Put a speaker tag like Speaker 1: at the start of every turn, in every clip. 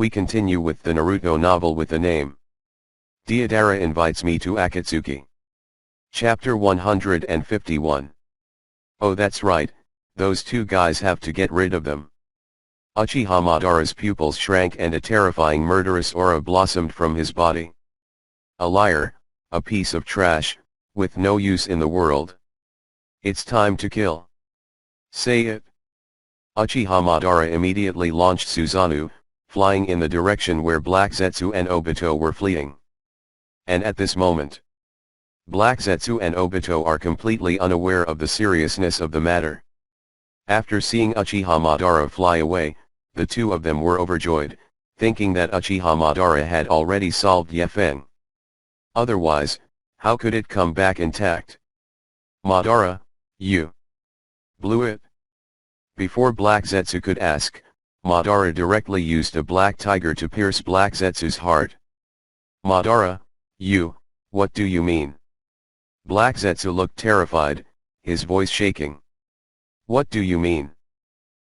Speaker 1: We continue with the Naruto novel with the name Deidara Invites Me to Akatsuki. Chapter 151. Oh, that's right, those two guys have to get rid of them. Uchiha Madara's pupils shrank and a terrifying murderous aura blossomed from his body. A liar, a piece of trash, with no use in the world. It's time to kill. Say it. Uchiha Madara immediately launched Susanoo, flying in the direction where Black Zetsu and Obito were fleeing. And at this moment, Black Zetsu and Obito are completely unaware of the seriousness of the matter. After seeing Uchiha Madara fly away, the two of them were overjoyed, thinking that Uchiha Madara had already solved Yefeng. Otherwise, how could it come back intact? Madara, you blew it. Before Black Zetsu could ask, Madara directly used a black tiger to pierce Black Zetsu's heart. Madara, what do you mean? Black Zetsu looked terrified, his voice shaking. What do you mean?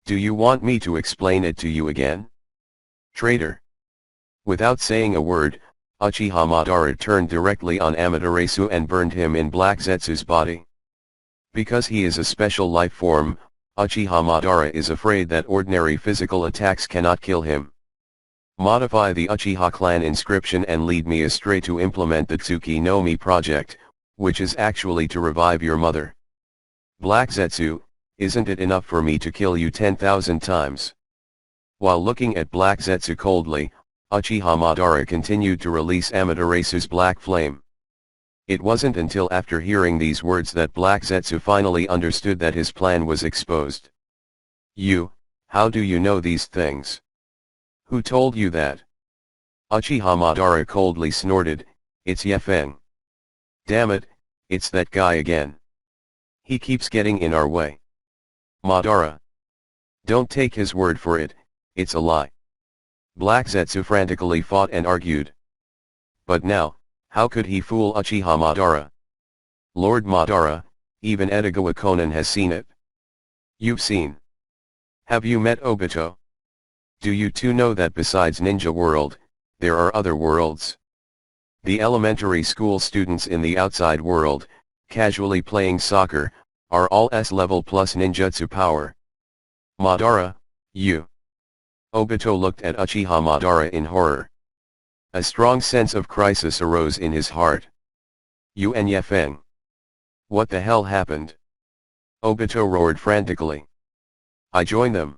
Speaker 1: Do you want me to explain it to you again? Traitor. Without saying a word, Uchiha Madara turned directly on Amaterasu and burned him in Black Zetsu's body. Because he is a special life form, Uchiha Madara is afraid that ordinary physical attacks cannot kill him. Modify the Uchiha clan inscription and lead me astray to implement the Tsuki no Mi project, which is actually to revive your mother. Black Zetsu, isn't it enough for me to kill you 10,000 times? While looking at Black Zetsu coldly, Uchiha Madara continued to release Amaterasu's black flame. It wasn't until after hearing these words that Black Zetsu finally understood that his plan was exposed. How do you know these things? Who told you that? Uchiha Madara coldly snorted, it's Yefeng. Damn it, it's that guy again. He keeps getting in our way. Madara. Don't take his word for it, it's a lie. Black Zetsu frantically fought and argued. But now, how could he fool Uchiha Madara? Lord Madara, even Edogawa Konan has seen it. You've seen. Have you met Obito? Do you two know that besides Ninja World, there are other worlds? The elementary school students in the outside world, casually playing soccer, are all S-level plus ninjutsu power. Madara, Obito looked at Uchiha Madara in horror. A strong sense of crisis arose in his heart. You and Yefeng. What the hell happened? Obito roared frantically. I join them.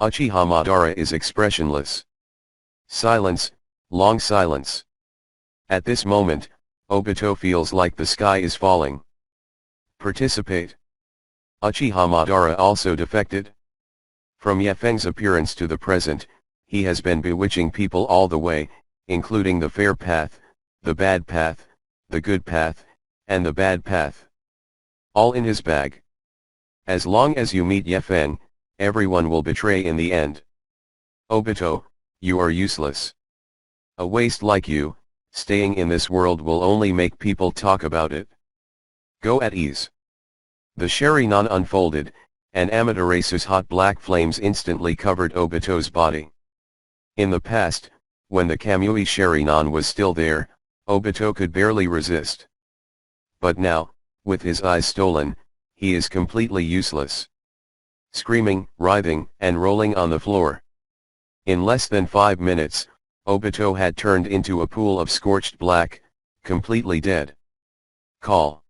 Speaker 1: Uchiha Madara is expressionless. Silence, long silence. At this moment, Obito feels like the sky is falling. Participate. Uchiha Madara also defected. From Yefeng's appearance to the present, he has been bewitching people all the way, including the fair path, the bad path, the good path, and the bad path. All in his bag. As long as you meet Yefeng, everyone will betray in the end. Obito, you are useless. A waste like you, staying in this world will only make people talk about it. Go at ease. The Sharingan unfolded, and Amaterasu's hot black flames instantly covered Obito's body. In the past, when the Kamui Sharingan was still there, Obito could barely resist. But now, with his eyes stolen, he is completely useless. Screaming, writhing, and rolling on the floor. In less than 5 minutes, Obito had turned into a pool of scorched black, completely dead. Call.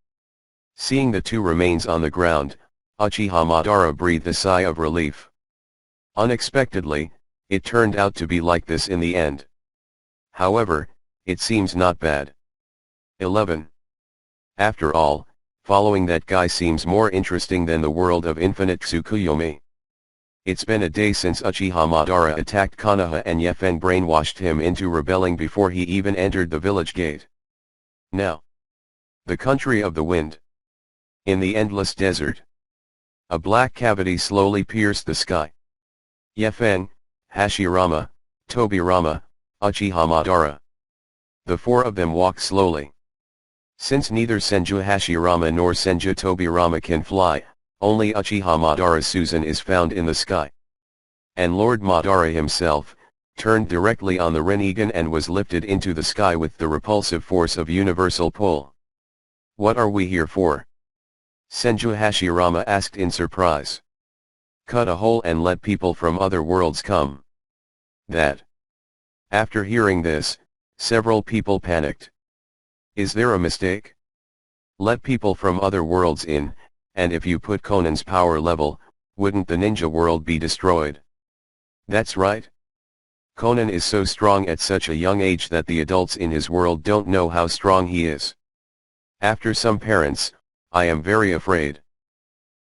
Speaker 1: Seeing the two remains on the ground, Uchiha Madara breathed a sigh of relief. Unexpectedly, it turned out to be like this in the end. However, it seems not bad. 11. After all, following that guy seems more interesting than the world of infinite Tsukuyomi. It's been a day since Uchiha Madara attacked Konoha and Yefeng brainwashed him into rebelling before he even entered the village gate. Now. The country of the wind. In the endless desert. A black cavity slowly pierced the sky. Yefeng, Hashirama, Tobirama, Uchiha Madara. The four of them walked slowly. Since neither Senju Hashirama nor Senju Tobirama can fly, only Uchiha Madara Susan is found in the sky. And Lord Madara himself, turned directly on the Rinnegan and was lifted into the sky with the repulsive force of universal pull. What are we here for? Senju Hashirama asked in surprise. Cut a hole and let people from other worlds come. That. After hearing this, several people panicked. Is there a mistake? Let people from other worlds in, and if you put Conan's power level, wouldn't the ninja world be destroyed? That's right. Conan is so strong at such a young age that the adults in his world don't know how strong he is. After some parents, I am very afraid.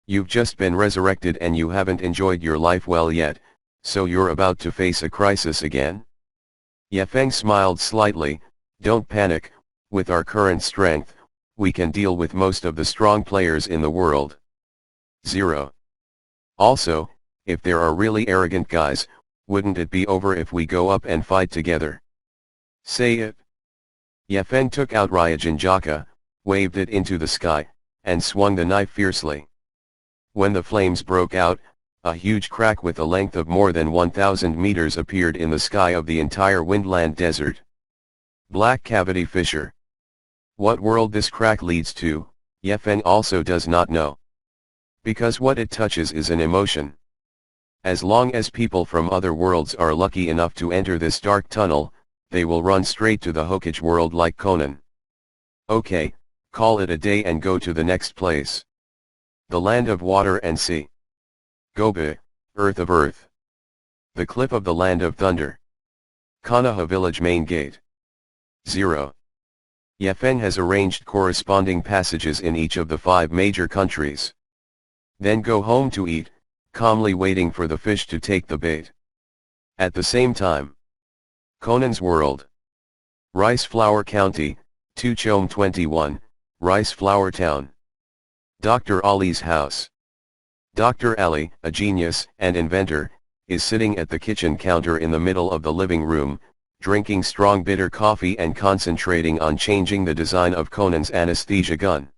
Speaker 1: You've just been resurrected and you haven't enjoyed your life well yet, so you're about to face a crisis again? Ye Feng smiled slightly. Don't panic, with our current strength, we can deal with most of the strong players in the world. 0. Also, if there are really arrogant guys, wouldn't it be over if we go up and fight together? Say it. Ye Feng took out Ryujinjaka, waved it into the sky, and swung the knife fiercely. When the flames broke out, a huge crack with a length of more than 1,000 meters appeared in the sky of the entire Windland Desert. Black Cavity Fissure. What world this crack leads to, Ye Feng also does not know. Because what it touches is an emotion. As long as people from other worlds are lucky enough to enter this dark tunnel, they will run straight to the Hokage world like Conan. Okay, call it a day and go to the next place. The land of water and sea. Gobi, earth of earth. The cliff of the land of thunder. Konoha village main gate. 0. Ye Feng has arranged corresponding passages in each of the 5 major countries. Then go home to eat, calmly waiting for the fish to take the bait. At the same time. Conan's world. Rice Flower County, Tuchome 21, Rice Flower Town. Dr. Ali's house. Dr. Ali, a genius and inventor, is sitting at the kitchen counter in the middle of the living room, drinking strong bitter coffee and concentrating on changing the design of Conan's anesthesia gun.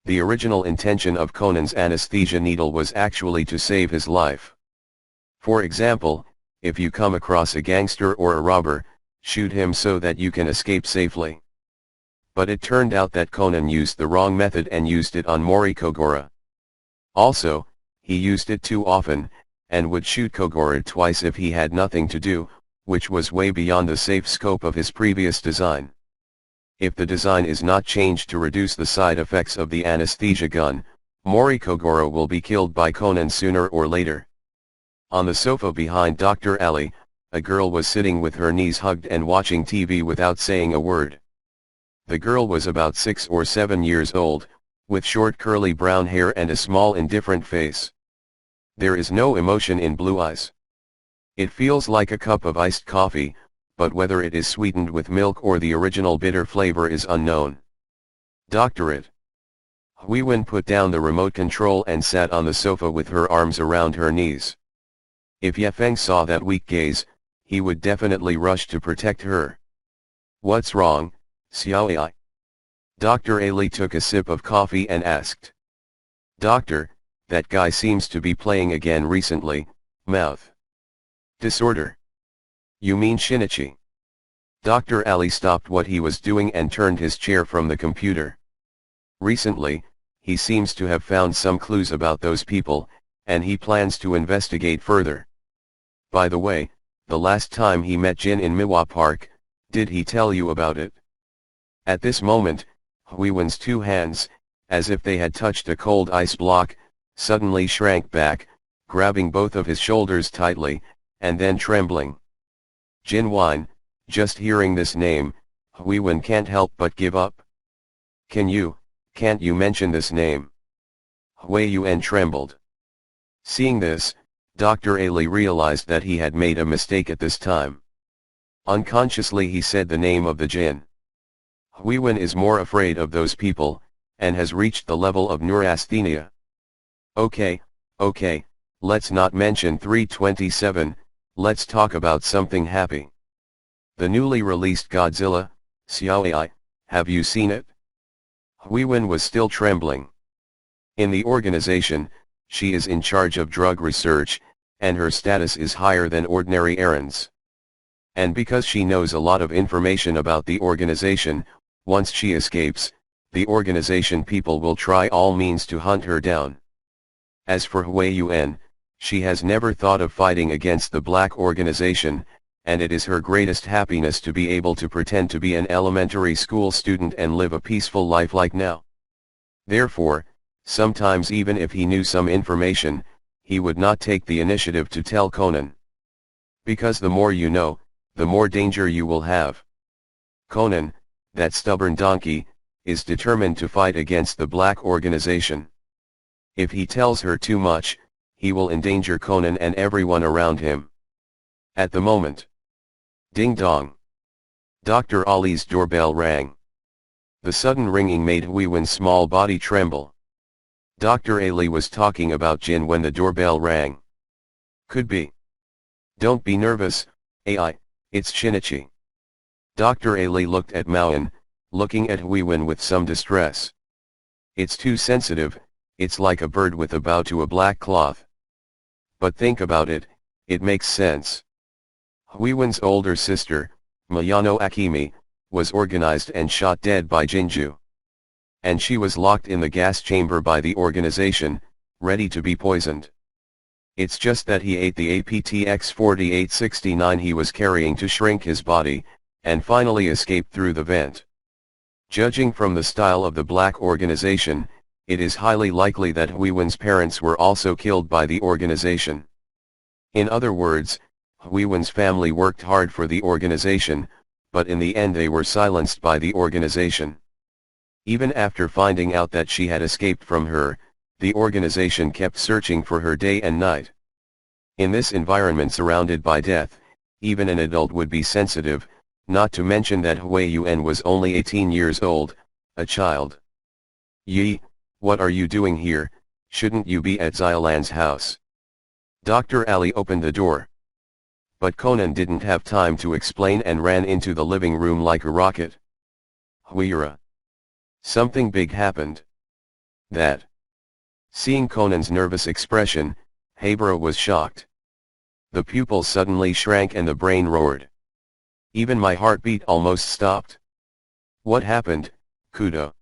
Speaker 1: The original intention of Conan's anesthesia needle was actually to save his life. For example, if you come across a gangster or a robber, shoot him so that you can escape safely. But it turned out that Conan used the wrong method and used it on Mori Kogoro. Also, he used it too often, and would shoot Kogoro twice if he had nothing to do, which was way beyond the safe scope of his previous design. If the design is not changed to reduce the side effects of the anesthesia gun, Mori Kogoro will be killed by Conan sooner or later. On the sofa behind Dr. Ali, a girl was sitting with her knees hugged and watching TV without saying a word. The girl was about 6 or 7 years old, with short curly brown hair and a small indifferent face. There is no emotion in blue eyes. It feels like a cup of iced coffee, but whether it is sweetened with milk or the original bitter flavor is unknown. Doctorate. Huiwen put down the remote control and sat on the sofa with her arms around her knees. If Ye Feng saw that weak gaze, he would definitely rush to protect her. What's wrong, Xiaoai? Dr. Ali took a sip of coffee and asked. Doctor, that guy seems to be playing again recently, mouth disorder. You mean Shinichi? Dr. Ali stopped what he was doing and turned his chair from the computer. Recently, he seems to have found some clues about those people, and he plans to investigate further. By the way, the last time he met Jin in Miwa Park, did he tell you about it? At this moment, Huiwen's 2 hands, as if they had touched a cold ice block, suddenly shrank back, grabbing both of his shoulders tightly, and then trembling. Jin Wine, just hearing this name, Huiwen can't help but give up. Can't you mention this name? Hui Yuan trembled. Seeing this, Dr. Ali realized that he had made a mistake at this time. Unconsciously he said the name of the Jin. Huiwen is more afraid of those people, and has reached the level of neurasthenia. Okay, let's not mention 327, let's talk about something happy. The newly released Godzilla, Xiaoai, have you seen it? Huiwen was still trembling. In the organization, she is in charge of drug research, and her status is higher than ordinary errands. And because she knows a lot of information about the organization, once she escapes, the organization people will try all means to hunt her down. As for Hui Yuan, she has never thought of fighting against the black organization, and it is her greatest happiness to be able to pretend to be an elementary school student and live a peaceful life like now. Therefore, sometimes even if he knew some information, he would not take the initiative to tell Conan. Because the more you know, the more danger you will have. Conan, that stubborn donkey, is determined to fight against the black organization. If he tells her too much, he will endanger Conan and everyone around him. At the moment. Ding dong. Dr. Ali's doorbell rang. The sudden ringing made Huiwen's small body tremble. Dr. Ali was talking about Jin when the doorbell rang. Could be. Don't be nervous, AI, it's Shinichi. Dr. Ali looked at Maoan, looking at Huiwen with some distress. It's too sensitive, it's like a bird with a bow to a black cloth. But think about it, it makes sense. Huiwen's older sister, Mayano Akimi, was organized and shot dead by Jinju. And she was locked in the gas chamber by the organization, ready to be poisoned. It's just that he ate the APTX 4869 he was carrying to shrink his body, and finally escaped through the vent. Judging from the style of the black organization, it is highly likely that Huiwen's parents were also killed by the organization. In other words, Huiwen's family worked hard for the organization, but in the end they were silenced by the organization. Even after finding out that she had escaped from her, the organization kept searching for her day and night. In this environment surrounded by death, even an adult would be sensitive, not to mention that Hui Yuan was only 18 years old, a child. Yi, what are you doing here? Shouldn't you be at Xiaolan's house? Dr. Ali opened the door. But Conan didn't have time to explain and ran into the living room like a rocket. Huira. Something big happened. That. Seeing Conan's nervous expression, Hebra was shocked. The pupils suddenly shrank and the brain roared. Even my heartbeat almost stopped. What happened, Kudo?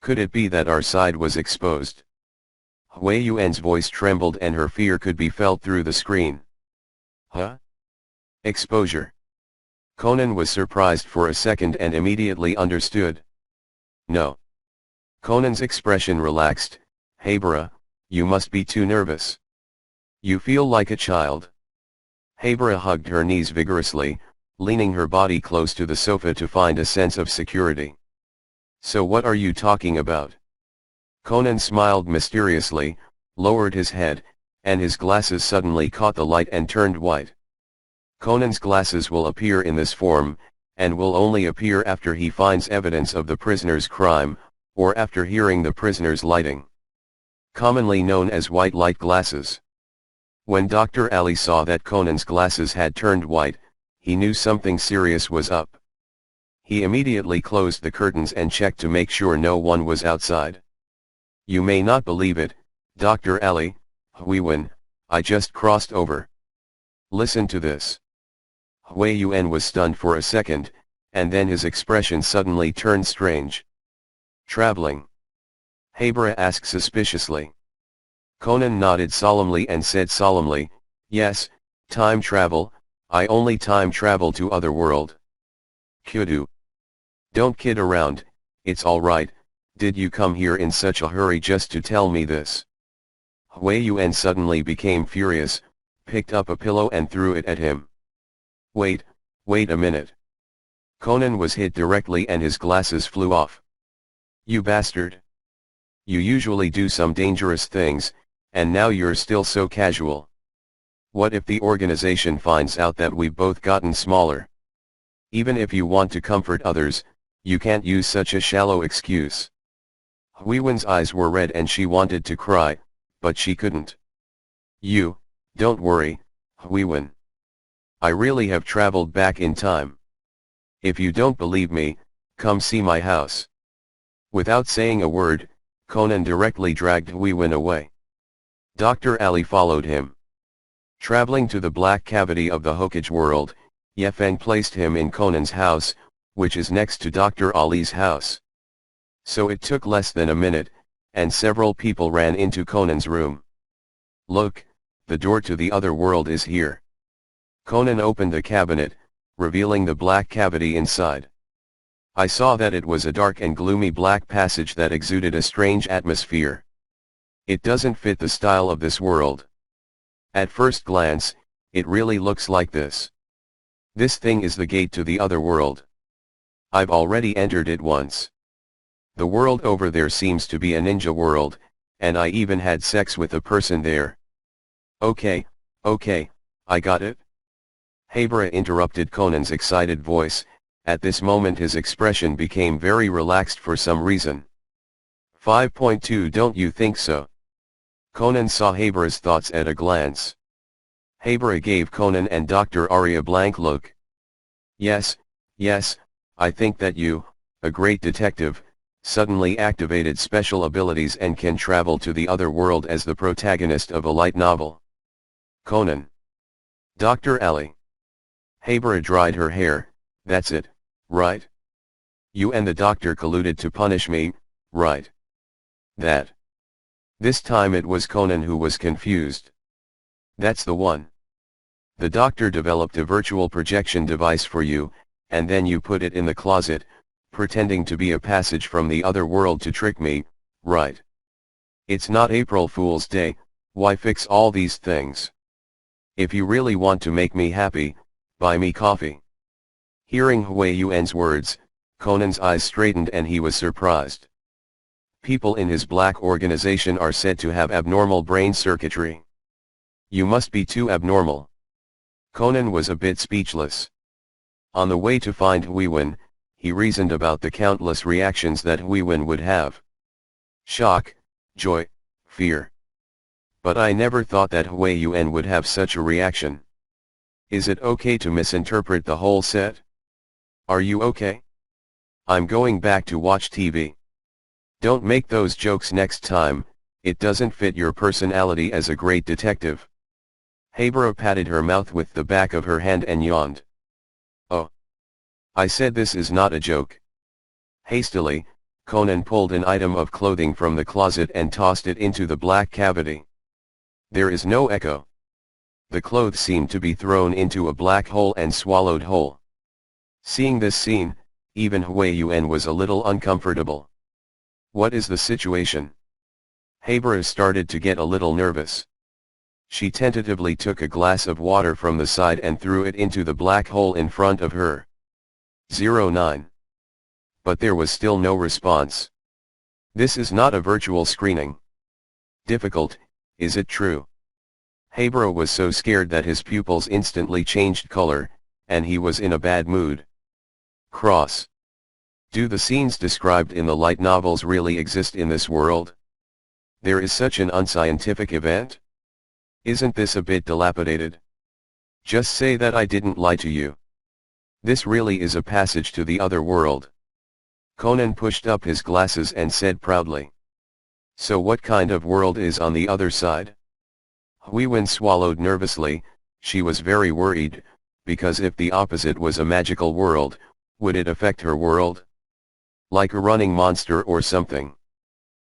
Speaker 1: Could it be that our side was exposed? Hui Yuan's voice trembled and her fear could be felt through the screen. Huh? Exposure. Conan was surprised for a second and immediately understood. No. Conan's expression relaxed. Hebra, you must be too nervous. You feel like a child. Hebra hugged her knees vigorously, leaning her body close to the sofa to find a sense of security. So what are you talking about? Conan smiled mysteriously, lowered his head, and his glasses suddenly caught the light and turned white. Conan's glasses will appear in this form, and will only appear after he finds evidence of the prisoner's crime, or after hearing the prisoner's lighting. Commonly known as white light glasses. When Dr. Ali saw that Conan's glasses had turned white, he knew something serious was up. He immediately closed the curtains and checked to make sure no one was outside. You may not believe it, Dr. Ali, Huiwen, I just crossed over. Listen to this. Hui Yuan was stunned for a second, and then his expression suddenly turned strange. Traveling? Hebra asked suspiciously. Conan nodded solemnly and said solemnly, yes, time travel, I only time travel to other world. Kudu. Don't kid around, it's alright, did you come here in such a hurry just to tell me this? Hui Yuan suddenly became furious, picked up a pillow and threw it at him. Wait a minute. Conan was hit directly and his glasses flew off. You bastard. You usually do some dangerous things, and now you're still so casual. What if the organization finds out that we've both gotten smaller? Even if you want to comfort others, you can't use such a shallow excuse. Huiwen's eyes were red and she wanted to cry, but she couldn't. Don't worry, Huiwen. I really have traveled back in time. If you don't believe me, come see my house. Without saying a word, Conan directly dragged Huiwen away. Dr. Ali followed him. Traveling to the black cavity of the Hokage world, Yefeng placed him in Conan's house, which is next to Dr. Ali's house. So it took less than a minute, and several people ran into Conan's room. Look, the door to the other world is here. Conan opened the cabinet, revealing the black cavity inside. I saw that it was a dark and gloomy black passage that exuded a strange atmosphere. It doesn't fit the style of this world. At first glance, it really looks like this. This thing is the gate to the other world. I've already entered it once. The world over there seems to be a ninja world, and I even had sex with a person there. Okay, I got it. Hebra interrupted Conan's excited voice. At this moment his expression became very relaxed for some reason. 5.2 Don't you think so? Conan saw Hebra's thoughts at a glance. Hebra gave Conan and Dr. Ari a blank look. Yes, I think that you, a great detective, suddenly activated special abilities and can travel to the other world as the protagonist of a light novel. Conan. Dr. Ali. Hebra dried her hair. That's it, right? You and the doctor colluded to punish me, right? That. This time it was Conan who was confused. That's the one. The doctor developed a virtual projection device for you, and then you put it in the closet, pretending to be a passage from the other world to trick me, right? It's not April Fool's Day, why fix all these things? If you really want to make me happy, buy me coffee. Hearing Hui Yuan's words, Conan's eyes straightened and he was surprised. People in his black organization are said to have abnormal brain circuitry. You must be too abnormal. Conan was a bit speechless. On the way to find Huiwen, he reasoned about the countless reactions that Huiwen would have. Shock, joy, fear. But I never thought that Hui Yuan would have such a reaction. Is it okay to misinterpret the whole set? Are you okay? I'm going back to watch TV. Don't make those jokes next time, it doesn't fit your personality as a great detective. Hebra patted her mouth with the back of her hand and yawned. Oh. I said this is not a joke. Hastily, Conan pulled an item of clothing from the closet and tossed it into the black cavity. There is no echo. The clothes seemed to be thrown into a black hole and swallowed whole. Seeing this scene, even Hui Yuan was a little uncomfortable. What is the situation? Hebra started to get a little nervous. She tentatively took a glass of water from the side and threw it into the black hole in front of her. 09. But there was still no response. This is not a virtual screening. Difficult, is it true? Hebra was so scared that his pupils instantly changed color, and he was in a bad mood. Cross. Do the scenes described in the light novels really exist in this world? There is such an unscientific event? Isn't this a bit dilapidated? Just say that I didn't lie to you. This really is a passage to the other world. Conan pushed up his glasses and said proudly. So what kind of world is on the other side? Huiwen swallowed nervously. She was very worried, because if the opposite was a magical world, would it affect her world? Like a running monster or something.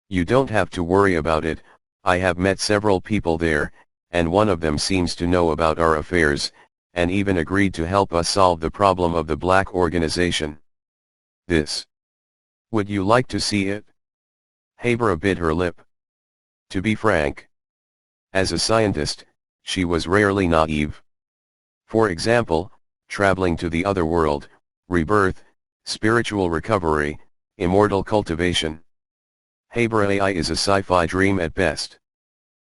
Speaker 1: You don't have to worry about it, I have met several people there, and one of them seems to know about our affairs, and even agreed to help us solve the problem of the black organization. This. Would you like to see it? Hebra bit her lip. To be frank. As a scientist, she was rarely naive. For example, traveling to the other world, rebirth, spiritual recovery, immortal cultivation. Hebra AI is a sci-fi dream at best.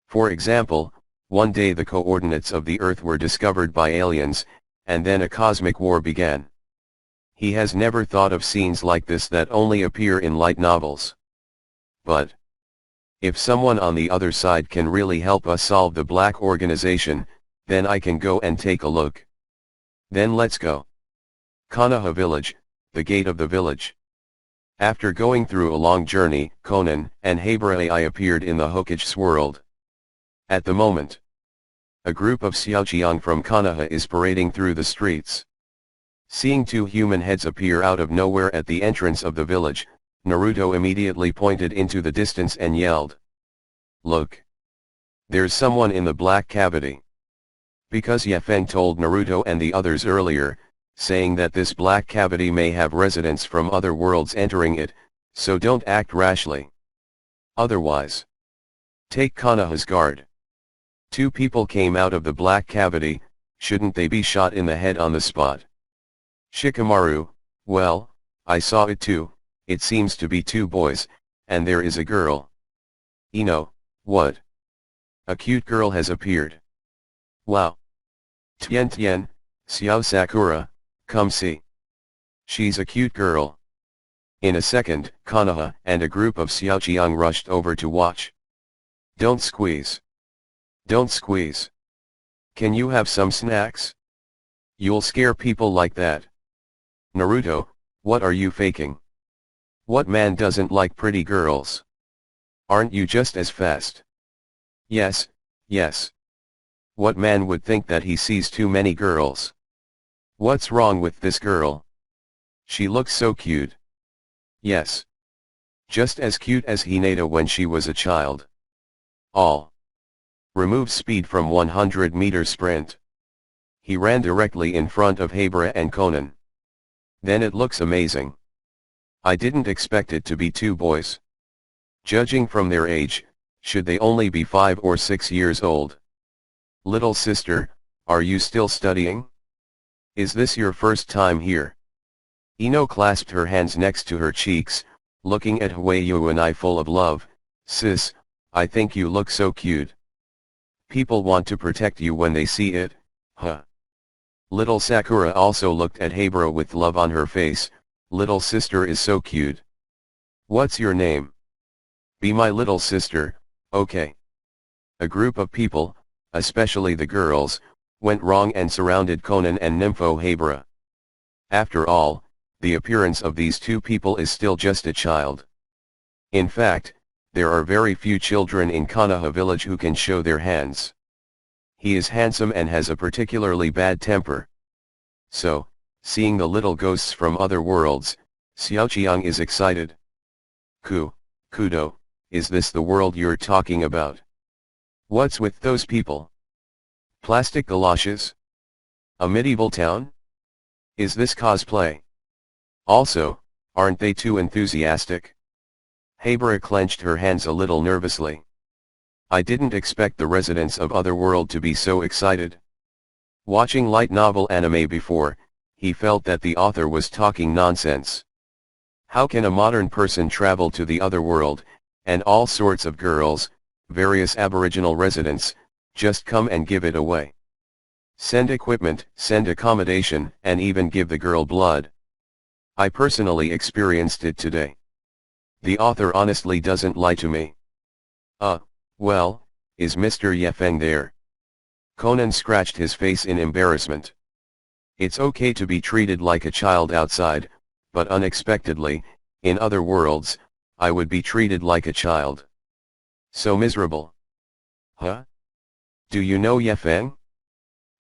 Speaker 1: For example, one day the coordinates of the Earth were discovered by aliens, and then a cosmic war began. He has never thought of scenes like this that only appear in light novels. But if someone on the other side can really help us solve the black organization, then I can go and take a look. Then let's go. Konoha village, the gate of the village. After going through a long journey, Conan and Hebra AI appeared in the Hokage's world. At the moment, a group of Xiaoqiang from Konoha is parading through the streets. Seeing two human heads appear out of nowhere at the entrance of the village, Naruto immediately pointed into the distance and yelled. "Look! There's someone in the black cavity." Because Yefeng told Naruto and the others earlier, saying that this black cavity may have residents from other worlds entering it, so don't act rashly. Otherwise, take Konoha's guard. Two people came out of the black cavity, shouldn't they be shot in the head on the spot? Shikamaru, well, I saw it too, it seems to be two boys, and there is a girl. Ino, what? A cute girl has appeared. Wow. Tien, Xiao Sakura, come see. She's a cute girl. In a second, Konoha and a group of Xiaoqiang rushed over to watch. Don't squeeze. Don't squeeze. Can you have some snacks? You'll scare people like that. Naruto, what are you faking? What man doesn't like pretty girls? Aren't you just as fast? Yes, yes. What man would think that he sees too many girls? What's wrong with this girl? She looks so cute. Yes. Just as cute as Hinata when she was a child. All. Remove speed from 100-meter sprint. He ran directly in front of Hebara and Conan. Then it looks amazing. I didn't expect it to be two boys. Judging from their age, should they only be 5 or 6 years old? Little sister, are you still studying? Is this your first time here? Ino clasped her hands next to her cheeks, looking at Huayu and I full of love. Sis, I think you look so cute. People want to protect you when they see it, huh? Little Sakura also looked at Hebara with love on her face. Little sister is so cute. What's your name? Be my little sister, okay. A group of people, especially the girls, went wrong and surrounded Conan and Nympho Hebara. After all, the appearance of these two people is still just a child. In fact, there are very few children in Konoha village who can show their hands. He is handsome and has a particularly bad temper. So, seeing the little ghosts from other worlds, Xiaoqiang is excited. Kudo, is this the world you're talking about? What's with those people? Plastic galoshes? A medieval town? Is this cosplay? Also, aren't they too enthusiastic? Hebara clenched her hands a little nervously. I didn't expect the residents of Otherworld to be so excited. Watching light novel anime before, he felt that the author was talking nonsense. How can a modern person travel to the Otherworld, and all sorts of girls, various aboriginal residents, just come and give it away? Send equipment, send accommodation, and even give the girl blood. I personally experienced it today. The author honestly doesn't lie to me. Well, is Mr. Yefeng there? Conan scratched his face in embarrassment. It's okay to be treated like a child outside, but unexpectedly, in other worlds, I would be treated like a child. So miserable. Huh? Do you know Yefeng?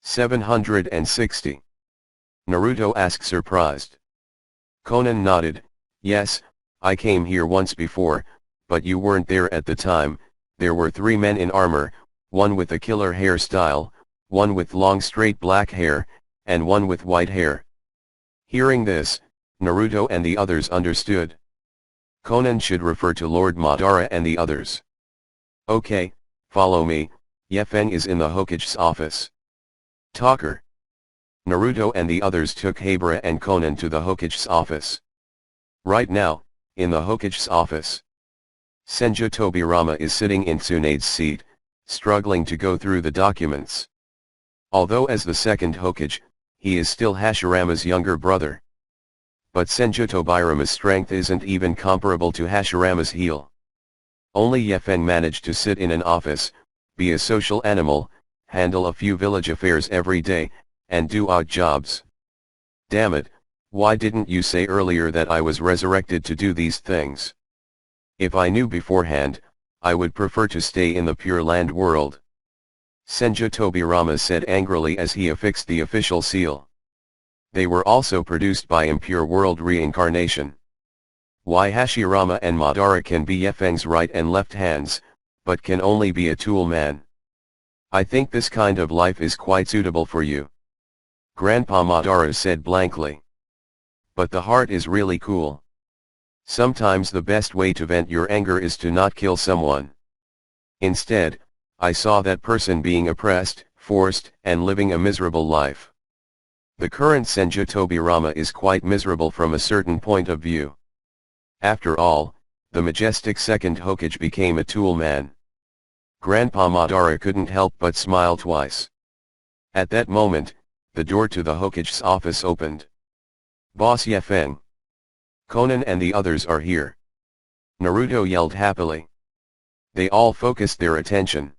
Speaker 1: 760. Naruto asked surprised. Conan nodded. Yes, I came here once before, but you weren't there at the time. There were 3 men in armor, one with a killer hairstyle, one with long straight black hair, and one with white hair. Hearing this, Naruto and the others understood. Conan should refer to Lord Madara and the others. Okay, follow me, Yefeng is in the Hokage's office. Talker. Naruto and the others took Hebara and Conan to the Hokage's office. Right now, in the Hokage's office, Senju Tobirama is sitting in Tsunade's seat, struggling to go through the documents. Although as the second Hokage, he is still Hashirama's younger brother. But Senju Tobirama's strength isn't even comparable to Hashirama's heel. Only Yefeng managed to sit in an office, be a social animal, handle a few village affairs every day, and do odd jobs. Damn it, why didn't you say earlier that I was resurrected to do these things? If I knew beforehand, I would prefer to stay in the Pure Land world. Senju Tobirama said angrily as he affixed the official seal. They were also produced by impure world reincarnation. Why Hashirama and Madara can be Yefeng's right and left hands, but can only be a tool man. I think this kind of life is quite suitable for you. Grandpa Madara said blankly. But the heart is really cool. Sometimes the best way to vent your anger is to not kill someone. Instead, I saw that person being oppressed, forced, and living a miserable life. The current Senju Tobirama is quite miserable from a certain point of view. After all, the majestic second Hokage became a tool man. Grandpa Madara couldn't help but smile twice. At that moment, the door to the Hokage's office opened. Boss Yefeng. Conan and the others are here. Naruto yelled happily. They all focused their attention.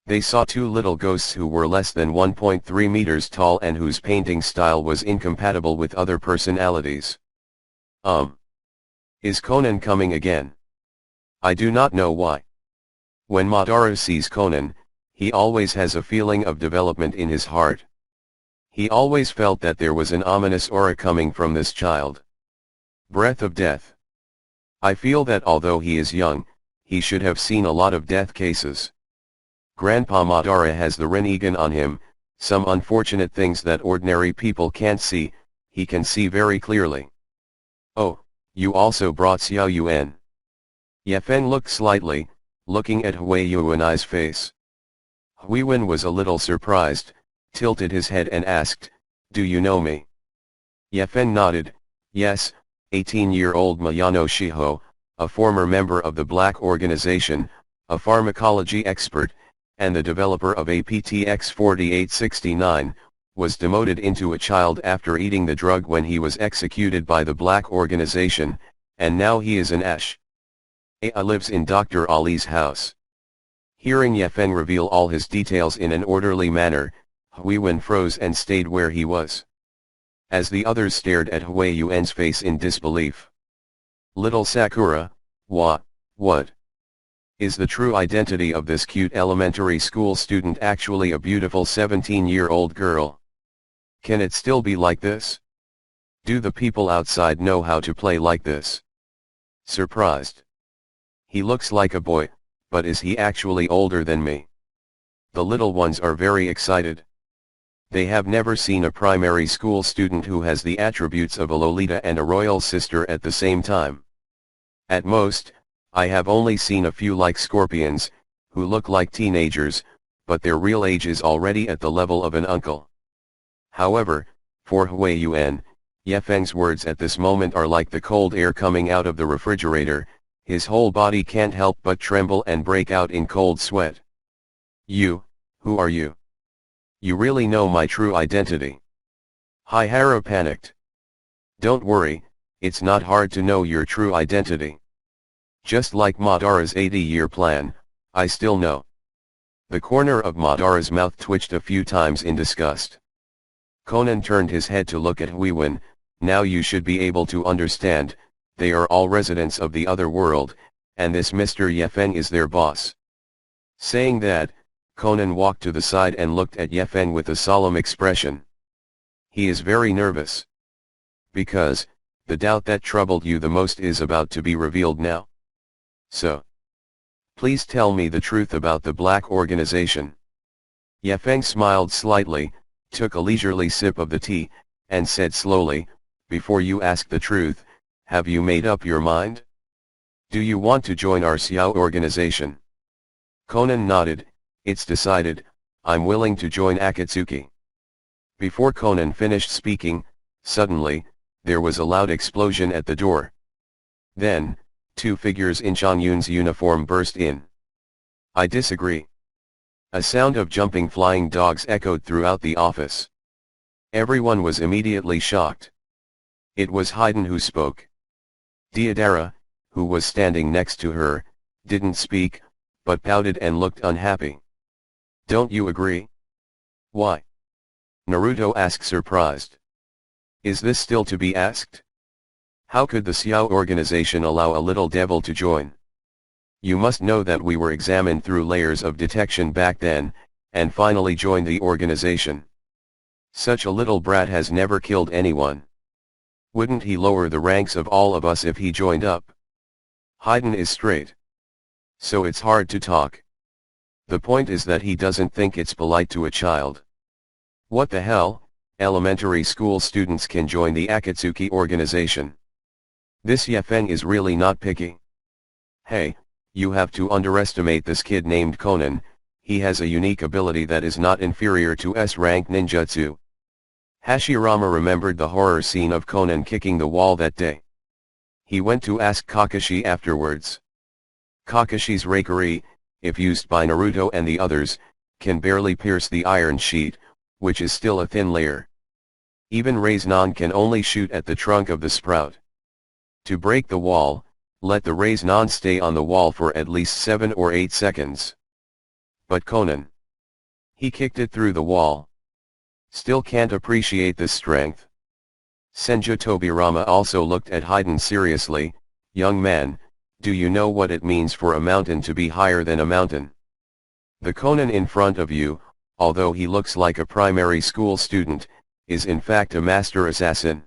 Speaker 1: They saw two little ghosts who were less than 1.3 meters tall and whose painting style was incompatible with other personalities. Is Conan coming again? I do not know why. When Madara sees Conan, he always has a feeling of development in his heart. He always felt that there was an ominous aura coming from this child. Breath of death. I feel that although he is young, he should have seen a lot of death cases. Grandpa Madara has the Rinnegan on him, some unfortunate things that ordinary people can't see, he can see very clearly. Oh, you also brought Xiao Yuan. Yefeng looked slightly, looking at Hui Yuan's face. Huiwen was a little surprised, tilted his head and asked, "Do you know me?" Yefeng nodded, "Yes, 18-year-old Mayano Shiho, a former member of the Black Organization, a pharmacology expert, and the developer of APTX 4869, was demoted into a child after eating the drug when he was executed by the Black Organization, and now he is an Ash. A lives in Dr. Ali's house." Hearing Yefeng reveal all his details in an orderly manner, Huiwen froze and stayed where he was. As the others stared at Hui Yuan's face in disbelief. Little Sakura, what? Is the true identity of this cute elementary school student actually a beautiful 17-year-old girl? Can it still be like this? Do the people outside know how to play like this? Surprised. He looks like a boy, but is he actually older than me? The little ones are very excited. They have never seen a primary school student who has the attributes of a Lolita and a royal sister at the same time. At most, I have only seen a few like scorpions, who look like teenagers, but their real age is already at the level of an uncle. However, for Hui Yuan, Yefeng's words at this moment are like the cold air coming out of the refrigerator, his whole body can't help but tremble and break out in cold sweat. "You, who are you? You really know my true identity?" Haihara panicked. "Don't worry, it's not hard to know your true identity. Just like Madara's 80-year plan, I still know." The corner of Madara's mouth twitched a few times in disgust. Conan turned his head to look at Huiwen. "Now you should be able to understand, they are all residents of the other world, and this Mr. Yefeng is their boss." Saying that, Conan walked to the side and looked at Yefeng with a solemn expression. He is very nervous. Because, the doubt that troubled you the most is about to be revealed now. So, please tell me the truth about the Black Organization. Yefeng smiled slightly, took a leisurely sip of the tea, and said slowly, "Before you ask the truth, have you made up your mind? Do you want to join our Xiao organization?" Conan nodded. "It's decided, I'm willing to join Akatsuki." Before Conan finished speaking, suddenly, there was a loud explosion at the door. Then, two figures in Chanyun's uniform burst in. "I disagree." A sound of jumping flying dogs echoed throughout the office. Everyone was immediately shocked. It was Haydn who spoke. Deidara, who was standing next to her, didn't speak, but pouted and looked unhappy. "Don't you agree?" "Why?" Naruto asked surprised. "Is this still to be asked? How could the Xiao organization allow a little devil to join? You must know that we were examined through layers of detection back then, and finally joined the organization. Such a little brat has never killed anyone. Wouldn't he lower the ranks of all of us if he joined up? Haydn is straight. So it's hard to talk. The point is that he doesn't think it's polite to a child. What the hell, elementary school students can join the Akatsuki organization. This Yefeng is really not picky. Hey, you have to underestimate this kid named Conan, he has a unique ability that is not inferior to S-rank ninjutsu. Hashirama remembered the horror scene of Conan kicking the wall that day. He went to ask Kakashi afterwards. Kakashi's Reikiri, if used by Naruto and the others, can barely pierce the iron sheet, which is still a thin layer. Even Raiznan can only shoot at the trunk of the sprout. To break the wall, let the Raiznan stay on the wall for at least 7 or 8 seconds. But Conan, he kicked it through the wall. Still can't appreciate this strength. Senju Tobirama also looked at Haydn seriously. Young man, do you know what it means for a mountain to be higher than a mountain? The Conan in front of you, although he looks like a primary school student, is in fact a master assassin.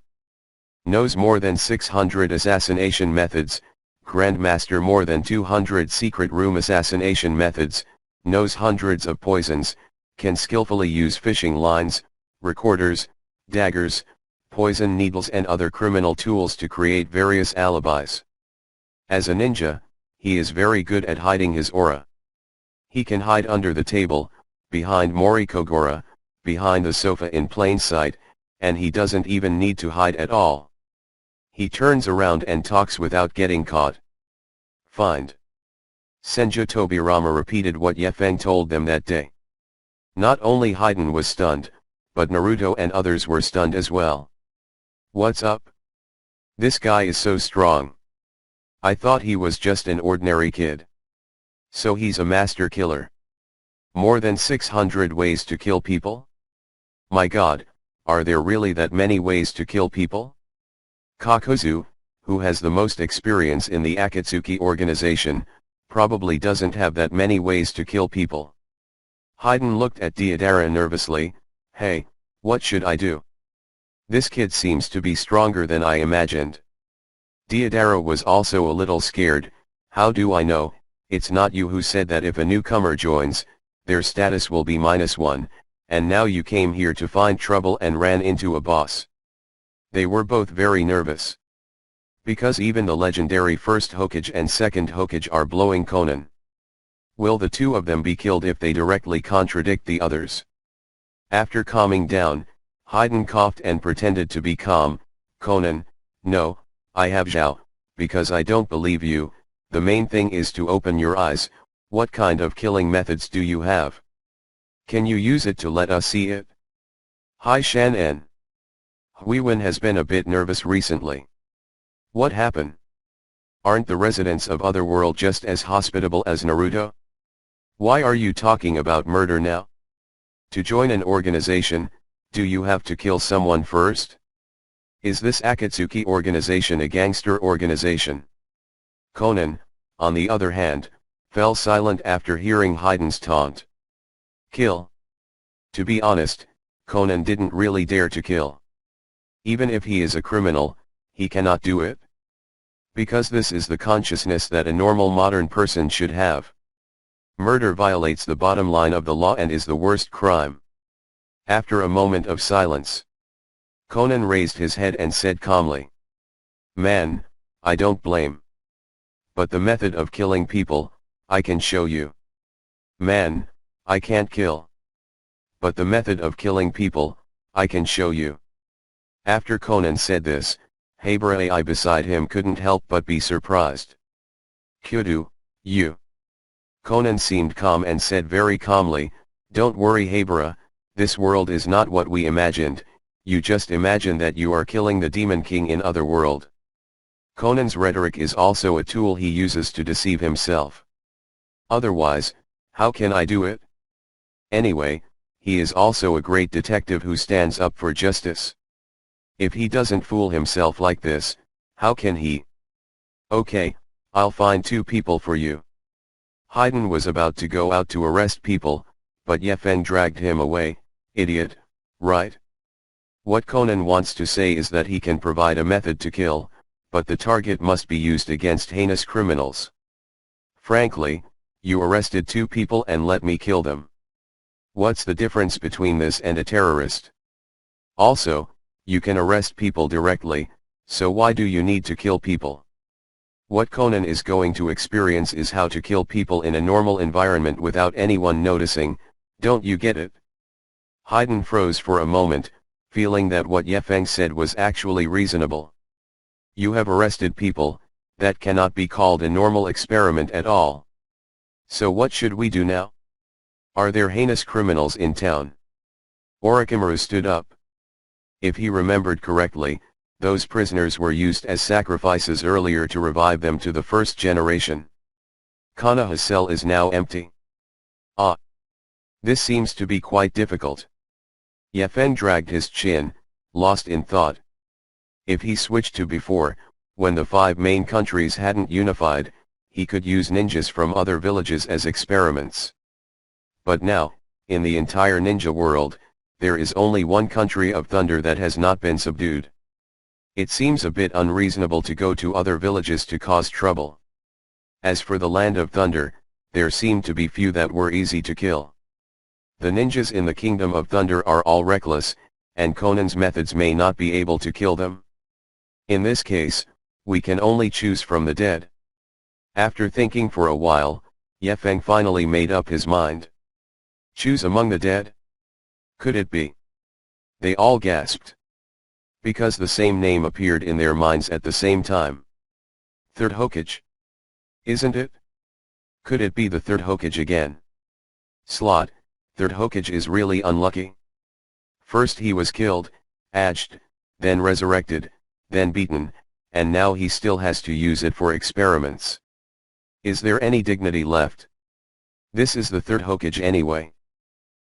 Speaker 1: Knows more than 600 assassination methods, grandmaster more than 200 secret room assassination methods, knows hundreds of poisons, can skillfully use fishing lines, recorders, daggers, poison needles and other criminal tools to create various alibis. As a ninja, he is very good at hiding his aura. He can hide under the table, behind Morikogora, behind the sofa in plain sight, and he doesn't even need to hide at all. He turns around and talks without getting caught. Find. Senju Tobirama repeated what Yefeng told them that day. Not only Haydn was stunned, but Naruto and others were stunned as well. What's up? This guy is so strong. I thought he was just an ordinary kid. So he's a master killer. More than 600 ways to kill people? My god, are there really that many ways to kill people? Kakuzu, who has the most experience in the Akatsuki organization, probably doesn't have that many ways to kill people. Haydn looked at Deidara nervously. Hey, what should I do? This kid seems to be stronger than I imagined. Deidara was also a little scared. How do I know? It's not you who said that if a newcomer joins, their status will be -1, and now you came here to find trouble and ran into a boss. They were both very nervous. Because even the legendary first Hokage and second Hokage are blowing Conan. Will the two of them be killed if they directly contradict the others? After calming down, Haydn coughed and pretended to be calm. Conan, no, I have Zhao, because I don't believe you. The main thing is to open your eyes. What kind of killing methods do you have? Can you use it to let us see it? Hai Shan En. Huiwen has been a bit nervous recently. What happened? Aren't the residents of Otherworld just as hospitable as Naruto? Why are you talking about murder now? To join an organization, do you have to kill someone first? Is this Akatsuki organization a gangster organization? Conan, on the other hand, fell silent after hearing Haydn's taunt. Kill? To be honest, Conan didn't really dare to kill. Even if he is a criminal, he cannot do it. Because this is the consciousness that a normal modern person should have. Murder violates the bottom line of the law and is the worst crime. After a moment of silence, Conan raised his head and said calmly, "Man, I don't blame. But the method of killing people, I can show you. Man, I can't kill. But the method of killing people, I can show you." After Conan said this, Heibara AI beside him couldn't help but be surprised. "Kyudo, you." Conan seemed calm and said very calmly, "Don't worry Heibara, this world is not what we imagined, you just imagine that you are killing the Demon King in Otherworld." Conan's rhetoric is also a tool he uses to deceive himself. Otherwise, how can I do it? Anyway, he is also a great detective who stands up for justice. If he doesn't fool himself like this, how can he? Okay, I'll find 2 people for you. Haydn was about to go out to arrest people, but Yefeng dragged him away. Idiot, right? What Conan wants to say is that he can provide a method to kill, but the target must be used against heinous criminals. Frankly, you arrested 2 people and let me kill them. What's the difference between this and a terrorist? Also, you can arrest people directly, so why do you need to kill people? What Conan is going to experience is how to kill people in a normal environment without anyone noticing, don't you get it? Haydn froze for a moment, feeling that what Ye Feng said was actually reasonable. You have arrested people, that cannot be called a normal experiment at all. So what should we do now? Are there heinous criminals in town? Orochimaru stood up. If he remembered correctly, those prisoners were used as sacrifices earlier to revive them to the first generation. Konoha's cell is now empty. Ah. This seems to be quite difficult. Ye Feng dragged his chin, lost in thought. If he switched to before, when the 5 main countries hadn't unified, he could use ninjas from other villages as experiments. But now, in the entire ninja world, there is only one country of thunder that has not been subdued. It seems a bit unreasonable to go to other villages to cause trouble. As for the land of thunder, there seemed to be few that were easy to kill. The ninjas in the Kingdom of Thunder are all reckless, and Conan's methods may not be able to kill them. In this case, we can only choose from the dead. After thinking for a while, Ye Feng finally made up his mind. Choose among the dead? Could it be? They all gasped. Because the same name appeared in their minds at the same time. Third Hokage. Isn't it? Could it be the Third Hokage again? Slot, Third Hokage is really unlucky. First he was killed, aged, then resurrected, then beaten, and now he still has to use it for experiments. Is there any dignity left? This is the Third Hokage anyway.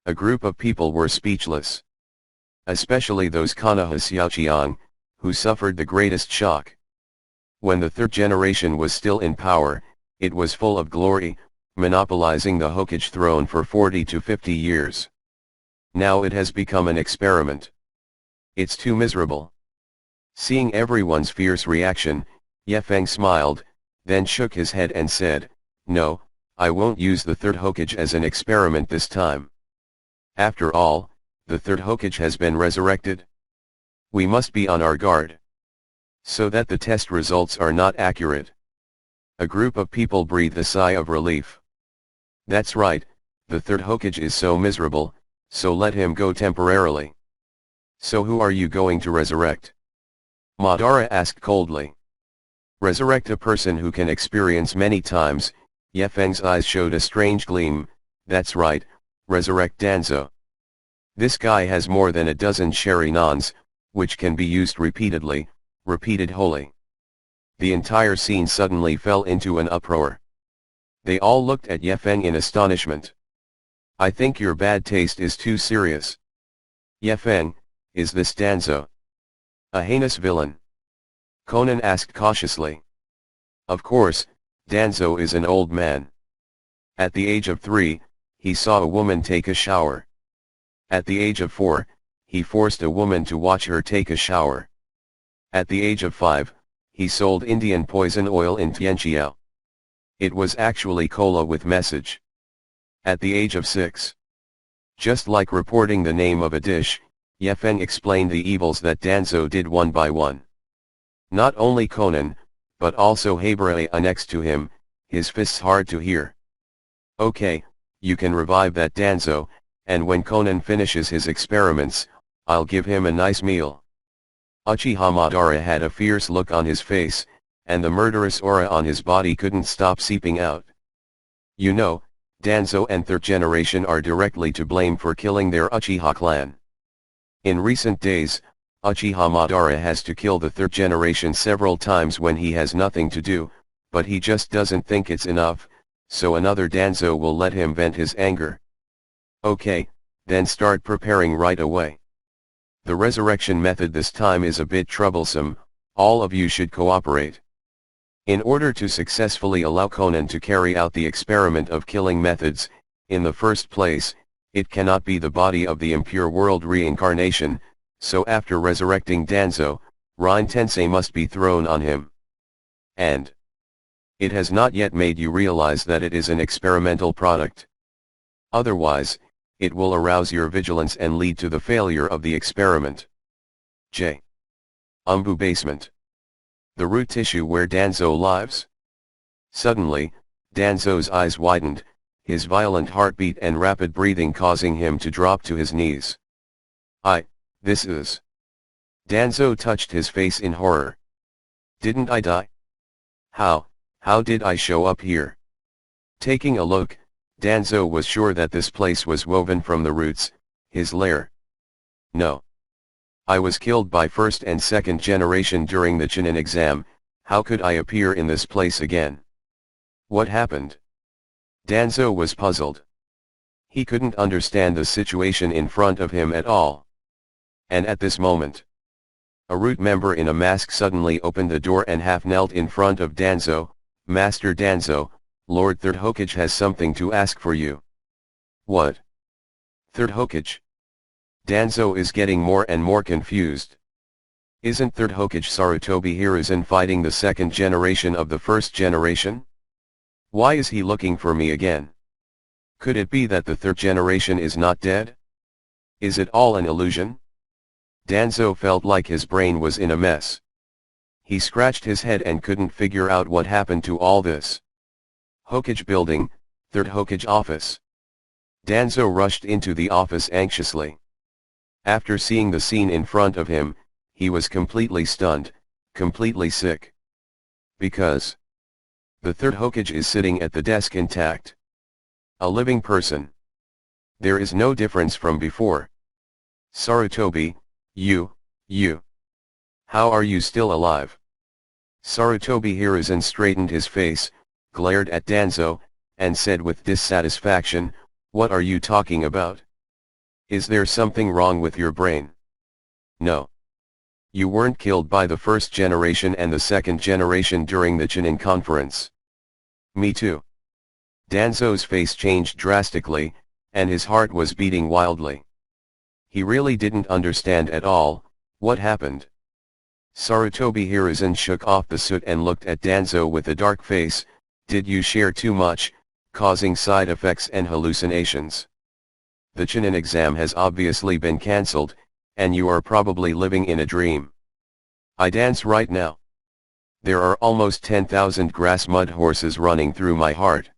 Speaker 1: A group of people were speechless. Especially those Konoha Xiaoqiang, who suffered the greatest shock. When the 3rd generation was still in power, it was full of glory, monopolizing the Hokage throne for 40 to 50 years. Now it has become an experiment. It's too miserable. Seeing everyone's fierce reaction, Ye Feng smiled, then shook his head and said, "No, I won't use the 3rd Hokage as an experiment this time. After all, the 3rd Hokage has been resurrected. We must be on our guard, so that the test results are not accurate." A group of people breathed a sigh of relief. That's right, the 3rd Hokage is so miserable, so let him go temporarily. So who are you going to resurrect? Madara asked coldly. Resurrect a person who can experience many times. Ye Feng's eyes showed a strange gleam. That's right, resurrect Danzo. This guy has more than a dozen Sharinans, which can be used repeatedly, repeated wholly. The entire scene suddenly fell into an uproar. They all looked at Ye Feng in astonishment. I think your bad taste is too serious. Ye Feng, is this Danzo a heinous villain? Conan asked cautiously. Of course, Danzo is an old man. At the age of 3, he saw a woman take a shower. At the age of 4, he forced a woman to watch her take a shower. At the age of 5, he sold Indian poison oil in Tianqiao. It was actually cola with message. At the age of 6. Just like reporting the name of a dish, Ye Feng explained the evils that Danzo did one by one. Not only Conan, but also Haibara next to him, his fists hard to hear. Okay, you can revive that Danzo, and when Conan finishes his experiments, I'll give him a nice meal. Uchiha Madara had a fierce look on his face, and the murderous aura on his body couldn't stop seeping out. You know, Danzo and 3rd generation are directly to blame for killing their Uchiha clan. In recent days, Uchiha Madara has to kill the 3rd generation several times when he has nothing to do, but he just doesn't think it's enough, so another Danzo will let him vent his anger. Okay, then start preparing right away. The resurrection method this time is a bit troublesome, all of you should cooperate. In order to successfully allow Conan to carry out the experiment of killing methods, in the first place, it cannot be the body of the impure world reincarnation, so after resurrecting Danzo, Rein Tensei must be thrown on him. And it has not yet made you realize that it is an experimental product. Otherwise, it will arouse your vigilance and lead to the failure of the experiment. J. Umbu Basement. The root tissue where Danzo lives? Suddenly, Danzo's eyes widened, his violent heartbeat and rapid breathing causing him to drop to his knees. This is... Danzo touched his face in horror. Didn't I die? How did I show up here? Taking a look, Danzo was sure that this place was woven from the roots, his lair. No. I was killed by first and second generation during the Chunin exam, how could I appear in this place again? What happened? Danzo was puzzled. He couldn't understand the situation in front of him at all. And at this moment, a root member in a mask suddenly opened the door and half knelt in front of Danzo. Master Danzo, Lord Third Hokage has something to ask for you. What? Third Hokage? Danzo is getting more and more confused. Isn't Third Hokage Sarutobi Hiruzen fighting the second generation of the first generation? Why is he looking for me again? Could it be that the third generation is not dead? Is it all an illusion? Danzo felt like his brain was in a mess. He scratched his head and couldn't figure out what happened to all this. Hokage building, Third Hokage office. Danzo rushed into the office anxiously. After seeing the scene in front of him, he was completely stunned, completely sick. Because the Third Hokage is sitting at the desk intact. A living person. There is no difference from before. Sarutobi, you. How are you still alive? Sarutobi Hiruzen straightened his face, glared at Danzo, and said with dissatisfaction, what are you talking about? Is there something wrong with your brain? No. You weren't killed by the first generation and the second generation during the Chunin conference. Me too. Danzo's face changed drastically, and his heart was beating wildly. He really didn't understand at all, what happened. Sarutobi Hiruzen shook off the soot and looked at Danzo with a dark face. Did you share too much, causing side effects and hallucinations? The Chunin exam has obviously been cancelled, and you are probably living in a dream. I dance right now. There are almost 10,000 grass mud horses running through my heart.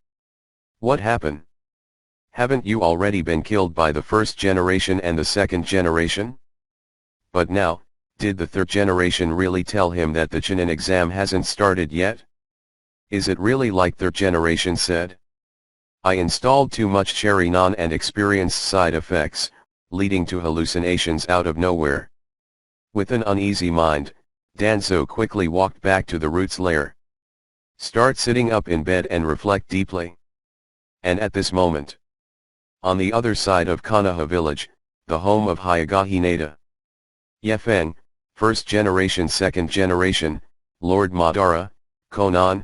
Speaker 1: What happened? Haven't you already been killed by the first generation and the second generation? But now, did the third generation really tell him that the Chunin exam hasn't started yet? Is it really like third generation said? I installed too much Cherinon and experienced side effects, leading to hallucinations out of nowhere. With an uneasy mind, Danzo quickly walked back to the root's lair. Start sitting up in bed and reflect deeply. And at this moment, on the other side of Konoha village, the home of Hayagahi Hinata. Yefeng, first generation second generation, Lord Madara, Conan.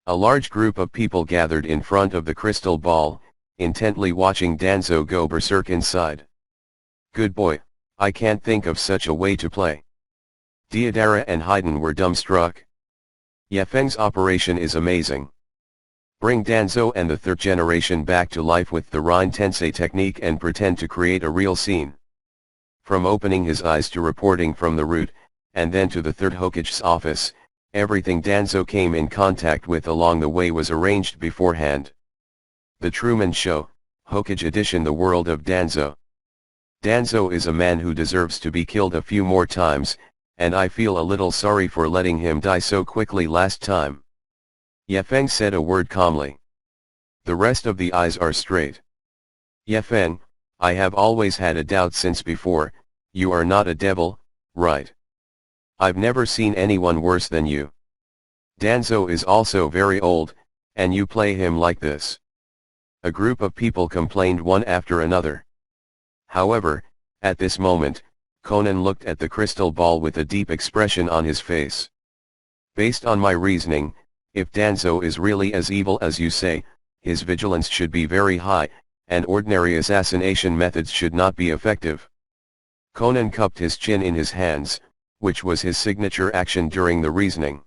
Speaker 1: A large group of people gathered in front of the crystal ball, intently watching Danzo go berserk inside. Good boy, I can't think of such a way to play. Deidara and Haydn were dumbstruck. Yefeng's operation is amazing. Bring Danzo and the third generation back to life with the Rein Tensei technique and pretend to create a real scene. From opening his eyes to reporting from the root, and then to the third Hokage's office, everything Danzo came in contact with along the way was arranged beforehand. The Truman Show, Hokage Edition. The world of Danzo. Danzo is a man who deserves to be killed a few more times, and I feel a little sorry for letting him die so quickly last time. Yefeng said a word calmly. The rest of the eyes are straight. Yefeng, I have always had a doubt since before, you are not a devil, right? I've never seen anyone worse than you. Danzo is also very old, and you play him like this. A group of people complained one after another. However, at this moment, Conan looked at the crystal ball with a deep expression on his face. Based on my reasoning, if Danzo is really as evil as you say, his vigilance should be very high, and ordinary assassination methods should not be effective. Conan cupped his chin in his hands, which was his signature action during the reasoning.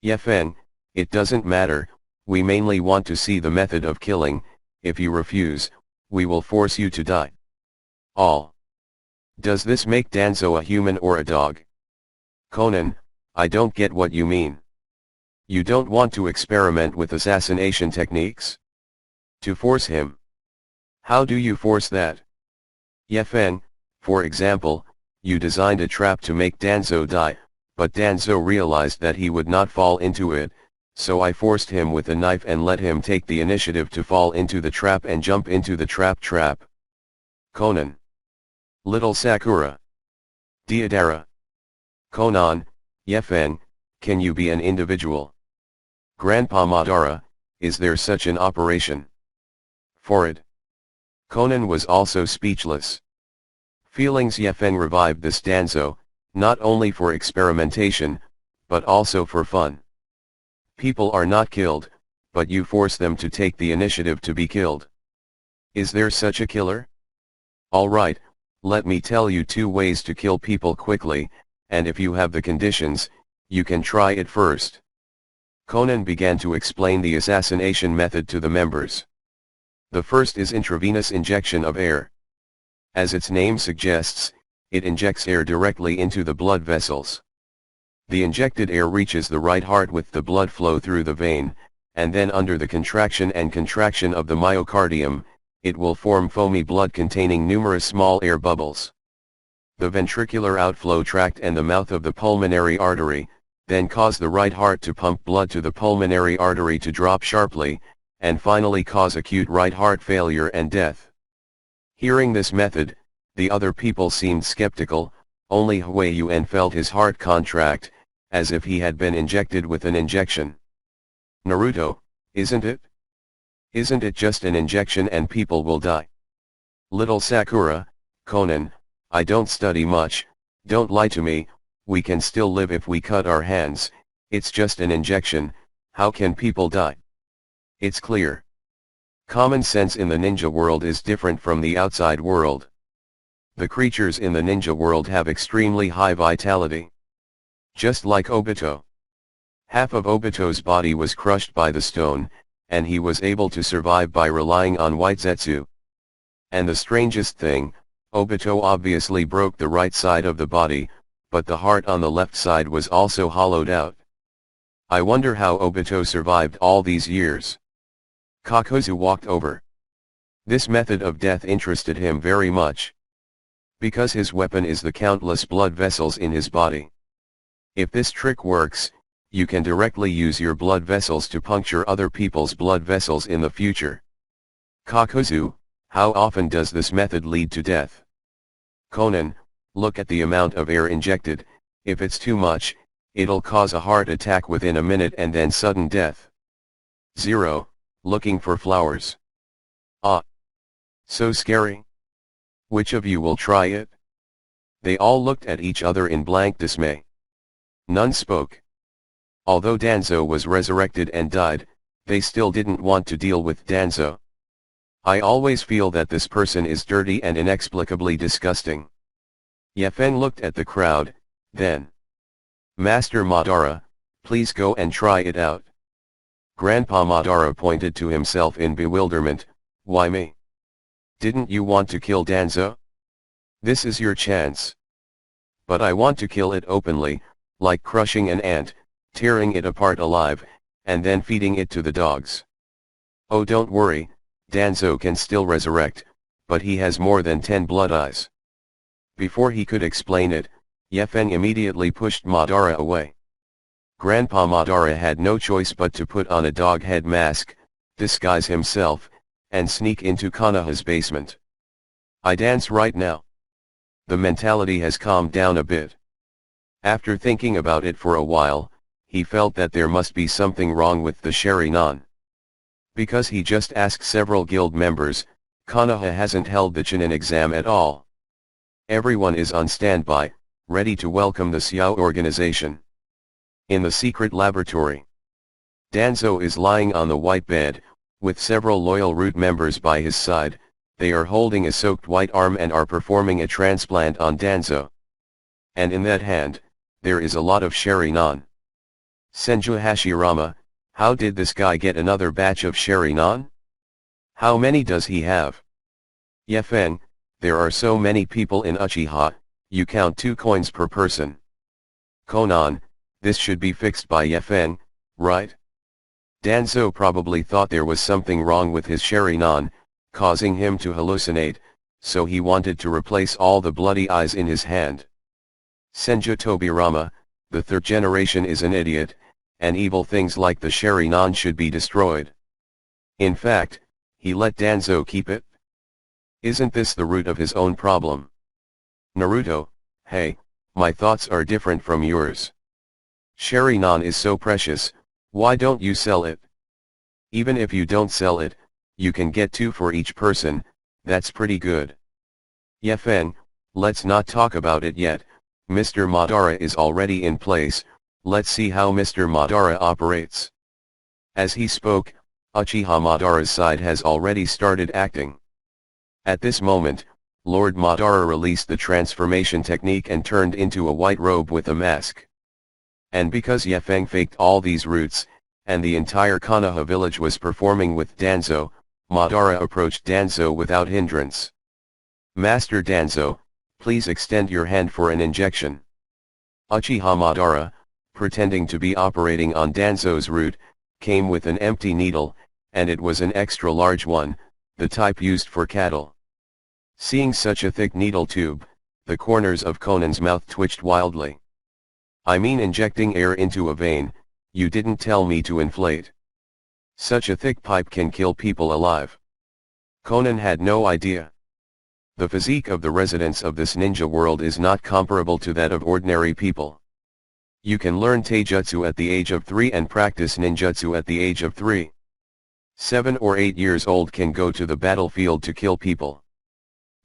Speaker 1: Yefen, it doesn't matter, we mainly want to see the method of killing. If you refuse, we will force you to die. All. Does this make Danzo a human or a dog? Conan, I don't get what you mean. You don't want to experiment with assassination techniques? To force him. How do you force that? Yefen, for example, you designed a trap to make Danzo die, but Danzo realized that he would not fall into it, so I forced him with a knife and let him take the initiative to fall into the trap and jump into the trap. Conan. Little Sakura. Deidara. Conan, Yefen, can you be an individual? Grandpa Madara, is there such an operation? Forward. Conan was also speechless. Feelings Yefen revived this Danzo, not only for experimentation, but also for fun. People are not killed, but you force them to take the initiative to be killed. Is there such a killer? Alright, let me tell you 2 ways to kill people quickly, and if you have the conditions, you can try it first. Conan began to explain the assassination method to the members. The first is intravenous injection of air. As its name suggests, it injects air directly into the blood vessels. The injected air reaches the right heart with the blood flow through the vein, and then under the contraction of the myocardium, it will form foamy blood containing numerous small air bubbles. The ventricular outflow tract and the mouth of the pulmonary artery, then cause the right heart to pump blood to the pulmonary artery to drop sharply, and finally cause acute right heart failure and death. Hearing this method, the other people seemed skeptical. Only Hui Yuan felt his heart contract, as if he had been injected with an injection. Naruto, isn't it? Isn't it just an injection and people will die? Little Sakura, Conan, I don't study much, don't lie to me, we can still live if we cut our hands, it's just an injection, how can people die? It's clear. Common sense in the ninja world is different from the outside world. The creatures in the ninja world have extremely high vitality. Just like Obito. Half of Obito's body was crushed by the stone, and he was able to survive by relying on white Zetsu. And the strangest thing, Obito obviously broke the right side of the body, but the heart on the left side was also hollowed out. I wonder how Obito survived all these years. Kakuzu walked over. This method of death interested him very much. Because his weapon is the countless blood vessels in his body. If this trick works, you can directly use your blood vessels to puncture other people's blood vessels in the future. Kakuzu, how often does this method lead to death? Conan, look at the amount of air injected, if it's too much, it'll cause a heart attack within a minute and then sudden death. 0, looking for flowers. Ah. So scary. Which of you will try it? They all looked at each other in blank dismay. None spoke. Although Danzo was resurrected and died, they still didn't want to deal with Danzo. I always feel that this person is dirty and inexplicably disgusting. Yefen looked at the crowd, then. Master Madara, please go and try it out. Grandpa Madara pointed to himself in bewilderment, why me? Didn't you want to kill Danzo? This is your chance. But I want to kill it openly, like crushing an ant, tearing it apart alive, and then feeding it to the dogs. Oh, don't worry, Danzo can still resurrect, but he has more than 10 blood eyes. Before he could explain it, Yefen immediately pushed Madara away. Grandpa Madara had no choice but to put on a dog head mask, disguise himself, and sneak into Konoha's basement. I dance right now. The mentality has calmed down a bit. After thinking about it for a while, he felt that there must be something wrong with the Sharingan. Because he just asked several guild members, Konoha hasn't held the Chunin exam at all. Everyone is on standby, ready to welcome the Xiao organization. In the secret laboratory, Danzo is lying on the white bed, with several loyal root members by his side, they are holding a soaked white arm and are performing a transplant on Danzo. And in that hand, there is a lot of Sharinan. Senju Hashirama, how did this guy get another batch of Sharinan? How many does he have? Yefeng, there are so many people in Uchiha, you count 2 coins per person. Konan, this should be fixed by Yefeng, right? Danzo probably thought there was something wrong with his Sharinan, causing him to hallucinate, so he wanted to replace all the bloody eyes in his hand. Senju Tobirama, the 3rd generation is an idiot, and evil things like the Sharinan should be destroyed. In fact, he let Danzo keep it? Isn't this the root of his own problem? Naruto, hey, my thoughts are different from yours. Sharinan is so precious, why don't you sell it? Even if you don't sell it, you can get 2 for each person, that's pretty good. Yefeng, let's not talk about it yet, Mr. Madara is already in place, let's see how Mr. Madara operates. As he spoke, Uchiha Madara's side has already started acting. At this moment, Lord Madara released the transformation technique and turned into a white robe with a mask. And because Yefeng faked all these roots, and the entire Konoha village was performing with Danzo, Madara approached Danzo without hindrance. Master Danzo, please extend your hand for an injection. Uchiha Madara, pretending to be operating on Danzo's root, came with an empty needle, and it was an extra large one, the type used for cattle. Seeing such a thick needle tube, the corners of Conan's mouth twitched wildly. I mean, injecting air into a vein, you didn't tell me to inflate. Such a thick pipe can kill people alive. Conan had no idea. The physique of the residents of this ninja world is not comparable to that of ordinary people. You can learn taijutsu at the age of 3 and practice ninjutsu at the age of 3. 7 or 8 years old can go to the battlefield to kill people.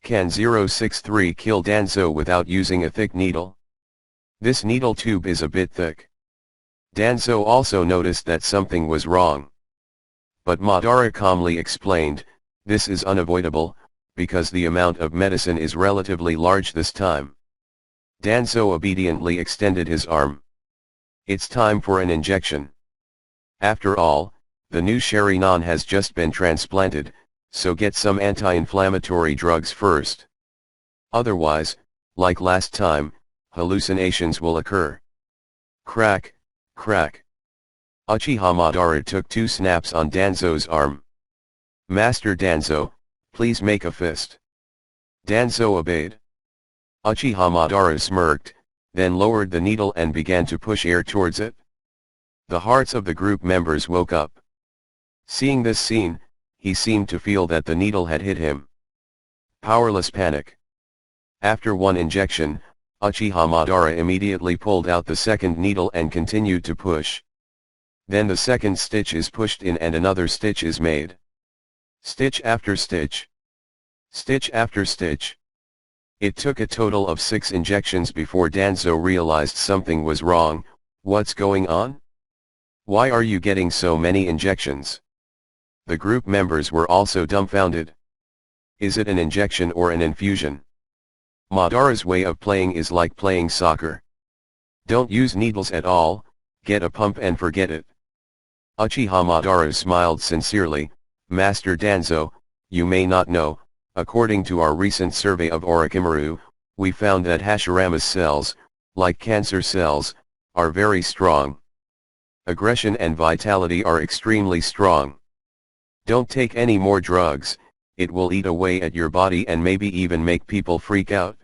Speaker 1: Can 063 kill Danzo without using a thick needle? This needle tube is a bit thick. Danzo also noticed that something was wrong. But Madara calmly explained, this is unavoidable, because the amount of medicine is relatively large this time. Danzo obediently extended his arm. It's time for an injection. After all, the new Sharinan has just been transplanted, so get some anti-inflammatory drugs first. Otherwise, like last time, hallucinations will occur. Crack, crack. Uchiha Madara took 2 snaps on Danzo's arm. Master Danzo, please make a fist. Danzo obeyed. Uchiha Madara smirked, then lowered the needle and began to push air towards it. The hearts of the group members woke up. Seeing this scene, he seemed to feel that the needle had hit him. Powerless panic. After 1 injection, Uchiha Madara immediately pulled out the second needle and continued to push. Then the second stitch is pushed in and another stitch is made. Stitch after stitch. Stitch after stitch. It took a total of 6 injections before Danzo realized something was wrong. What's going on? Why are you getting so many injections? The group members were also dumbfounded. Is it an injection or an infusion? Madara's way of playing is like playing soccer. Don't use needles at all, get a pump and forget it. Uchiha Madara smiled sincerely, Master Danzo, you may not know, according to our recent survey of Orochimaru, we found that Hashirama's cells, like cancer cells, are very strong. Aggression and vitality are extremely strong. Don't take any more drugs, it will eat away at your body and maybe even make people freak out.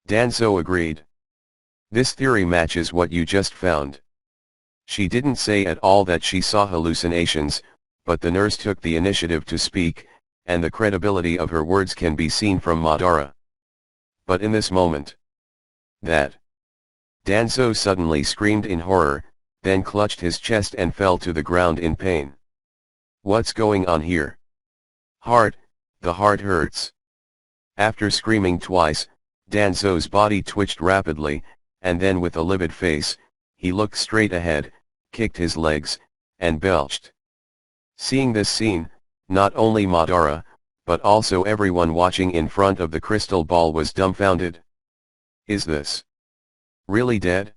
Speaker 1: Danzo agreed. This theory matches what you just found. She didn't say at all that she saw hallucinations, but the nurse took the initiative to speak, and the credibility of her words can be seen from Madara. But in this moment, Danzo suddenly screamed in horror, then clutched his chest and fell to the ground in pain. What's going on here? The heart hurts. After screaming twice, Danzo's body twitched rapidly, and then with a livid face, he looked straight ahead, kicked his legs, and belched. Seeing this scene, not only Madara, but also everyone watching in front of the crystal ball was dumbfounded. Is this really dead?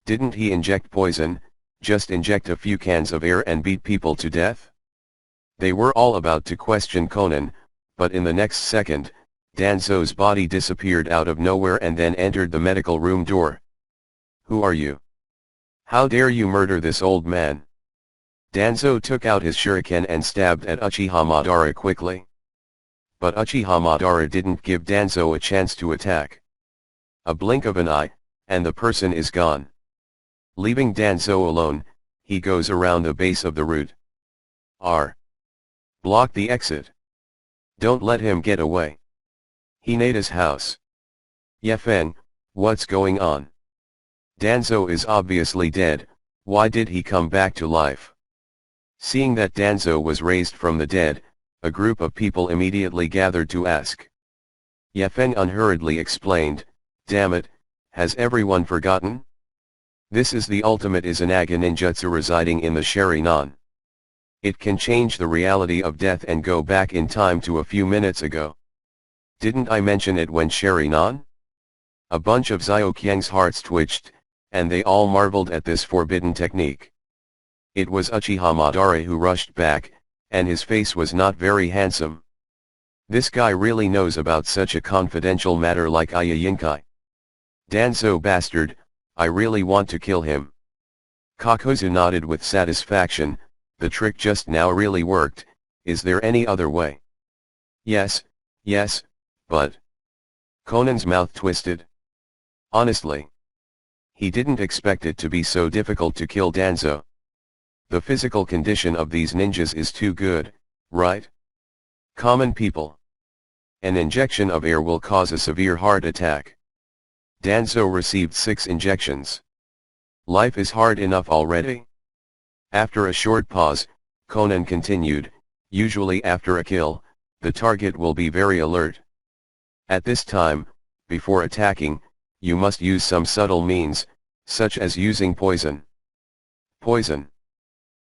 Speaker 1: Didn't he inject poison, just inject a few cans of air and beat people to death? They were all about to question Conan, but in the next second, Danzo's body disappeared out of nowhere and then entered the medical room door. Who are you? How dare you murder this old man? Danzo took out his shuriken and stabbed at Uchiha Madara quickly. But Uchiha Madara didn't give Danzo a chance to attack. A blink of an eye, and the person is gone. Leaving Danzo alone, he goes around the base of the root. Block the exit. Don't let him get away. Hinata's house. Yefen, what's going on? Danzo is obviously dead, why did he come back to life? Seeing that Danzo was raised from the dead, a group of people immediately gathered to ask. Yefen unhurriedly explained, damn it, has everyone forgotten? This is the ultimate Izanaga ninjutsu residing in the Sharingan. It can change the reality of death and go back in time to a few minutes ago. Didn't I mention it when Sharingan? A bunch of Ziokyang's hearts twitched, and they all marveled at this forbidden technique. It was Uchiha Madara who rushed back, and his face was not very handsome. This guy really knows about such a confidential matter like Ayayinkai. Danzo bastard, I really want to kill him. Kakuzu nodded with satisfaction, the trick just now really worked, is there any other way? Yes, but... Conan's mouth twisted. Honestly. He didn't expect it to be so difficult to kill Danzo. The physical condition of these ninjas is too good, right? Common people. An injection of air will cause a severe heart attack. Danzo received 6 injections. Life is hard enough already. After a short pause, Conan continued, usually after a kill, the target will be very alert. At this time, before attacking, you must use some subtle means, such as using poison. Poison.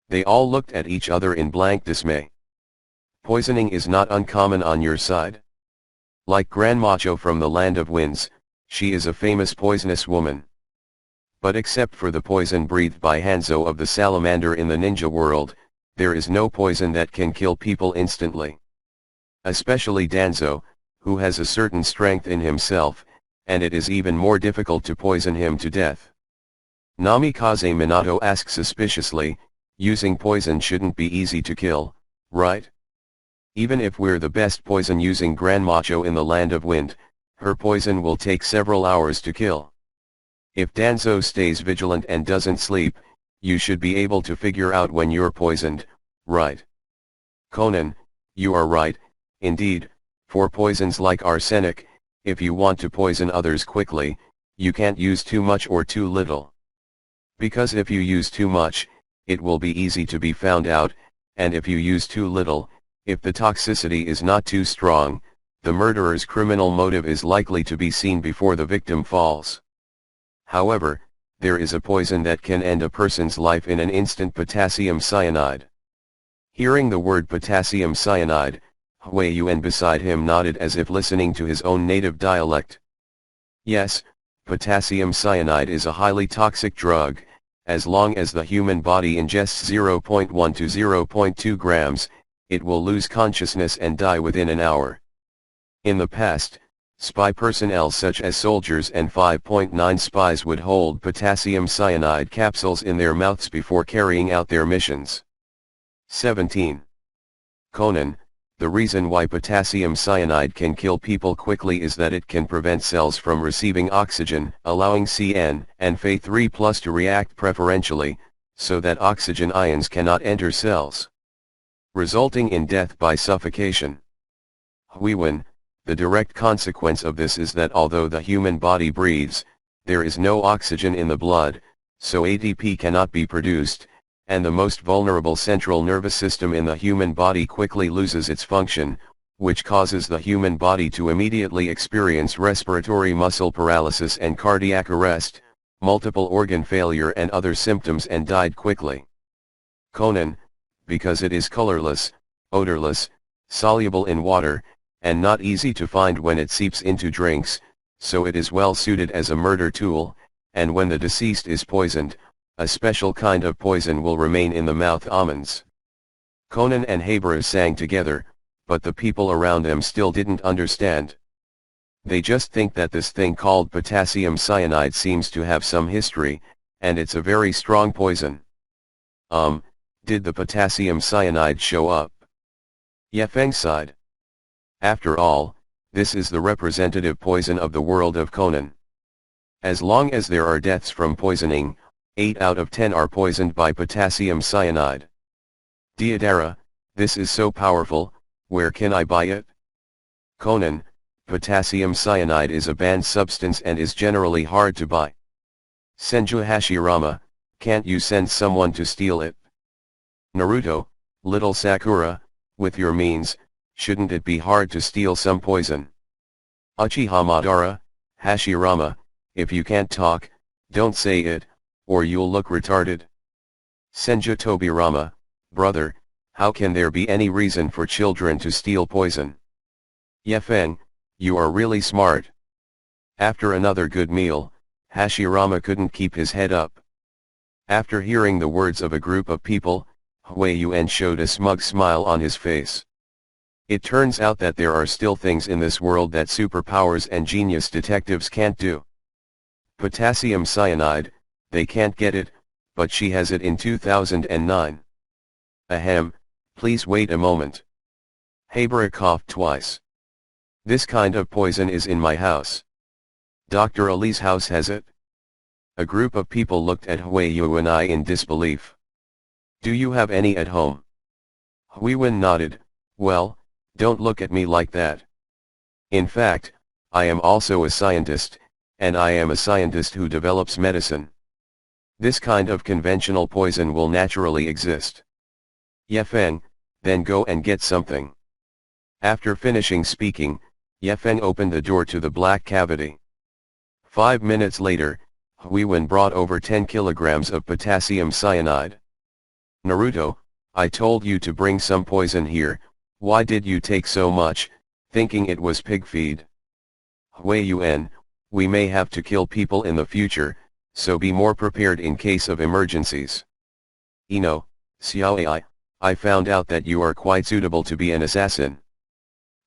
Speaker 1: They all looked at each other in blank dismay. Poisoning is not uncommon on your side. Like Gran Macho from the Land of Winds, she is a famous poisonous woman. But except for the poison breathed by Hanzo of the Salamander in the ninja world, there is no poison that can kill people instantly. Especially Danzo, who has a certain strength in himself, and it is even more difficult to poison him to death. Namikaze Minato asks suspiciously, using poison shouldn't be easy to kill, right? Even if we're the best poison using Gran Macho in the Land of Wind, her poison will take several hours to kill. If Danzo stays vigilant and doesn't sleep, you should be able to figure out when you're poisoned, right? Conan, you are right, indeed, for poisons like arsenic, if you want to poison others quickly, you can't use too much or too little. Because if you use too much, it will be easy to be found out, and if you use too little, if the toxicity is not too strong, the murderer's criminal motive is likely to be seen before the victim falls. However, there is a poison that can end a person's life in an instant: potassium cyanide. Hearing the word potassium cyanide, Hui Yuan beside him nodded as if listening to his own native dialect. Yes, potassium cyanide is a highly toxic drug. As long as the human body ingests 0.1 to 0.2 grams, it will lose consciousness and die within an hour. In the past, spy personnel such as soldiers and 5.9 spies would hold potassium cyanide capsules in their mouths before carrying out their missions. 17. Conan, the reason why potassium cyanide can kill people quickly is that it can prevent cells from receiving oxygen, allowing Cn and Fe3+ to react preferentially, so that oxygen ions cannot enter cells, resulting in death by suffocation. Huiwen, the direct consequence of this is that although the human body breathes, there is no oxygen in the blood, so ATP cannot be produced, and the most vulnerable central nervous system in the human body quickly loses its function, which causes the human body to immediately experience respiratory muscle paralysis and cardiac arrest, multiple organ failure and other symptoms, and died quickly. Conan, because it is colorless, odorless, soluble in water, and not easy to find when it seeps into drinks, so it is well suited as a murder tool, and when the deceased is poisoned, a special kind of poison will remain in the mouth. Almonds. Conan and Habara sang together, but the people around them still didn't understand. They just think that this thing called potassium cyanide seems to have some history, and it's a very strong poison. Did the potassium cyanide show up? Yefeng sighed. After all, this is the representative poison of the world of Conan. As long as there are deaths from poisoning, 8 out of 10 are poisoned by potassium cyanide. Deidara, this is so powerful, where can I buy it? Conan, potassium cyanide is a banned substance and is generally hard to buy. Senju Hashirama, can't you send someone to steal it? Naruto, little Sakura, with your means, shouldn't it be hard to steal some poison? Uchiha Madara, Hashirama, if you can't talk, don't say it, or you'll look retarded. Senju Tobirama, brother, how can there be any reason for children to steal poison? Yefeng, you are really smart. After another good meal, Hashirama couldn't keep his head up. After hearing the words of a group of people, Hui Yuan showed a smug smile on his face. It turns out that there are still things in this world that superpowers and genius detectives can't do. Potassium cyanide, they can't get it, but she has it in 2009. Ahem, please wait a moment. Habara coughed twice. This kind of poison is in my house. Dr. Ali's house has it? A group of people looked at Hui Yuan in disbelief. Do you have any at home? Hui Yuan nodded. Well, don't look at me like that. In fact, I am also a scientist, and I am a scientist who develops medicine. This kind of conventional poison will naturally exist. Yefeng, then go and get something. After finishing speaking, Yefeng opened the door to the black cavity. 5 minutes later, Hui Yuan brought over 10 kilograms of potassium cyanide. Naruto, I told you to bring some poison here, why did you take so much, thinking it was pig feed? Hui Yuan, we may have to kill people in the future, so be more prepared in case of emergencies. Ino, Xiao I found out that you are quite suitable to be an assassin.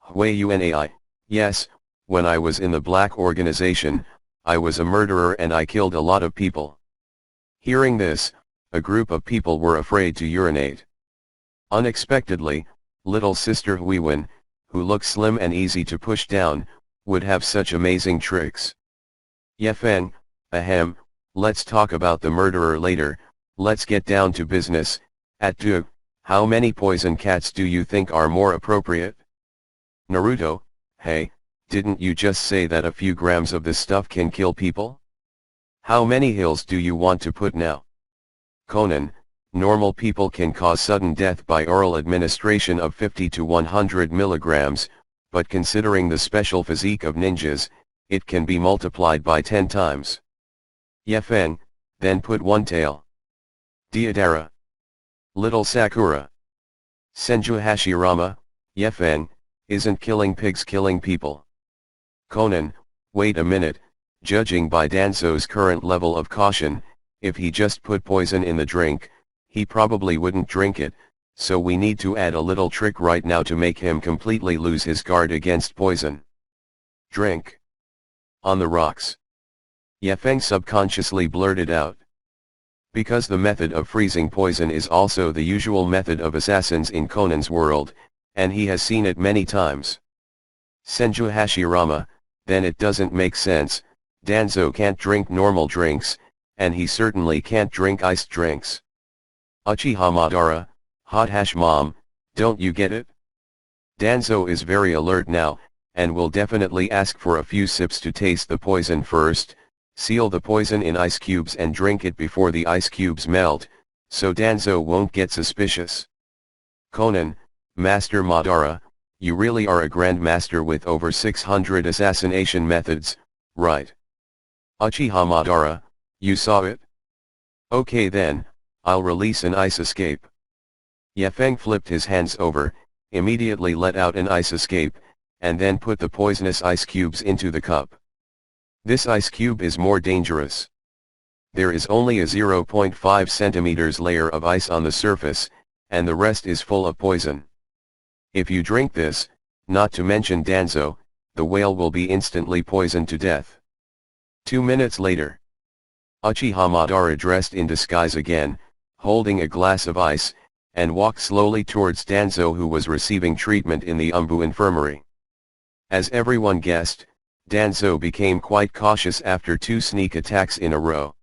Speaker 1: Hui Yuan yes, when I was in the black organization, I was a murderer and I killed a lot of people. Hearing this, a group of people were afraid to urinate. Unexpectedly, little sister Hui Yuan, who looked slim and easy to push down, would have such amazing tricks. Yefeng, ahem, let's talk about the murderer later, let's get down to business. At Dug, how many poison cats do you think are more appropriate? Naruto, hey, didn't you just say that a few grams of this stuff can kill people? How many hills do you want to put now? Conan, normal people can cause sudden death by oral administration of 50 to 100 milligrams, but considering the special physique of ninjas, it can be multiplied by 10 times. Yefeng, then put 1 tail. Deidara. Little Sakura. Senju Hashirama, Yefeng, isn't killing pigs killing people? Conan, wait a minute, judging by Danzo's current level of caution, if he just put poison in the drink, he probably wouldn't drink it, so we need to add a little trick right now to make him completely lose his guard against poison. Drink. On the rocks. Yefeng subconsciously blurted out. Because the method of freezing poison is also the usual method of assassins in Conan's world, and he has seen it many times. Senju Hashirama, then it doesn't make sense, Danzo can't drink normal drinks, and he certainly can't drink iced drinks. Uchiha Madara, Hot Hash Mom, don't you get it? Danzo is very alert now, and will definitely ask for a few sips to taste the poison first, seal the poison in ice cubes and drink it before the ice cubes melt, so Danzo won't get suspicious. Conan, Master Madara, you really are a grandmaster with over 600 assassination methods, right? Uchiha Madara, you saw it? Okay then, I'll release an ice escape. Yefeng flipped his hands over, immediately let out an ice escape, and then put the poisonous ice cubes into the cup. This ice cube is more dangerous. There is only a 0.5 centimeters layer of ice on the surface, and the rest is full of poison. If you drink this, not to mention Danzo, the whale will be instantly poisoned to death. 2 minutes later, Uchiha Madara dressed in disguise again, holding a glass of ice, and walked slowly towards Danzo, who was receiving treatment in the Umbu infirmary. As everyone guessed, Danzo became quite cautious after 2 sneak attacks in a row.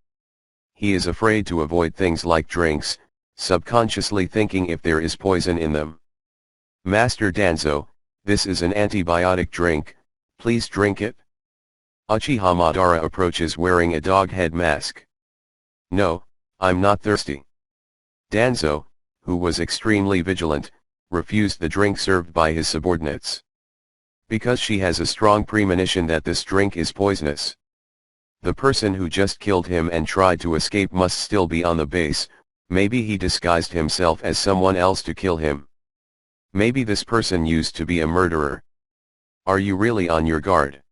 Speaker 1: He is afraid to avoid things like drinks, subconsciously thinking if there is poison in them. "Master Danzo, this is an antibiotic drink, please drink it." Uchiha Madara approaches wearing a dog head mask. "No, I'm not thirsty." Danzo, who was extremely vigilant, refused the drink served by his subordinates. Because she has a strong premonition that this drink is poisonous. The person who just killed him and tried to escape must still be on the base. Maybe he disguised himself as someone else to kill him. Maybe this person used to be a murderer. Are you really on your guard?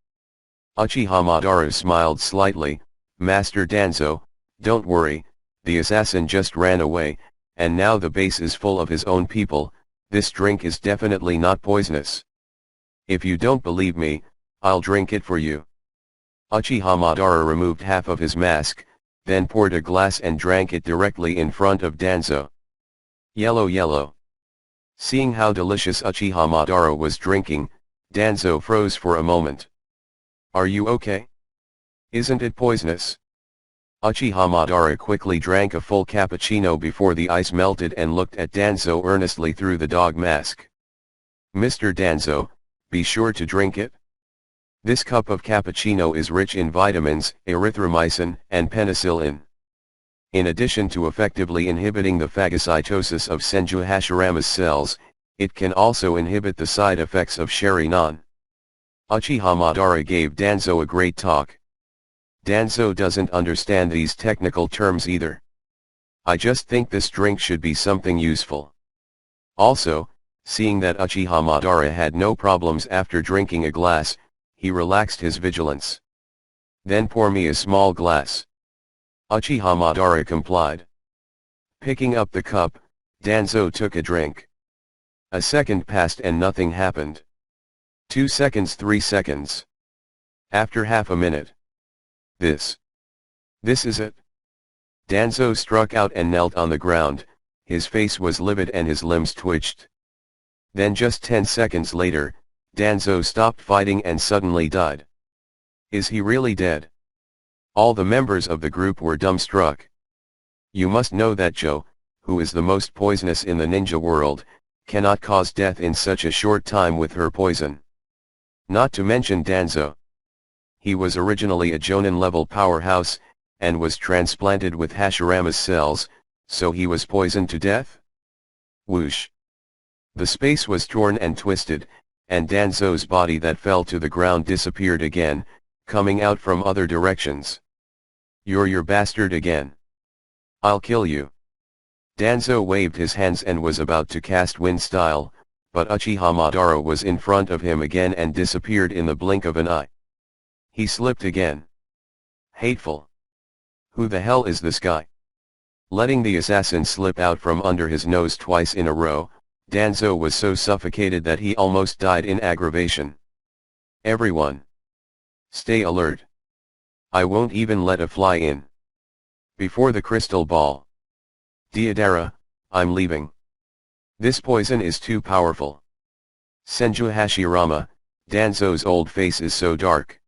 Speaker 1: Uchiha Madara smiled slightly. "Master Danzo, don't worry, the assassin just ran away, and now the base is full of his own people. This drink is definitely not poisonous. If you don't believe me, I'll drink it for you." Uchiha Madara removed half of his mask, then poured a glass and drank it directly in front of Danzo. Yellow. Seeing how delicious Uchiha Madara was drinking, Danzo froze for a moment. "Are you okay? Isn't it poisonous?" Uchiha Madara quickly drank a full cappuccino before the ice melted and looked at Danzo earnestly through the dog mask. "Mr. Danzo, be sure to drink it. This cup of cappuccino is rich in vitamins, erythromycin, and penicillin. In addition to effectively inhibiting the phagocytosis of Senju Hashirama's cells, it can also inhibit the side effects of Sharinan." Uchiha Madara gave Danzo a great talk. Danzo doesn't understand these technical terms either. "I just think this drink should be something useful." Also, seeing that Uchiha Madara had no problems after drinking a glass, he relaxed his vigilance. "Then pour me a small glass." Uchiha Madara complied. Picking up the cup, Danzo took a drink. A second passed and nothing happened. 2 seconds, 3 seconds. After half a minute. This is it." Danzo struck out and knelt on the ground. His face was livid and his limbs twitched. Then just 10 seconds later, Danzo stopped fighting and suddenly died. Is he really dead? All the members of the group were dumbstruck. You must know that Joe, who is the most poisonous in the ninja world, cannot cause death in such a short time with her poison. Not to mention Danzo. He was originally a Jonin-level powerhouse, and was transplanted with Hashirama's cells, so he was poisoned to death? Whoosh! The space was torn and twisted, and Danzo's body that fell to the ground disappeared again, coming out from other directions. "You're your bastard again. I'll kill you." Danzo waved his hands and was about to cast wind style, but Uchiha Madara was in front of him again and disappeared in the blink of an eye. He slipped again. Hateful. Who the hell is this guy? Letting the assassin slip out from under his nose twice in a row, Danzo was so suffocated that he almost died in aggravation. "Everyone, stay alert. I won't even let a fly in. Before the crystal ball. Deidara, I'm leaving. This poison is too powerful." Senju Hashirama, Danzo's old face is so dark.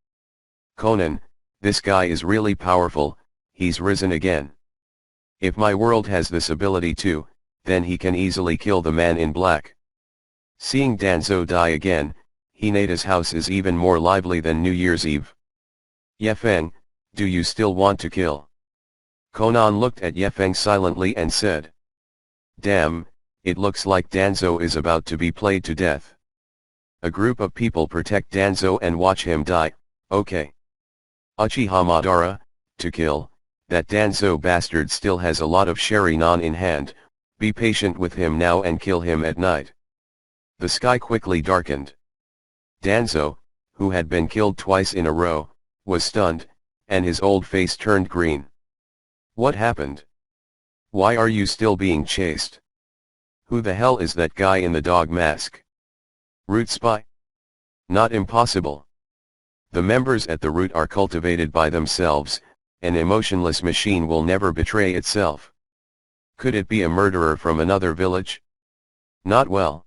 Speaker 1: "Conan, this guy is really powerful, he's risen again. If my world has this ability too, then he can easily kill the man in black." Seeing Danzo die again, Hinata's house is even more lively than New Year's Eve. "Yefeng, do you still want to kill?" Conan looked at Yefeng silently and said. "Damn, it looks like Danzo is about to be played to death. A group of people protect Danzo and watch him die, okay. Uchiha Madara, to kill, that Danzo bastard still has a lot of Sharinan in hand, be patient with him now and kill him at night." The sky quickly darkened. Danzo, who had been killed twice in a row, was stunned, and his old face turned green. What happened? Why are you still being chased? Who the hell is that guy in the dog mask? Root spy? Not impossible. The members at the root are cultivated by themselves, an emotionless machine will never betray itself. Could it be a murderer from another village? Not well.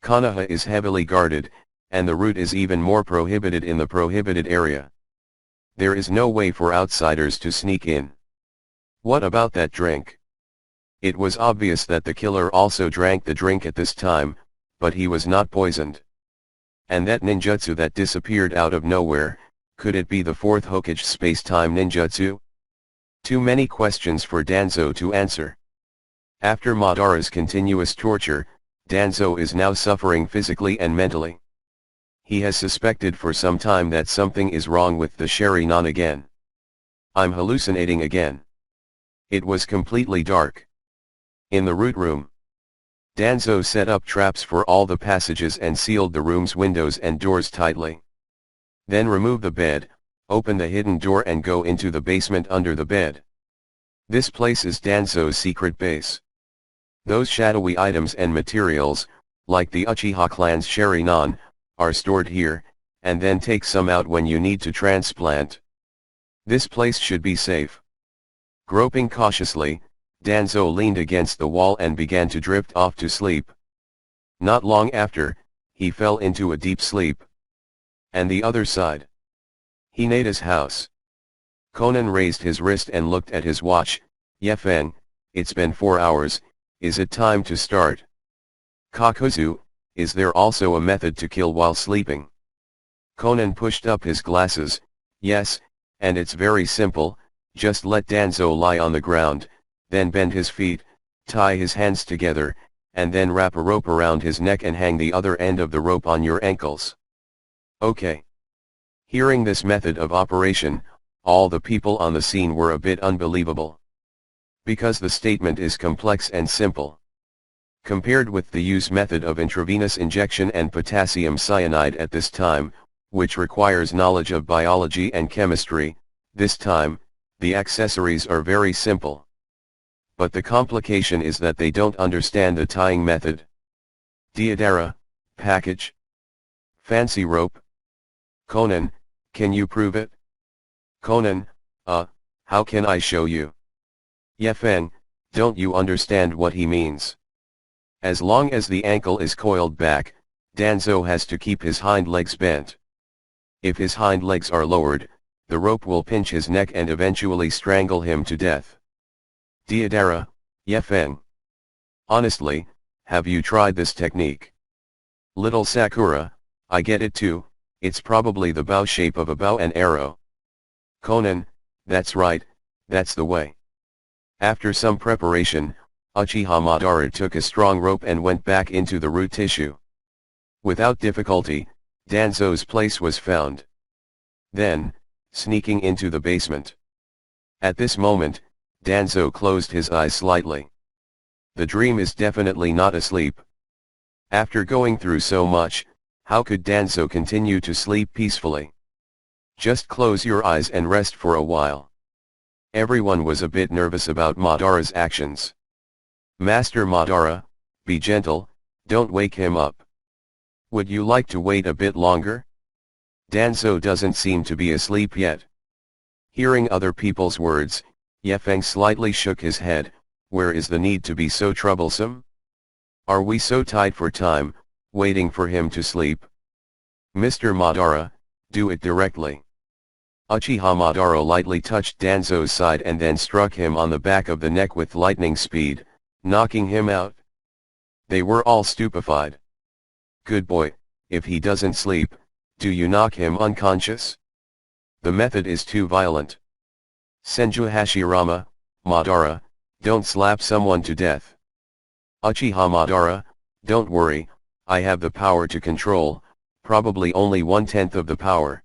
Speaker 1: Konoha is heavily guarded, and the root is even more prohibited in the prohibited area. There is no way for outsiders to sneak in. What about that drink? It was obvious that the killer also drank the drink at this time, but he was not poisoned. And that ninjutsu that disappeared out of nowhere, could it be the fourth Hokage space-time ninjutsu? Too many questions for Danzo to answer. After Madara's continuous torture, Danzo is now suffering physically and mentally. He has suspected for some time that something is wrong with the Sharingan again. I'm hallucinating again. It was completely dark. In the root room, Danzo set up traps for all the passages and sealed the room's windows and doors tightly. Then remove the bed, open the hidden door and go into the basement under the bed. This place is Danzo's secret base. Those shadowy items and materials, like the Uchiha clan's Sharingan, are stored here, and then take some out when you need to transplant. This place should be safe. Groping cautiously, Danzo leaned against the wall and began to drift off to sleep. Not long after, he fell into a deep sleep. And the other side. Hinata's house. Conan raised his wrist and looked at his watch. Yefeng, it's been 4 hours, is it time to start? Kakuzu, is there also a method to kill while sleeping? Conan pushed up his glasses. Yes, and it's very simple, just let Danzo lie on the ground, then bend his feet, tie his hands together, and then wrap a rope around his neck and hang the other end of the rope on your ankles. Okay. Hearing this method of operation, all the people on the scene were a bit unbelievable. Because the statement is complex and simple. Compared with the use method of intravenous injection and potassium cyanide at this time, which requires knowledge of biology and chemistry, this time, the accessories are very simple. But the complication is that they don't understand the tying method. Deidara, package. Fancy rope. Conan, can you prove it? Conan, how can I show you? Yefeng, don't you understand what he means? As long as the ankle is coiled back, Danzo has to keep his hind legs bent. If his hind legs are lowered, the rope will pinch his neck and eventually strangle him to death. Deidara, Yefeng. Honestly, have you tried this technique? Little Sakura, I get it too, it's probably the bow shape of a bow and arrow. Conan, that's right, that's the way. After some preparation, Uchiha Madara took a strong rope and went back into the root tissue. Without difficulty, Danzo's place was found. Then, sneaking into the basement. At this moment, Danzo closed his eyes slightly. The dream is definitely not asleep. After going through so much, how could Danzo continue to sleep peacefully? Just close your eyes and rest for a while. Everyone was a bit nervous about Madara's actions. Master Madara, be gentle, don't wake him up. Would you like to wait a bit longer? Danzo doesn't seem to be asleep yet. Hearing other people's words, Yefeng slightly shook his head. Where is the need to be so troublesome? Are we so tight for time, waiting for him to sleep? Mr. Madara, do it directly. Uchiha Madara lightly touched Danzo's side and then struck him on the back of the neck with lightning speed, knocking him out. They were all stupefied. Good boy, if he doesn't sleep, do you knock him unconscious? The method is too violent. Senju Hashirama, Madara, don't slap someone to death. Uchiha Madara, don't worry, I have the power to control, probably only 1/10 of the power.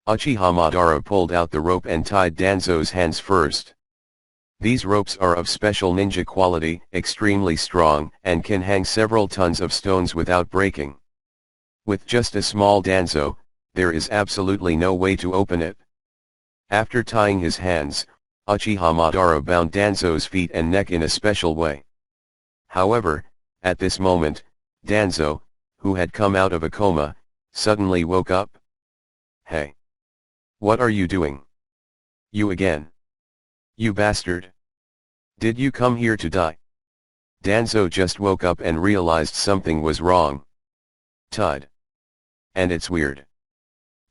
Speaker 1: Uchiha Madara pulled out the rope and tied Danzo's hands first. These ropes are of special ninja quality, extremely strong, and can hang several tons of stones without breaking. With just a small danzo, there is absolutely no way to open it. After tying his hands, Uchiha Madara bound Danzo's feet and neck in a special way. However, at this moment, Danzo, who had come out of a coma, suddenly woke up. "Hey! What are you doing? You again? You bastard! Did you come here to die?" Danzo just woke up and realized something was wrong. Tied. And it's weird.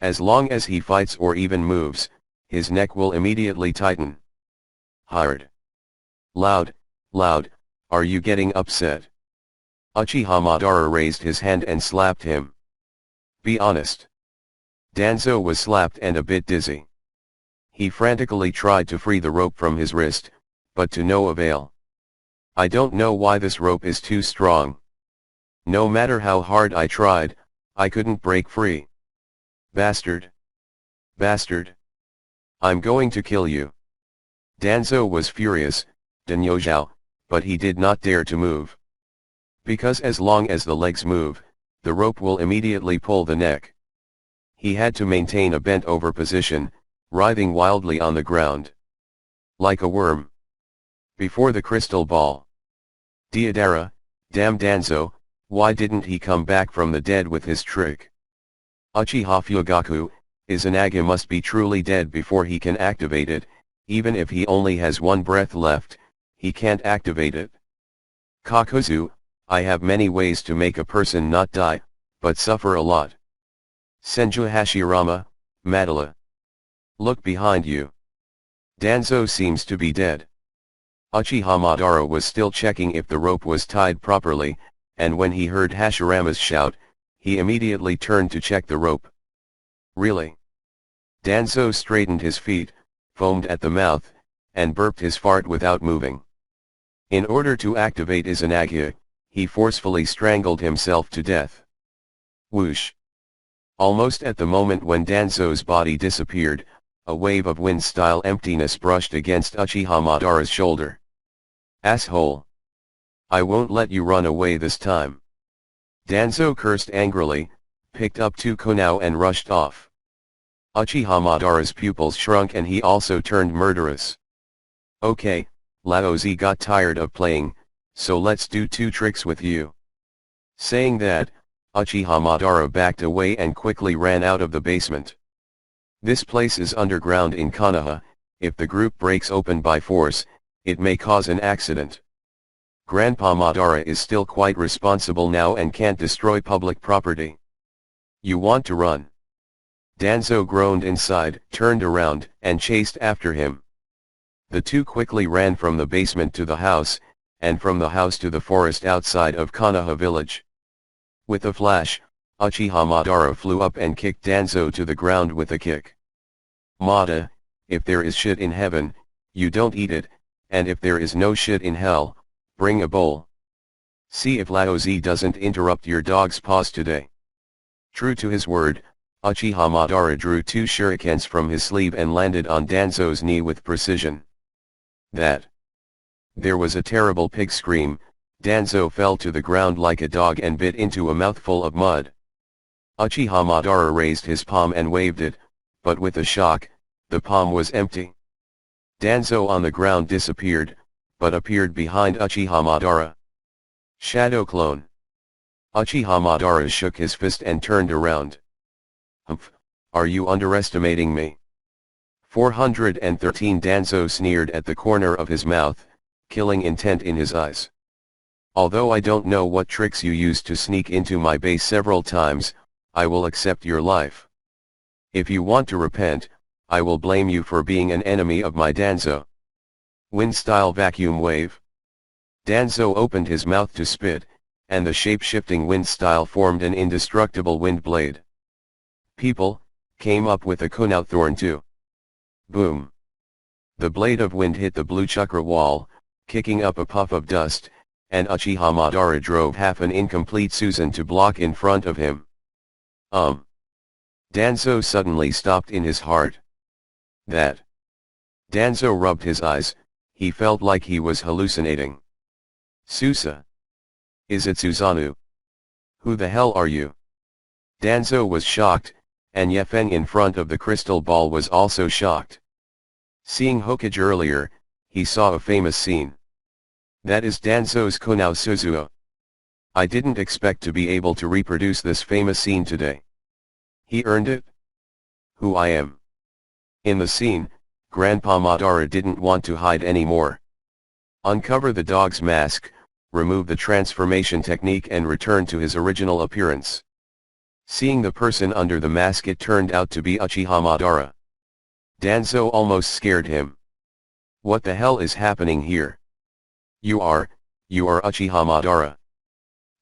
Speaker 1: As long as he fights or even moves, his neck will immediately tighten. Hard. Loud, are you getting upset? Uchiha Madara raised his hand and slapped him. Be honest. Danzo was slapped and a bit dizzy. He frantically tried to free the rope from his wrist, but to no avail. I don't know why this rope is too strong. No matter how hard I tried, I couldn't break free. Bastard! Bastard! I'm going to kill you. Danzo was furious, Danyo, but he did not dare to move. Because as long as the legs move, the rope will immediately pull the neck. He had to maintain a bent-over position, writhing wildly on the ground. Like a worm. Before the crystal ball. Deidara, damn Danzo, why didn't he come back from the dead with his trick? Uchiha Fugaku, Izanagi must be truly dead before he can activate it, even if he only has one breath left, he can't activate it. Kakuzu, I have many ways to make a person not die, but suffer a lot. Senju Hashirama, Madara. Look behind you. Danzo seems to be dead. Uchiha Madara was still checking if the rope was tied properly, and when he heard Hashirama's shout, he immediately turned to check the rope. Really? Danzo straightened his feet, foamed at the mouth, and burped his fart without moving. In order to activate Izanagi, he forcefully strangled himself to death. Whoosh! Almost at the moment when Danzo's body disappeared, a wave of wind-style emptiness brushed against Uchiha Madara's shoulder. Asshole! I won't let you run away this time. Danzo cursed angrily, picked up two konao and rushed off. Uchiha Madara's pupils shrunk and he also turned murderous. Okay, Laozi got tired of playing, so let's do two tricks with you. Saying that, Uchiha Madara backed away and quickly ran out of the basement. This place is underground in Konoha. If the group breaks open by force, it may cause an accident. Grandpa Madara is still quite responsible now and can't destroy public property. You want to run? Danzo groaned inside, turned around, and chased after him. The two quickly ran from the basement to the house, and from the house to the forest outside of Konoha village. With a flash, Uchiha Madara flew up and kicked Danzo to the ground with a kick. Mada, if there is shit in heaven, you don't eat it, and if there is no shit in hell, bring a bowl. See if Laozi doesn't interrupt your dog's paws today. True to his word, Uchiha Madara drew two shurikens from his sleeve and landed on Danzo's knee with precision. That. There was a terrible pig scream. Danzo fell to the ground like a dog and bit into a mouthful of mud. Uchiha Madara raised his palm and waved it, but with a shock, the palm was empty. Danzo on the ground disappeared, but appeared behind Uchiha Madara. Shadow clone. Uchiha Madara shook his fist and turned around. Humph, are you underestimating me? 413 Danzo sneered at the corner of his mouth, killing intent in his eyes. Although I don't know what tricks you used to sneak into my base several times, I will accept your life. If you want to repent, I will blame you for being an enemy of my Danzo. Wind-style vacuum wave. Danzo opened his mouth to spit, and the shape-shifting wind-style formed an indestructible wind blade. People, came up with a kunao thorn too. Boom. The blade of wind hit the blue chakra wall, kicking up a puff of dust, and Uchiha Madara drove half an incomplete Susan to block in front of him. Danzo suddenly stopped in his heart. That. Danzo rubbed his eyes, he felt like he was hallucinating. Susa. Is it Susanoo? Who the hell are you? Danzo was shocked, and Yefeng in front of the crystal ball was also shocked. Seeing Hokage earlier, he saw a famous scene. That is Danzo's Konao Suzuo. I didn't expect to be able to reproduce this famous scene today. He earned it? Who I am. In the scene, Grandpa Madara didn't want to hide anymore. Uncover the dog's mask, remove the transformation technique and return to his original appearance. Seeing the person under the mask, it turned out to be Uchiha Madara. Danzo almost scared him. What the hell is happening here? You are Uchiha Madara.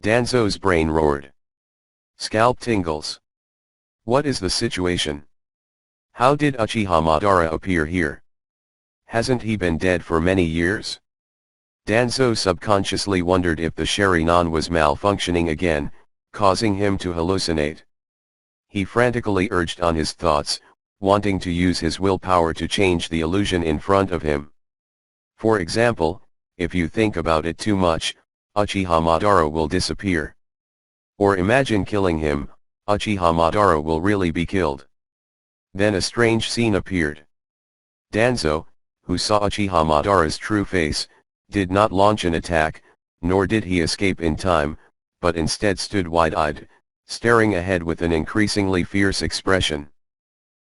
Speaker 1: Danzo's brain roared. Scalp tingles. What is the situation? How did Uchiha Madara appear here? Hasn't he been dead for many years? Danzo subconsciously wondered if the Sharingan was malfunctioning again, causing him to hallucinate. He frantically urged on his thoughts, wanting to use his willpower to change the illusion in front of him. For example, if you think about it too much, Uchiha Madara will disappear. Or imagine killing him, Uchiha Madara will really be killed. Then a strange scene appeared. Danzo, who saw Uchiha Madara's true face, did not launch an attack, nor did he escape in time, but instead stood wide-eyed, staring ahead with an increasingly fierce expression.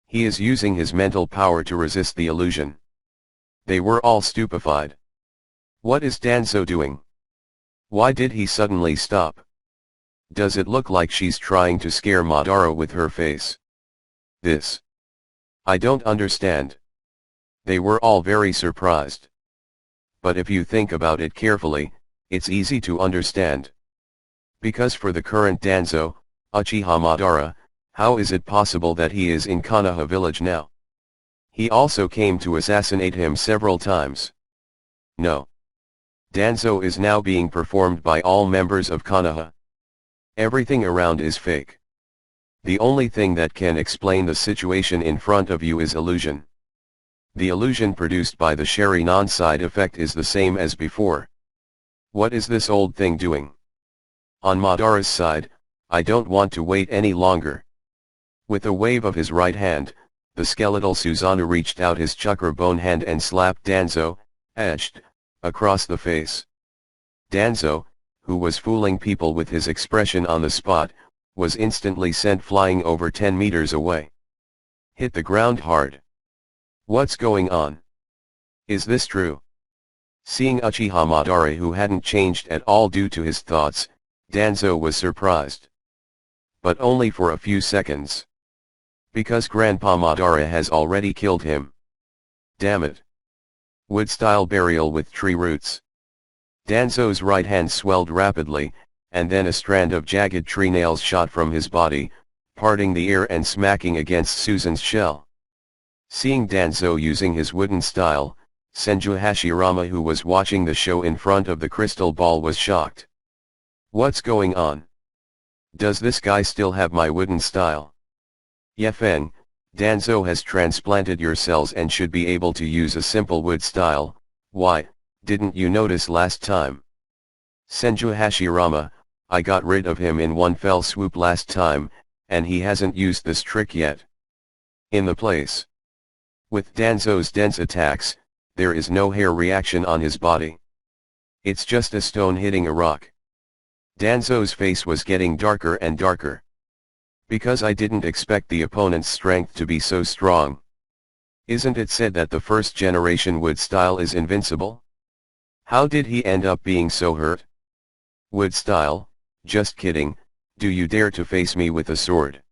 Speaker 1: He is using his mental power to resist the illusion. They were all stupefied. What is Danzo doing? Why did he suddenly stop? Does it look like she's trying to scare Madara with her face? This. I don't understand. They were all very surprised. But if you think about it carefully, it's easy to understand. Because for the current Danzo, Uchiha Madara, how is it possible that he is in Konoha village now? He also came to assassinate him several times. No. Danzo is now being performed by all members of Konoha. Everything around is fake. The only thing that can explain the situation in front of you is illusion. The illusion produced by the Sharingan side effect is the same as before. What is this old thing doing? On Madara's side, I don't want to wait any longer. With a wave of his right hand, the skeletal Susanoo reached out his chakra bone hand and slapped Danzo, etched, across the face. Danzo, who was fooling people with his expression on the spot, was instantly sent flying over 10 meters away. Hit the ground hard. What's going on? Is this true? Seeing Uchiha Madara, who hadn't changed at all due to his thoughts, Danzo was surprised. But only for a few seconds. Because Grandpa Madara has already killed him. Damn it. Wood-style burial with tree roots. Danzo's right hand swelled rapidly, and then a strand of jagged tree nails shot from his body, parting the air and smacking against Susan's shell. Seeing Danzo using his wooden style, Senju Hashirama, who was watching the show in front of the crystal ball, was shocked. What's going on? Does this guy still have my wooden style? Yefeng, Danzo has transplanted your cells and should be able to use a simple wood style. Why, didn't you notice last time? Senju Hashirama, I got rid of him in one fell swoop last time, and he hasn't used this trick yet. In the place. With Danzo's dense attacks, there is no hair reaction on his body. It's just a stone hitting a rock. Danzo's face was getting darker and darker. Because I didn't expect the opponent's strength to be so strong. Isn't it said that the first generation wood style is invincible? How did he end up being so hurt? Wood style, just kidding, do you dare to face me with a sword?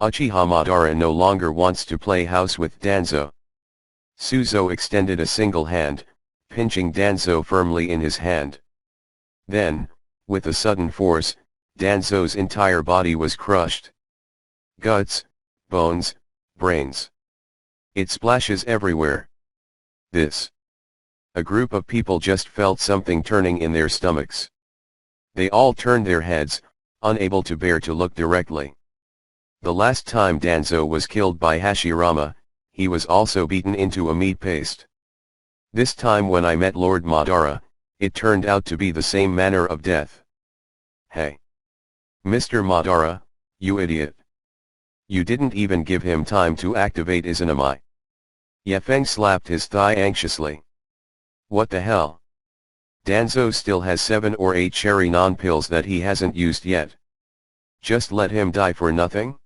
Speaker 1: Uchiha Madara no longer wants to play house with Danzo. Suzo extended a single hand, pinching Danzo firmly in his hand. Then, with a sudden force, Danzo's entire body was crushed. Guts, bones, brains. It splashes everywhere. This. A group of people just felt something turning in their stomachs. They all turned their heads, unable to bear to look directly. The last time Danzo was killed by Hashirama, he was also beaten into a meat paste. This time when I met Lord Madara, it turned out to be the same manner of death. Hey! Mr. Madara, you idiot! You didn't even give him time to activate Izanami. Yefeng slapped his thigh anxiously. What the hell? Danzo still has 7 or 8 cherry non-pills that he hasn't used yet. Just let him die for nothing?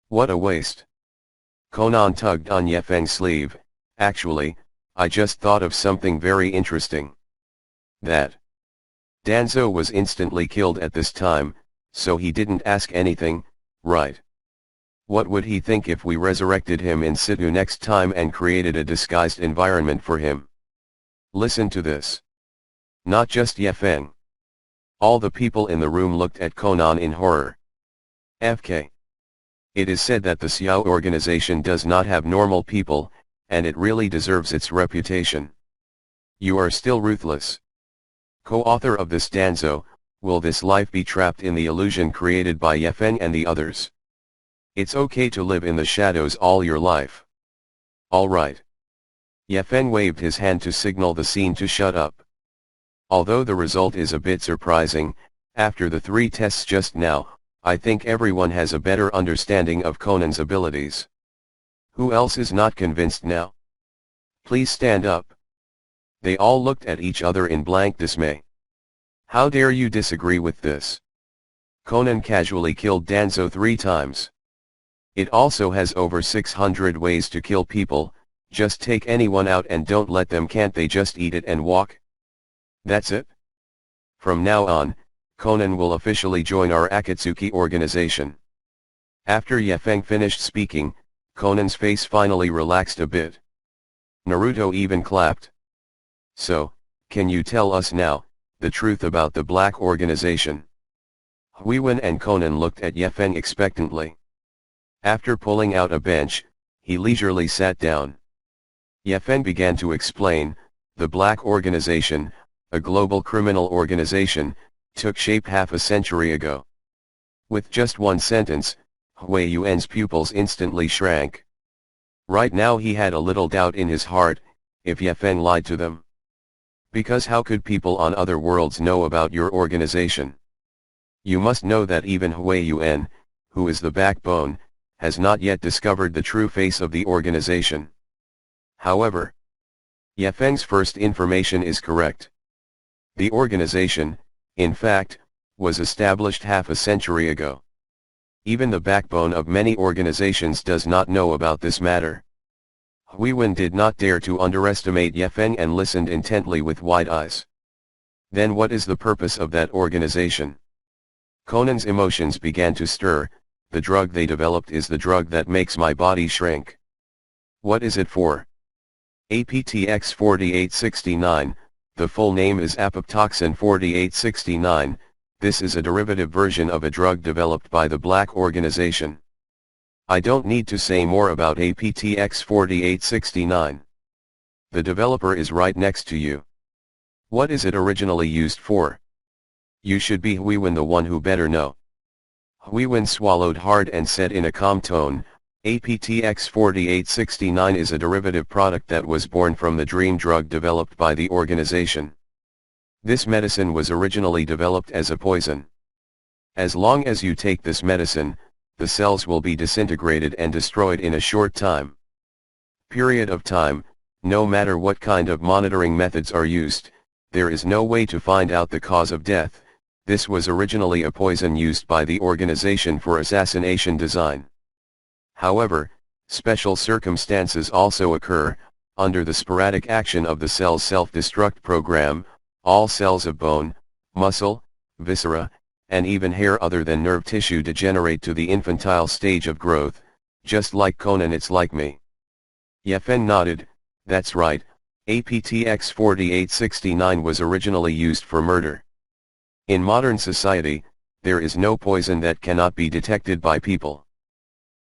Speaker 1: What a waste. Conan tugged on Yefeng's sleeve. Actually, I just thought of something very interesting. That Danzo was instantly killed at this time, so he didn't ask anything, right? What would he think if we resurrected him in situ next time and created a disguised environment for him? Listen to this. Not just Yefeng. All the people in the room looked at Conan in horror. FK. It is said that the Xiao organization does not have normal people, and it really deserves its reputation. You are still ruthless. Co-author of this Danzo, will this life be trapped in the illusion created by Yefeng and the others? It's okay to live in the shadows all your life. Alright. Yefeng waved his hand to signal the scene to shut up. Although the result is a bit surprising, after the 3 tests just now, I think everyone has a better understanding of Conan's abilities. Who else is not convinced now? Please stand up. They all looked at each other in blank dismay. How dare you disagree with this? Conan casually killed Danzo 3 times. It also has over 600 ways to kill people, just take anyone out and don't let them, can't they just eat it and walk? That's it? From now on, Conan will officially join our Akatsuki organization. After Yefeng finished speaking, Conan's face finally relaxed a bit. Naruto even clapped. So, can you tell us now, the truth about the Black Organization? Huiwen and Conan looked at Yefeng expectantly. After pulling out a bench, he leisurely sat down. Yefeng began to explain. The Black Organization, a global criminal organization, took shape half a century ago. With just one sentence, Hui Yuan's pupils instantly shrank. Right now he had a little doubt in his heart, if Yefeng lied to them. Because how could people on other worlds know about your organization? You must know that even Hui Yuan, who is the backbone, has not yet discovered the true face of the organization. However, Yefeng's first information is correct. The organization, in fact, was established half a century ago. Even the backbone of many organizations does not know about this matter. Huiwen did not dare to underestimate Yefeng and listened intently with wide eyes. Then what is the purpose of that organization? Conan's emotions began to stir. The drug they developed is the drug that makes my body shrink. What is it for? APTX 4869, the full name is apoptoxin 4869, this is a derivative version of a drug developed by the Black Organization. I don't need to say more about APTX 4869. The developer is right next to you. What is it originally used for? You should be Huiwen, the one who better know. Huiwen swallowed hard and said in a calm tone, APTX 4869 is a derivative product that was born from the dream drug developed by the organization. This medicine was originally developed as a poison. As long as you take this medicine, the cells will be disintegrated and destroyed in a short time. Period of time, no matter what kind of monitoring methods are used, there is no way to find out the cause of death. This was originally a poison used by the organization for assassination design. However, special circumstances also occur. Under the sporadic action of the cell's self-destruct program, all cells of bone, muscle, viscera, and even hair other than nerve tissue degenerate to the infantile stage of growth. Just like Conan, it's like me. Yefeng nodded. That's right, APTX 4869 was originally used for murder. In modern society, there is no poison that cannot be detected by people.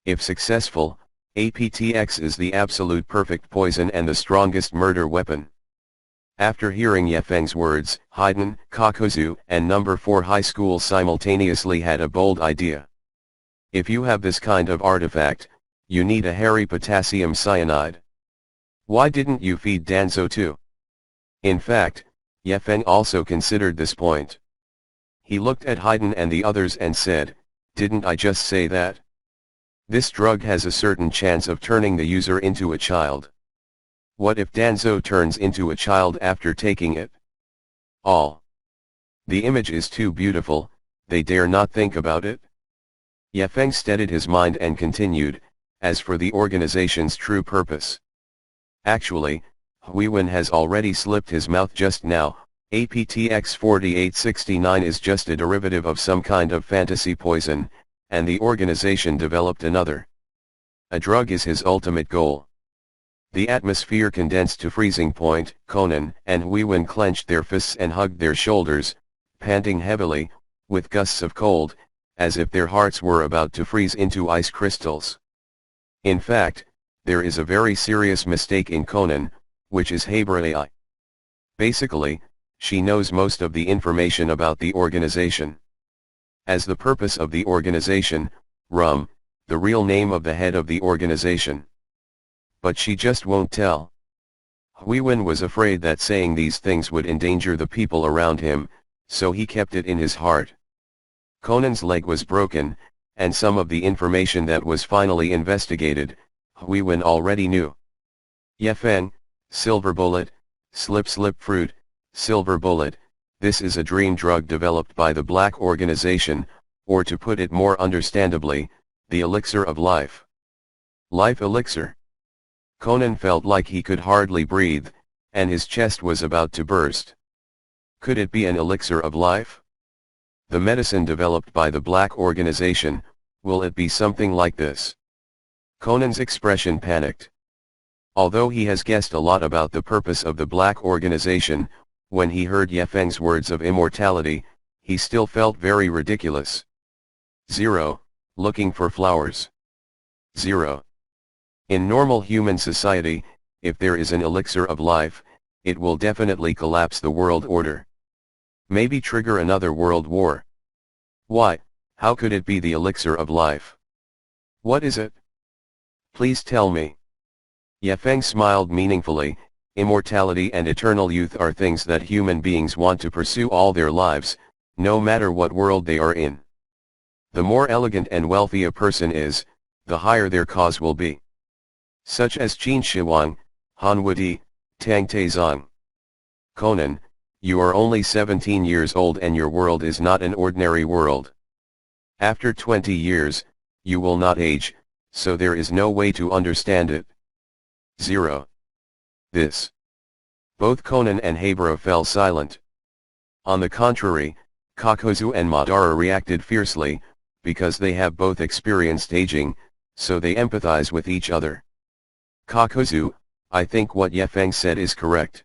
Speaker 1: If successful, APTX is the absolute perfect poison and the strongest murder weapon. After hearing Yefeng's words, Haiden, Kakuzu, and number 4 high school simultaneously had a bold idea. If you have this kind of artifact, you need a hairy potassium cyanide. Why didn't you feed Danzo too? In fact, Ye Feng also considered this point. He looked at Haydn and the others and said, "Didn't I just say that? This drug has a certain chance of turning the user into a child. What if Danzo turns into a child after taking it? All. The image is too beautiful, they dare not think about it." Ye Feng steadied his mind and continued, "As for the organization's true purpose. Actually, Huiwen has already slipped his mouth just now. APTX 4869 is just a derivative of some kind of fantasy poison, and the organization developed another. A drug is his ultimate goal." The atmosphere condensed to freezing point. Conan and Huiwen clenched their fists and hugged their shoulders, panting heavily, with gusts of cold, as if their hearts were about to freeze into ice crystals. In fact, there is a very serious mistake in Conan, which is Hebrai. Basically, she knows most of the information about the organization. As the purpose of the organization, Rum, the real name of the head of the organization. But she just won't tell. Huiwen was afraid that saying these things would endanger the people around him, so he kept it in his heart. Conan's leg was broken, and some of the information that was finally investigated, Huiwen already knew. Ye Feng, silver bullet, slip fruit, silver bullet, this is a dream drug developed by the Black Organization, or to put it more understandably, the elixir of life. Life elixir. Conan felt like he could hardly breathe, and his chest was about to burst. Could it be an elixir of life? The medicine developed by the Black Organization, will it be something like this? Conan's expression panicked. Although he has guessed a lot about the purpose of the Black Organization, when he heard Ye Feng's words of immortality, he still felt very ridiculous. 0. Looking for flowers. 0. In normal human society, if there is an elixir of life, it will definitely collapse the world order. Maybe trigger another world war. Why, how could it be the elixir of life? What is it? Please tell me. Ye Feng smiled meaningfully. Immortality and eternal youth are things that human beings want to pursue all their lives, no matter what world they are in. The more elegant and wealthy a person is, the higher their cause will be. Such as Qin Shi Huang, Han Wudi, Tang Taizong. Conan, you are only 17 years old and your world is not an ordinary world. After 20 years, you will not age, so there is no way to understand it. 0. This. Both Conan and Hebra fell silent. On the contrary, Kakozu and Madara reacted fiercely, because they have both experienced aging, so they empathize with each other. Kakozu, I think what Ye Feng said is correct.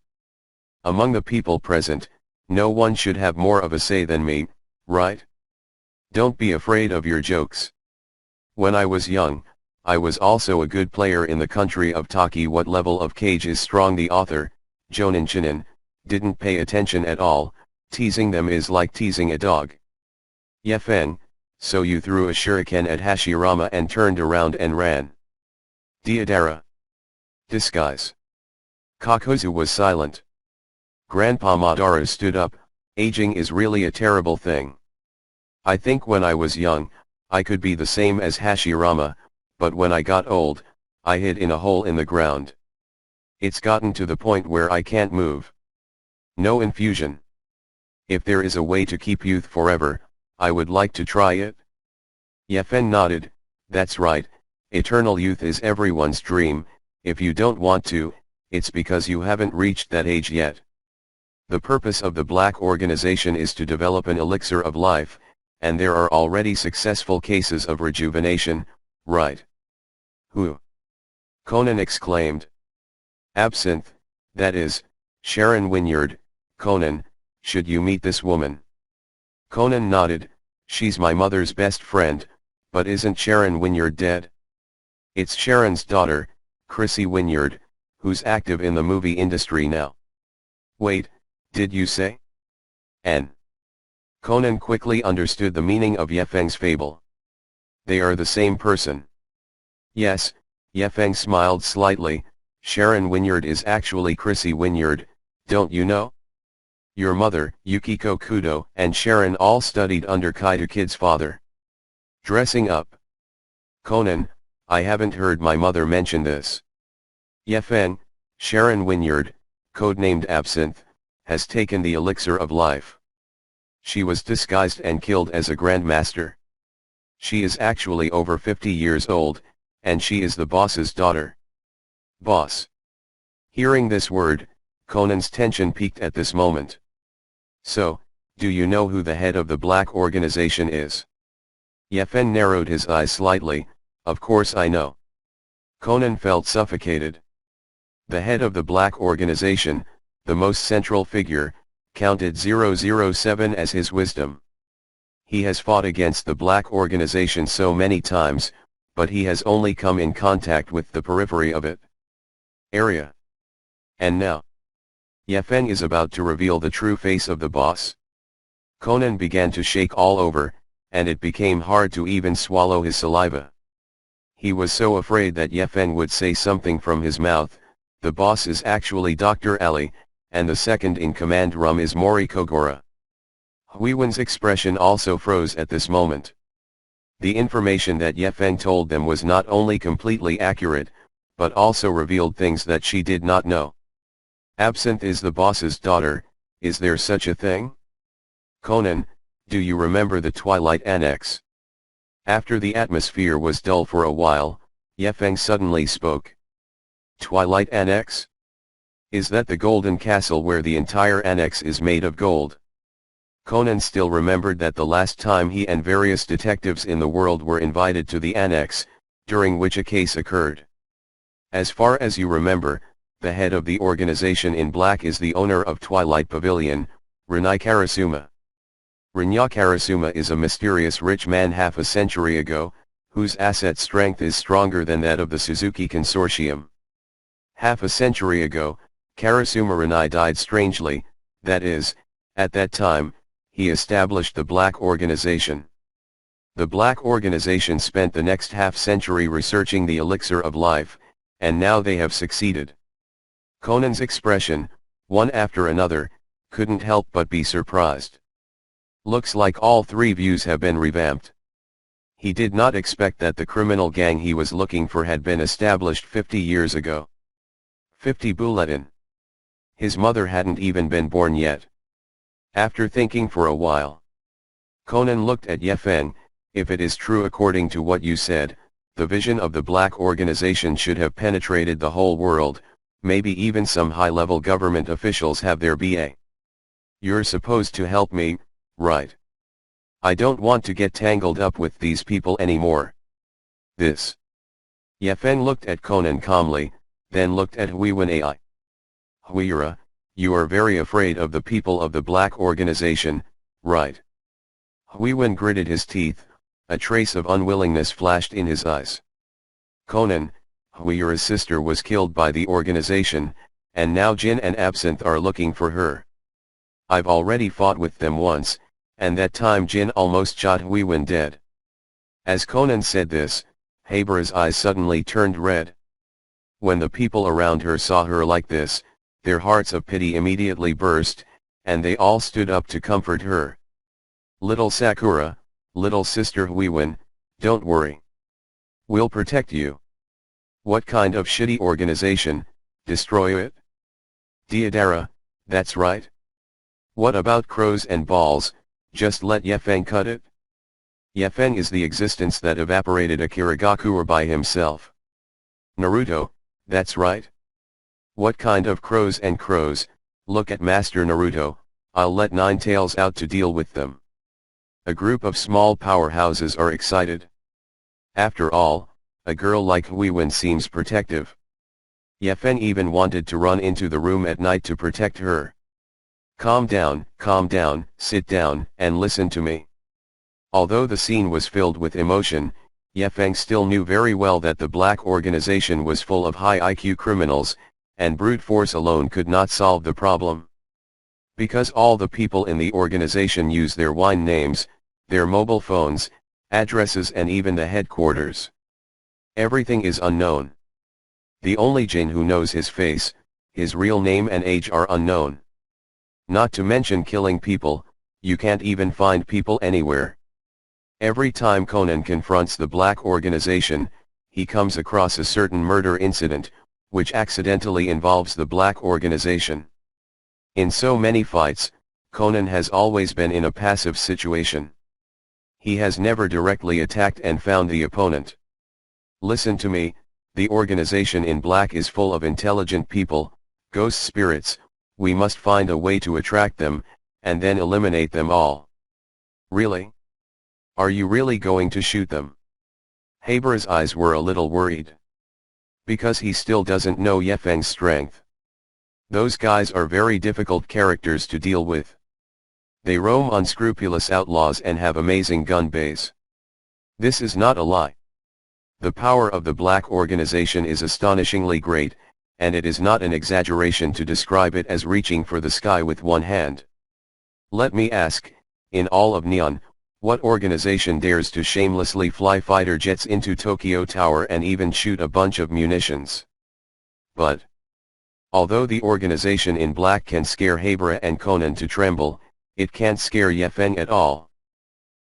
Speaker 1: Among the people present, no one should have more of a say than me, right? Don't be afraid of your jokes. When I was young, I was also a good player in the country of Taki. What level of cage is strong? The author, Jonin Chinin, didn't pay attention at all. Teasing them is like teasing a dog. Ye Feng, so you threw a shuriken at Hashirama and turned around and ran. Deidara. Disguise. Kakozu was silent. Grandpa Madara stood up. Aging is really a terrible thing. I think when I was young, I could be the same as Hashirama, but when I got old, I hid in a hole in the ground. It's gotten to the point where I can't move. No infusion. If there is a way to keep youth forever, I would like to try it. Ye Feng nodded. That's right, eternal youth is everyone's dream. If you don't want to, it's because you haven't reached that age yet. The purpose of the Black Organization is to develop an elixir of life, and there are already successful cases of rejuvenation, right? Who? Conan exclaimed. Absinthe, that is, Sharon Wynyard. Conan, should you meet this woman? Conan nodded. She's my mother's best friend, but isn't Sharon Wynyard dead? It's Sharon's daughter, Chrissy Wynyard, who's active in the movie industry now. Wait, did you say? N. Conan quickly understood the meaning of Ye Feng's fable. They are the same person. Yes, Ye Feng smiled slightly. Sharon Wynyard is actually Chrissy Wynyard, Don't you know? Your mother, Yukiko Kudo, and Sharon all studied under Kaito Kid's father. Dressing up. Conan, I haven't heard my mother mention this. Yefen, Sharon Wynyard, codenamed Absinthe, has taken the elixir of life. She was disguised and killed as a grandmaster. She is actually over 50 years old, and she is the boss's daughter. Boss. Hearing this word, Conan's tension peaked at this moment. So, do you know who the head of the black organization is? Yefen narrowed his eyes slightly. Of course I know. Conan felt suffocated. The head of the black organization, the most central figure, counted 007 as his wisdom. He has fought against the black organization so many times, but he has only come in contact with the periphery of it. Area. And now, Yefen is about to reveal the true face of the boss. Conan began to shake all over, and it became hard to even swallow his saliva. He was so afraid that Yefen would say something from his mouth. The boss is actually Dr. Ali, and the second in command Rum is Mori Kogora. Huiwen's expression also froze at this moment. The information that Yefen told them was not only completely accurate, but also revealed things that she did not know. Absinthe is the boss's daughter, is there such a thing? Conan, do you remember the Twilight Annex? After the atmosphere was dull for a while, Yefen suddenly spoke. Twilight Annex? Is that the golden castle where the entire annex is made of gold? Conan still remembered that the last time he and various detectives in the world were invited to the annex, during which a case occurred. As far as you remember, the head of the organization in black is the owner of Twilight Pavilion, Rinai Karasuma. Rinya Karasuma is a mysterious rich man half a century ago, whose asset strength is stronger than that of the Suzuki Consortium. Half a century ago, Karasuma Rinai died strangely, that is, at that time, he established the Black Organization. The Black Organization spent the next half-century researching the elixir of life, and now they have succeeded. Conan's expression, one after another, couldn't help but be surprised. Looks like all three views have been revamped. He did not expect that the criminal gang he was looking for had been established 50 years ago. 50 Bulletin. His mother hadn't even been born yet. After thinking for a while, Conan looked at Yefen. If it is true according to what you said, the vision of the Black Organization should have penetrated the whole world, maybe even some high-level government officials have their BA. You're supposed to help me, right? I don't want to get tangled up with these people anymore. This. Yefen looked at Conan calmly, then looked at Huiwen Ai. Huira, you are very afraid of the people of the Black Organization, right? Huiwen gritted his teeth, a trace of unwillingness flashed in his eyes. Conan, Huira's sister was killed by the organization, and now Jin and Absinthe are looking for her. I've already fought with them once, and that time Jin almost shot Huiwen dead. As Conan said this, Habara's eyes suddenly turned red. When the people around her saw her like this, their hearts of pity immediately burst, and they all stood up to comfort her. Little Sakura, little sister Huiwen, don't worry. We'll protect you. What kind of shitty organization, destroy it? Deidara, that's right. What about crows and balls, just let Yefen cut it? Yefen is the existence that evaporated Akirigakure by himself. Naruto, that's right. What kind of crows and crows, look at Master Naruto, I'll let Nine Tails out to deal with them. A group of small powerhouses are excited. After all, a girl like Huiwen seems protective. Yefen even wanted to run into the room at night to protect her. Calm down, sit down, and listen to me. Although the scene was filled with emotion, Yefen still knew very well that the Black Organization was full of high IQ criminals, and brute force alone could not solve the problem. Because all the people in the organization use their wine names, their mobile phones, addresses and even the headquarters. Everything is unknown. The only Jin who knows his face, his real name and age are unknown. Not to mention killing people, you can't even find people anywhere. Every time Conan confronts the Black Organization, he comes across a certain murder incident, which accidentally involves the Black Organization. In so many fights, Conan has always been in a passive situation. He has never directly attacked and found the opponent. Listen to me, the organization in black is full of intelligent people, ghost spirits, we must find a way to attract them, and then eliminate them all. Really? Are you really going to shoot them? Haber's eyes were a little worried. Because he still doesn't know Ye Feng's strength. Those guys are very difficult characters to deal with. They roam unscrupulous outlaws and have amazing gun bays. This is not a lie. The power of the Black Organization is astonishingly great, and it is not an exaggeration to describe it as reaching for the sky with one hand. Let me ask, in all of Neon, what organization dares to shamelessly fly fighter jets into Tokyo Tower and even shoot a bunch of munitions? But, although the organization in black can scare Haber and Conan to tremble, it can't scare Ye Feng at all.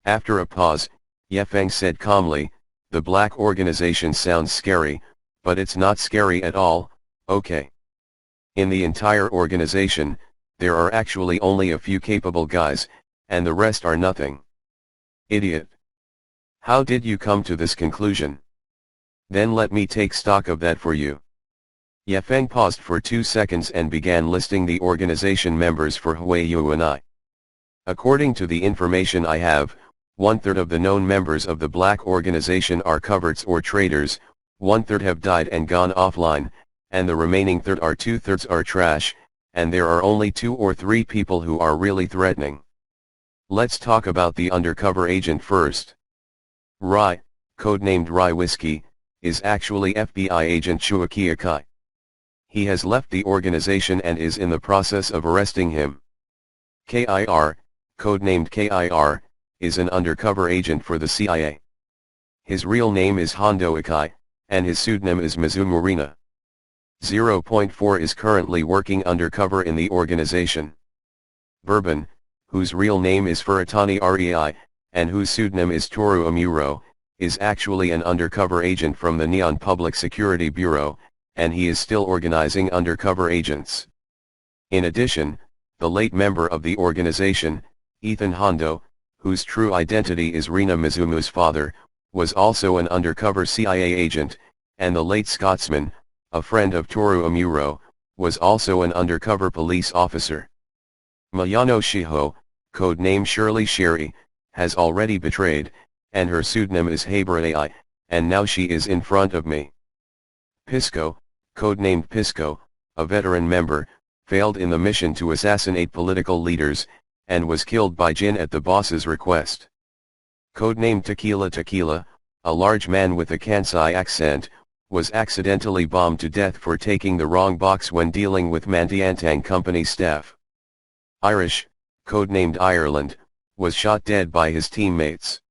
Speaker 1: After a pause, Ye Feng said calmly, the Black Organization sounds scary, but it's not scary at all, okay. In the entire organization, there are actually only a few capable guys, and the rest are nothing. Idiot. How did you come to this conclusion? Then let me take stock of that for you. Ye Feng paused for 2 seconds and began listing the organization members for Huiyu and I. According to the information I have, 1/3 of the known members of the Black Organization are coverts or traitors, 1/3 have died and gone offline, and the remaining third are 2/3 are trash, and there are only 2 or 3 people who are really threatening. Let's talk about the undercover agent first. Rai, codenamed Rai Whiskey, is actually FBI agent Shuaki Akai. He has left the organization and is in the process of arresting him. KIR, codenamed KIR, is an undercover agent for the CIA. His real name is Hondo Akai, and his pseudonym is Mizumurina. 0.4 is currently working undercover in the organization. Bourbon, whose real name is Furatani Rei, and whose pseudonym is Toru Amuro, is actually an undercover agent from the Neon Public Security Bureau, and he is still organizing undercover agents. In addition, the late member of the organization, Ethan Hondo, whose true identity is Rina Mizumu's father, was also an undercover CIA agent, and the late Scotsman, a friend of Toru Amuro, was also an undercover police officer. Mayano Shiho, codename Shirley Sherry, has already betrayed, and her pseudonym is Haber AI, and now she is in front of me. Pisco, codenamed Pisco, a veteran member, failed in the mission to assassinate political leaders, and was killed by Jin at the boss's request. Codenamed Tequila Tequila, a large man with a Kansai accent, was accidentally bombed to death for taking the wrong box when dealing with Mantiantang Company staff. Irish, codenamed Ireland, was shot dead by his teammates.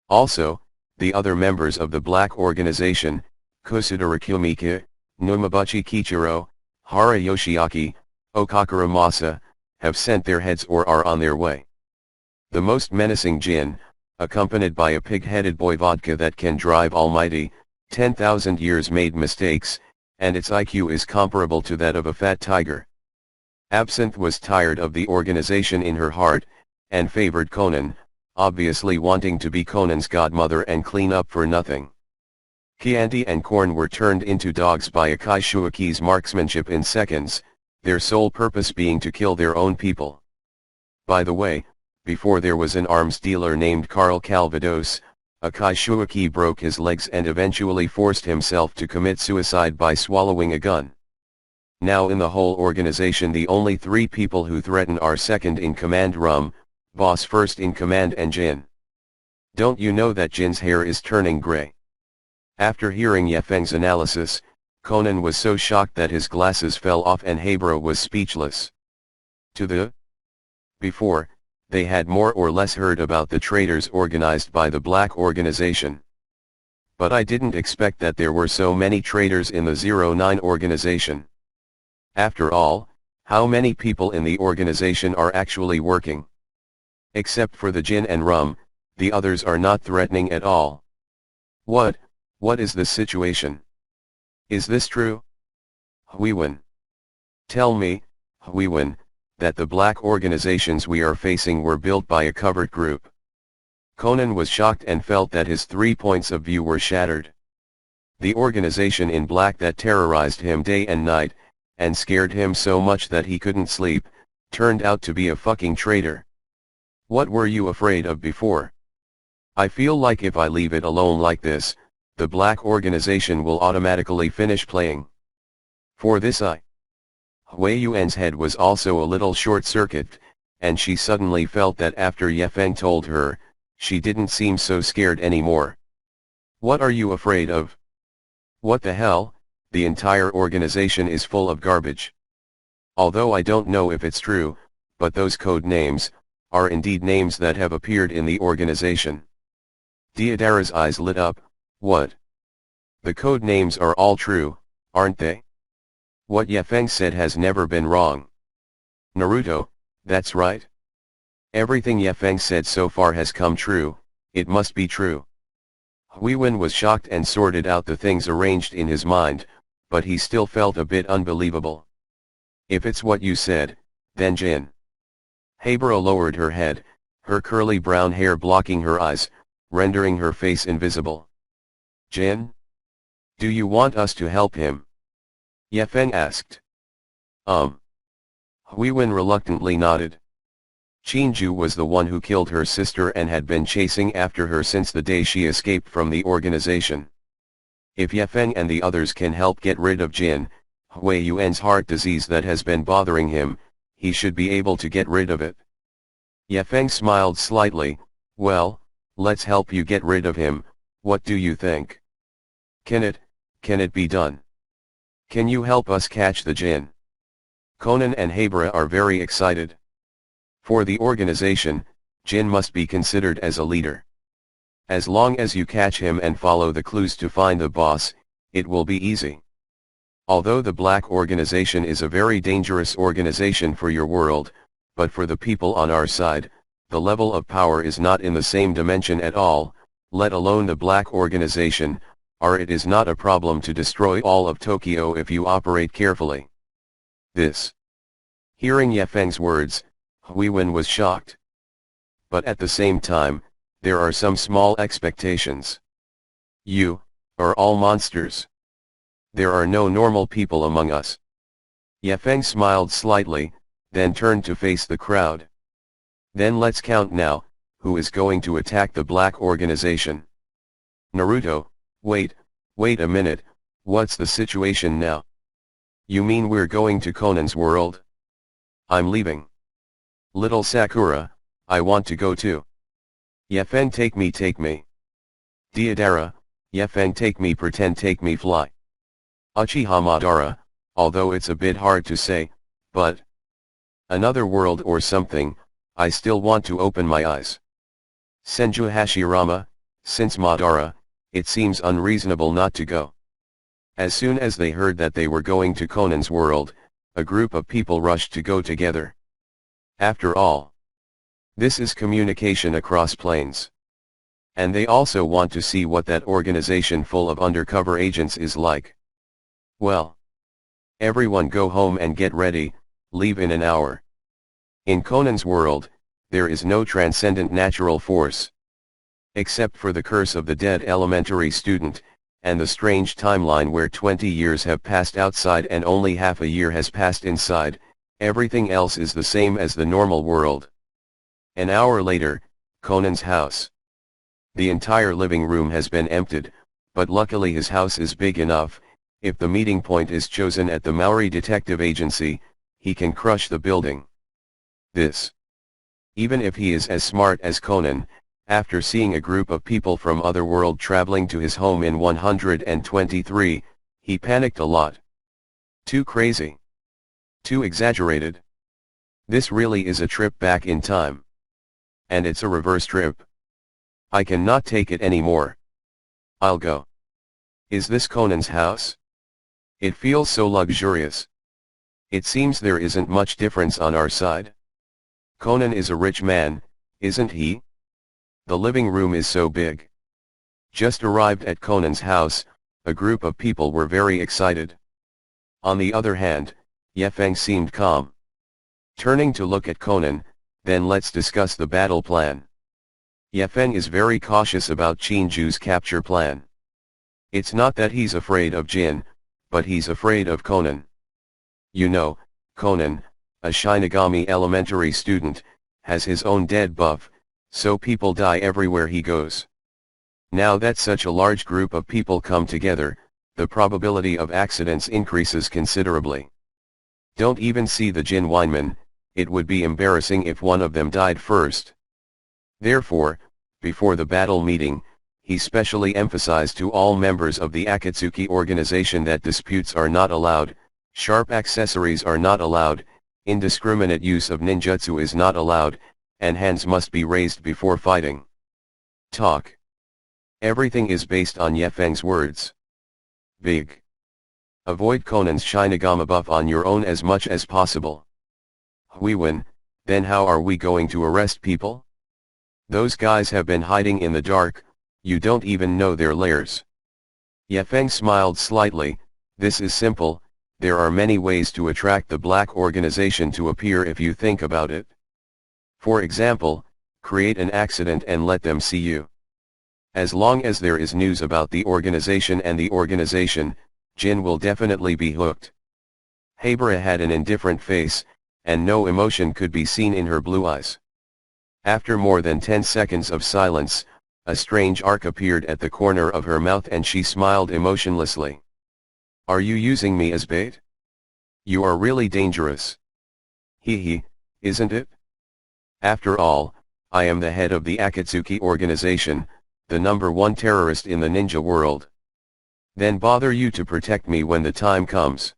Speaker 1: Also, the other members of the Black Organization, Kusudara Kumika, Numabuchi Kichiro, Hara Yoshiaki, Okakura Masa, have sent their heads or are on their way. The most menacing Jin, accompanied by a pig-headed boy vodka that can drive almighty, 10,000 years made mistakes, and its IQ is comparable to that of a fat tiger. Absinthe was tired of the organization in her heart, and favored Conan, obviously wanting to be Conan's godmother and clean up for nothing. Chianti and Corn were turned into dogs by Akai Shuaki's marksmanship in seconds, their sole purpose being to kill their own people. By the way, before there was an arms dealer named Carl Calvados, Akai Shuaki broke his legs and eventually forced himself to commit suicide by swallowing a gun. Now in the whole organization the only 3 people who threaten are second in command Rum, boss first in command and Jin. Don't you know that Jin's hair is turning gray? After hearing Ye Feng's analysis, Conan was so shocked that his glasses fell off and Habra was speechless. Before, they had more or less heard about the traitors organized by the Black Organization. But I didn't expect that there were so many traitors in the 09 organization. After all, how many people in the organization are actually working? Except for the Jin and Rum, the others are not threatening at all. What is the situation? Is this true? Huiwen. Tell me, Huiwen, that the black organizations we are facing were built by a covert group. Conan was shocked and felt that his 3 points of view were shattered. The organization in black that terrorized him day and night, and scared him so much that he couldn't sleep, turned out to be a fucking traitor. What were you afraid of before? I feel like if I leave it alone like this, the black organization will automatically finish playing. For this Hui Yuan's head was also a little short-circuited, and she suddenly felt that after Yefeng told her, she didn't seem so scared anymore. What are you afraid of? What the hell, the entire organization is full of garbage. Although I don't know if it's true, but those code names are indeed names that have appeared in the organization. Deidara's eyes lit up. What? The code names are all true, aren't they? What Yefeng said has never been wrong. Naruto, that's right. Everything Yefeng said so far has come true, it must be true. Huiwen was shocked and sorted out the things arranged in his mind, but he still felt a bit unbelievable. If it's what you said, then Jin. Haibara lowered her head, her curly brown hair blocking her eyes, rendering her face invisible. Jin? Do you want us to help him? Yefeng asked. Huiwen reluctantly nodded. Qinju was the one who killed her sister and had been chasing after her since the day she escaped from the organization. If Yefeng and the others can help get rid of Jin, Hui Yuan's heart disease that has been bothering him, he should be able to get rid of it. Yefeng smiled slightly. Well, let's help you get rid of him, what do you think? Can it be done? Can you help us catch the Jin? Conan and Haibara are very excited. For the organization, Jin must be considered as a leader. As long as you catch him and follow the clues to find the boss, it will be easy. Although the black organization is a very dangerous organization for your world, but for the people on our side, the level of power is not in the same dimension at all, let alone the black organization, or it is not a problem to destroy all of Tokyo if you operate carefully. This. Hearing Yefeng's words, Huiwen was shocked. But at the same time, there are some small expectations. You are all monsters. There are no normal people among us. Yefeng smiled slightly, then turned to face the crowd. Then let's count now, who is going to attack the black organization? Naruto, wait a minute, what's the situation now? You mean we're going to Conan's world? I'm leaving. Little Sakura, I want to go too. Yefeng take me. Deidara, Yefeng take me pretend take me fly. Uchiha Madara, although it's a bit hard to say, but another world or something, I still want to open my eyes. Senju Hashirama, since Madara, it seems unreasonable not to go. As soon as they heard that they were going to Conan's world, a group of people rushed to go together. After all, this is communication across planes. And they also want to see what that organization full of undercover agents is like. Well, everyone go home and get ready, leave in an hour. In Conan's world, there is no transcendent natural force. Except for the curse of the dead elementary student, and the strange timeline where 20 years have passed outside and only half a year has passed inside, everything else is the same as the normal world. An hour later, Conan's house. The entire living room has been emptied, but luckily his house is big enough, if the meeting point is chosen at the Maori Detective Agency, he can crush the building. This. Even if he is as smart as Conan, after seeing a group of people from other world traveling to his home in 123, he panicked a lot. Too crazy. Too exaggerated. This really is a trip back in time. And it's a reverse trip. I cannot take it anymore. I'll go. Is this Conan's house? It feels so luxurious. It seems there isn't much difference on our side. Conan is a rich man, isn't he? The living room is so big. Just arrived at Conan's house, a group of people were very excited. On the other hand, Yefeng seemed calm. Turning to look at Conan, then let's discuss the battle plan. Yefeng is very cautious about Chinju's capture plan. It's not that he's afraid of Jin, but he's afraid of Conan. You know, Conan, a Shinigami elementary student, has his own dead buff, so people die everywhere he goes. Now that such a large group of people come together, the probability of accidents increases considerably. Don't even see the Jin Wineman, it would be embarrassing if one of them died first. Therefore, before the battle meeting, he specially emphasized to all members of the Akatsuki organization that disputes are not allowed, sharp accessories are not allowed, indiscriminate use of ninjutsu is not allowed, and hands must be raised before fighting. Talk. Everything is based on Yefeng's words. Big. Avoid Conan's Shinigami buff on your own as much as possible. Huiwen, then how are we going to arrest people? Those guys have been hiding in the dark, you don't even know their lairs. Yefeng smiled slightly, this is simple, there are many ways to attract the black organization to appear if you think about it. For example, create an accident and let them see you. As long as there is news about the organization and the organization, Jin will definitely be hooked. Habara had an indifferent face, and no emotion could be seen in her blue eyes. After more than 10 seconds of silence, a strange arc appeared at the corner of her mouth and she smiled emotionlessly. Are you using me as bait? You are really dangerous. Hee, isn't it? After all, I am the head of the Akatsuki organization, the #1 terrorist in the ninja world. Then bother you to protect me when the time comes.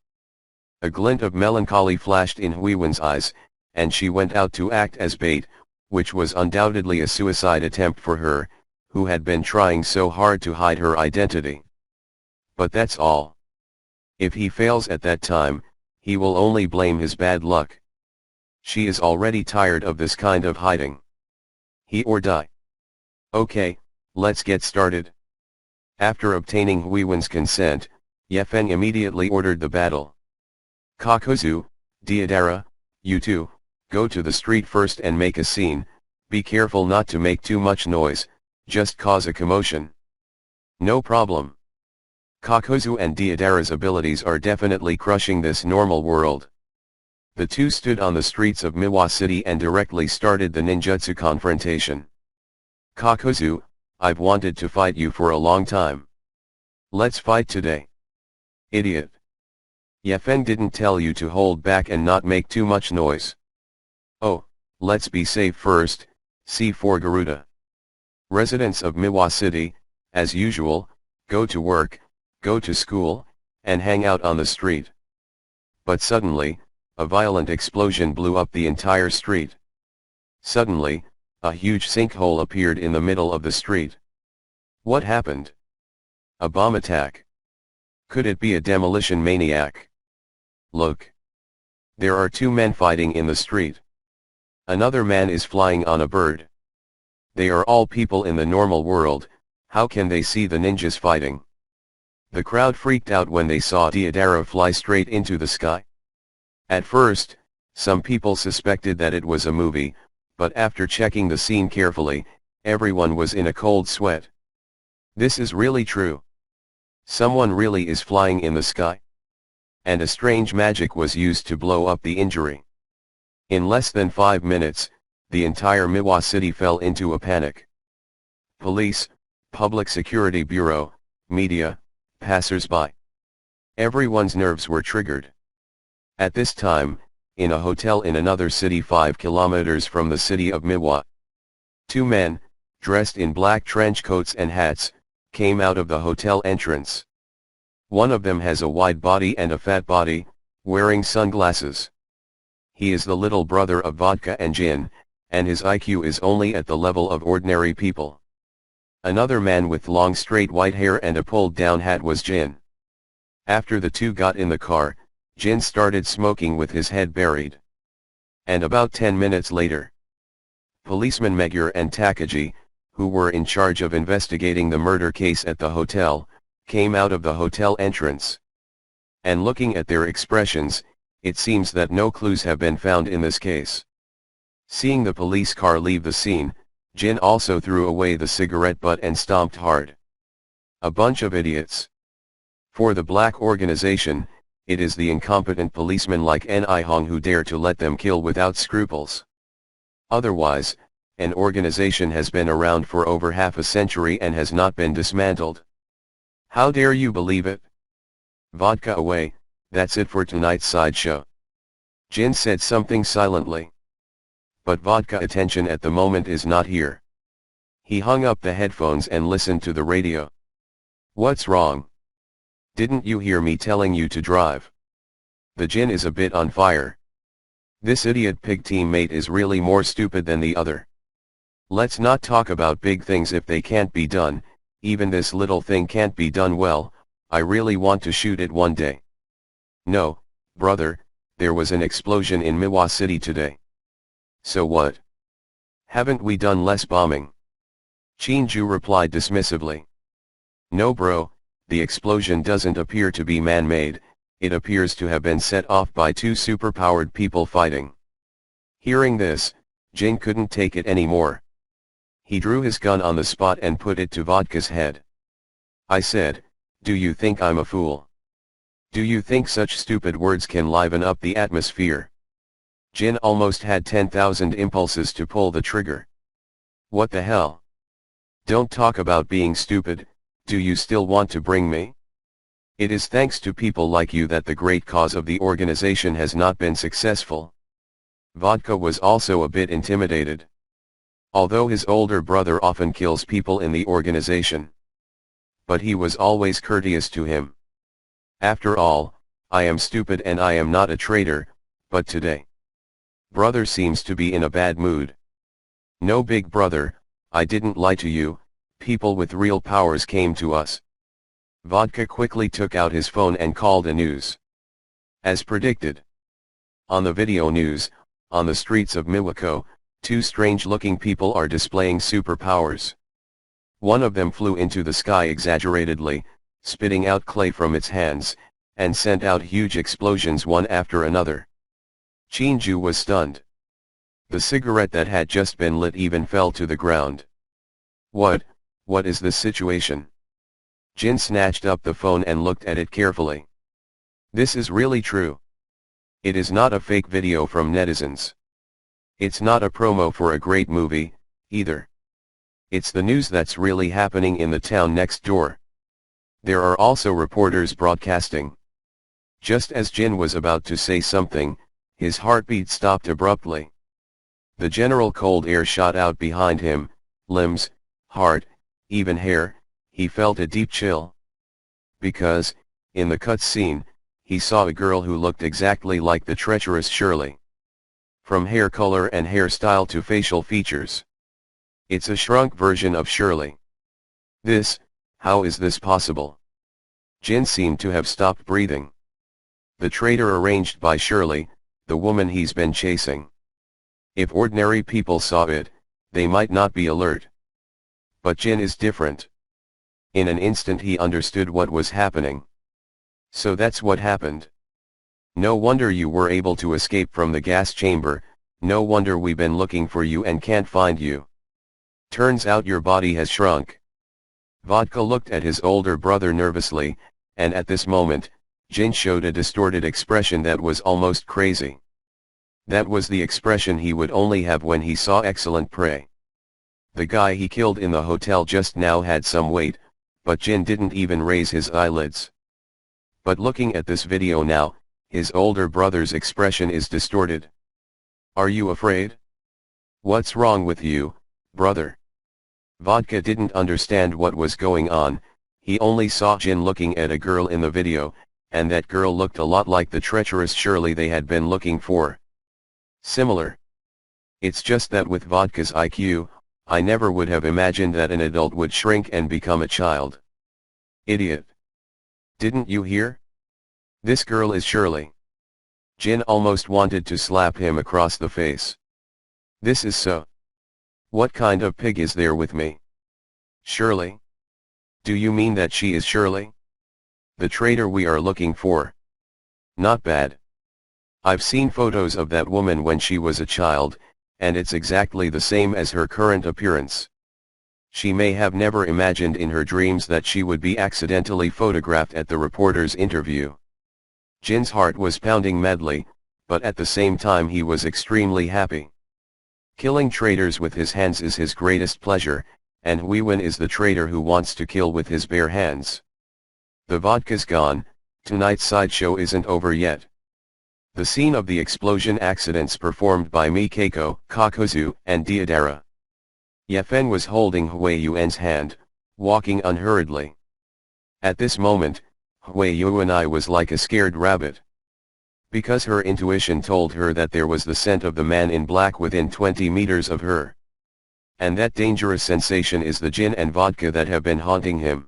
Speaker 1: A glint of melancholy flashed in Huiwen's eyes, and she went out to act as bait, which was undoubtedly a suicide attempt for her, who had been trying so hard to hide her identity. But that's all. If he fails at that time, he will only blame his bad luck. She is already tired of this kind of hiding. He or die. Okay, let's get started. After obtaining Huiwen's consent, Yefeng immediately ordered the battle. Kakuzu, Deidara, you two, go to the street first and make a scene, be careful not to make too much noise, just cause a commotion. No problem. Kakuzu and Deidara's abilities are definitely crushing this normal world. The two stood on the streets of Miwa City and directly started the ninjutsu confrontation. Kakuzu, I've wanted to fight you for a long time. Let's fight today. Idiot. Yefeng didn't tell you to hold back and not make too much noise. Oh, let's be safe first, C4 Garuda. Residents of Miwa City, as usual, go to work, go to school, and hang out on the street. But suddenly, a violent explosion blew up the entire street. Suddenly, a huge sinkhole appeared in the middle of the street. What happened? A bomb attack. Could it be a demolition maniac? Look. There are two men fighting in the street. Another man is flying on a bird. They are all people in the normal world, how can they see the ninjas fighting? The crowd freaked out when they saw Deidara fly straight into the sky. At first, some people suspected that it was a movie, but after checking the scene carefully, everyone was in a cold sweat. This is really true. Someone really is flying in the sky. And a strange magic was used to blow up the injury. In less than 5 minutes, the entire Miwa City fell into a panic. Police, Public Security Bureau, media, passers-by. Everyone's nerves were triggered. At this time, in a hotel in another city 5 kilometers from the city of Miwa, two men, dressed in black trench coats and hats, came out of the hotel entrance. One of them has a wide body and a fat body, wearing sunglasses. He is the little brother of Vodka and Gin, and his IQ is only at the level of ordinary people. Another man with long straight white hair and a pulled down hat was Jin. After the two got in the car, Jin started smoking with his head buried. And about 10 minutes later, policemen Megure and Takagi, who were in charge of investigating the murder case at the hotel, came out of the hotel entrance. And looking at their expressions, it seems that no clues have been found in this case. Seeing the police car leave the scene, Jin also threw away the cigarette butt and stomped hard. A bunch of idiots. For the black organization, it is the incompetent policemen like Ni Hong who dare to let them kill without scruples. Otherwise, an organization has been around for over half a century and has not been dismantled. How dare you believe it? Vodka away, that's it for tonight's sideshow. Jin said something silently. But vodka attention at the moment is not here. He hung up the headphones and listened to the radio. What's wrong? Didn't you hear me telling you to drive? The Jin is a bit on fire. This idiot pig teammate is really more stupid than the other. Let's not talk about big things if they can't be done, even this little thing can't be done well. I really want to shoot it one day. No, brother, there was an explosion in Miwa City today. So what? Haven't we done less bombing? Chinju replied dismissively. No bro, the explosion doesn't appear to be man-made, it appears to have been set off by two superpowered people fighting. Hearing this, Jin couldn't take it anymore. He drew his gun on the spot and put it to Vodka's head. I said, do you think I'm a fool? Do you think such stupid words can liven up the atmosphere? Jin almost had 10,000 impulses to pull the trigger. What the hell? Don't talk about being stupid, do you still want to bring me? It is thanks to people like you that the great cause of the organization has not been successful. Vodka was also a bit intimidated. Although his older brother often kills people in the organization. But he was always courteous to him. After all, I am stupid and I am not a traitor, but today, brother seems to be in a bad mood. No big brother, I didn't lie to you, people with real powers came to us. Vodka quickly took out his phone and called a news. As predicted. On the video news, on the streets of Miwako, two strange-looking people are displaying superpowers. One of them flew into the sky exaggeratedly, spitting out clay from its hands, and sent out huge explosions one after another. Chinju was stunned. The cigarette that had just been lit even fell to the ground. What is the situation? Jin snatched up the phone and looked at it carefully. This is really true. It is not a fake video from netizens. It's not a promo for a great movie, either. It's the news that's really happening in the town next door. There are also reporters broadcasting. Just as Jin was about to say something, his heartbeat stopped abruptly. The general cold air shot out behind him, limbs, heart, even hair, he felt a deep chill. Because, in the cut scene, he saw a girl who looked exactly like the treacherous Shirley. From hair color and hairstyle to facial features. It's a shrunk version of Shirley. How is this possible? Jin seemed to have stopped breathing. The traitor arranged by Shirley, the woman he's been chasing. If ordinary people saw it, they might not be alert. But Jin is different. In an instant he understood what was happening. So that's what happened. No wonder you were able to escape from the gas chamber, no wonder we've been looking for you and can't find you. Turns out your body has shrunk. Vodka looked at his older brother nervously, and at this moment, Jin showed a distorted expression that was almost crazy. That was the expression he would only have when he saw excellent prey. The guy he killed in the hotel just now had some weight, but Jin didn't even raise his eyelids. But looking at this video now, his older brother's expression is distorted. Are you afraid? What's wrong with you, brother? Vodka didn't understand what was going on, he only saw Jin looking at a girl in the video, and that girl looked a lot like the treacherous Shirley they had been looking for. Similar. It's just that with Vodka's IQ, I never would have imagined that an adult would shrink and become a child. Idiot. Didn't you hear? This girl is Shirley. Jin almost wanted to slap him across the face. This is so. What kind of pig is there with me? Shirley? Do you mean that she is Shirley? The traitor we are looking for. Not bad. I've seen photos of that woman when she was a child, and it's exactly the same as her current appearance. She may have never imagined in her dreams that she would be accidentally photographed at the reporter's interview. Jin's heart was pounding madly, but at the same time he was extremely happy. Killing traitors with his hands is his greatest pleasure, and Huiwen is the traitor who wants to kill with his bare hands. The vodka's gone, tonight's sideshow isn't over yet. The scene of the explosion accidents performed by Keiko, Kakuzu, and Deidara. Yefen was holding Huiyuan's hand, walking unhurriedly. At this moment, Huiyuan was like a scared rabbit. Because her intuition told her that there was the scent of the man in black within 20 meters of her. And that dangerous sensation is the gin and vodka that have been haunting him.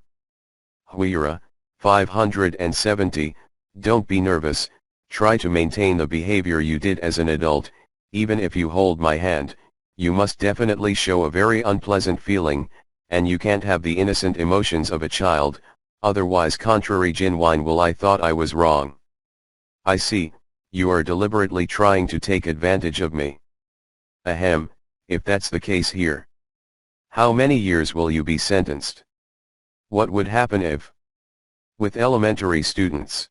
Speaker 1: Huira, 570, don't be nervous, try to maintain the behavior you did as an adult. Even if you hold my hand, you must definitely show a very unpleasant feeling, and you can't have the innocent emotions of a child, otherwise contrary Jin Wine will I thought I was wrong. I see, you are deliberately trying to take advantage of me. Ahem, if that's the case here. How many years will you be sentenced? What would happen if? With elementary students.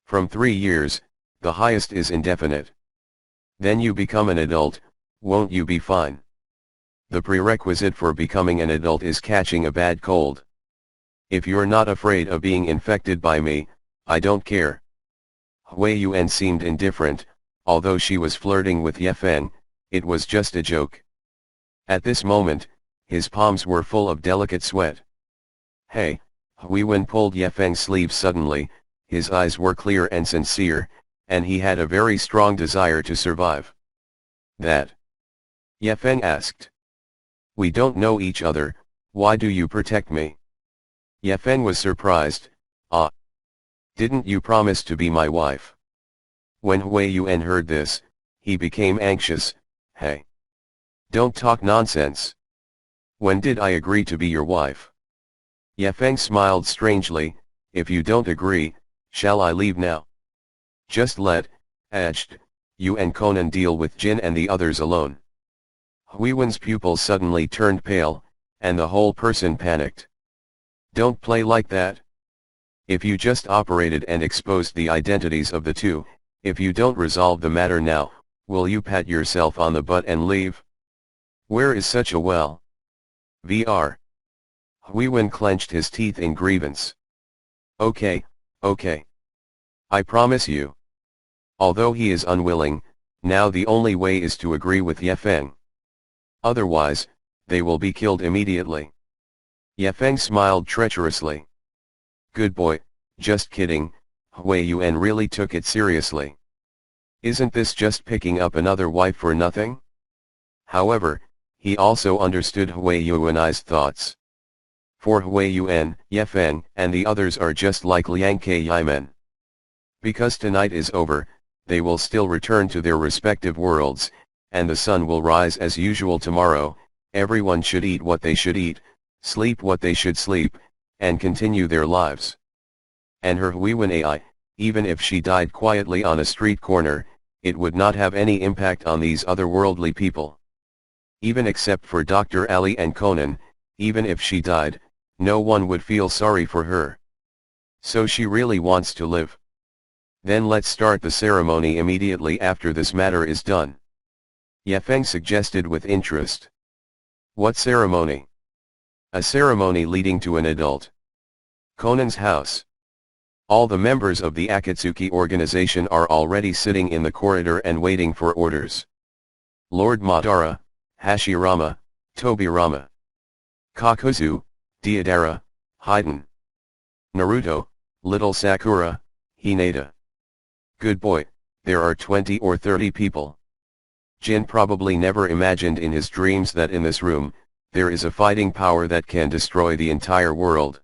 Speaker 1: From 3 years, the highest is indefinite. Then you become an adult, won't you be fine? The prerequisite for becoming an adult is catching a bad cold. If you're not afraid of being infected by me, I don't care. Huiyuan seemed indifferent, although she was flirting with Yefen, it was just a joke. At this moment, his palms were full of delicate sweat. Hey, Huiyuan pulled Yefeng's sleeve suddenly, his eyes were clear and sincere, and he had a very strong desire to survive. That? Yefeng asked. We don't know each other, why do you protect me? Yefeng was surprised, ah. Didn't you promise to be my wife? When Huiyuan heard this, he became anxious. Hey! Don't talk nonsense. When did I agree to be your wife? Yefeng smiled strangely. If you don't agree, shall I leave now? Just let, you and Conan deal with Jin and the others alone. Huiyuan's pupils suddenly turned pale, and the whole person panicked. Don't play like that. If you just operated and exposed the identities of the two, if you don't resolve the matter now, will you pat yourself on the butt and leave? Where is such a well? Vr. Huiyuan clenched his teeth in grievance. Okay, okay. I promise you. Although he is unwilling, now the only way is to agree with Yefeng. Otherwise, they will be killed immediately. Yefeng smiled treacherously. Good boy, just kidding, Huiyuan really took it seriously. Isn't this just picking up another wife for nothing? However, he also understood Huiyuan's thoughts. For Huiyuan, Yefeng, and the others are just like Liang Kaimen. Because tonight is over, they will still return to their respective worlds, and the sun will rise as usual tomorrow. Everyone should eat what they should eat, sleep what they should sleep, and continue their lives. And her Huiyuan AI, even if she died quietly on a street corner, it would not have any impact on these otherworldly people. Even except for Dr. Ali and Conan, even if she died, no one would feel sorry for her. So she really wants to live. Then let's start the ceremony immediately after this matter is done. Yefeng suggested with interest. What ceremony? A ceremony leading to an adult. Conan's house. All the members of the Akatsuki organization are already sitting in the corridor and waiting for orders. Lord Madara, Hashirama, Tobirama, Kakuzu, Deidara, Haiden, Naruto, Little Sakura, Hinata. Good boy, there are 20 or 30 people. Jin probably never imagined in his dreams that in this room, there is a fighting power that can destroy the entire world.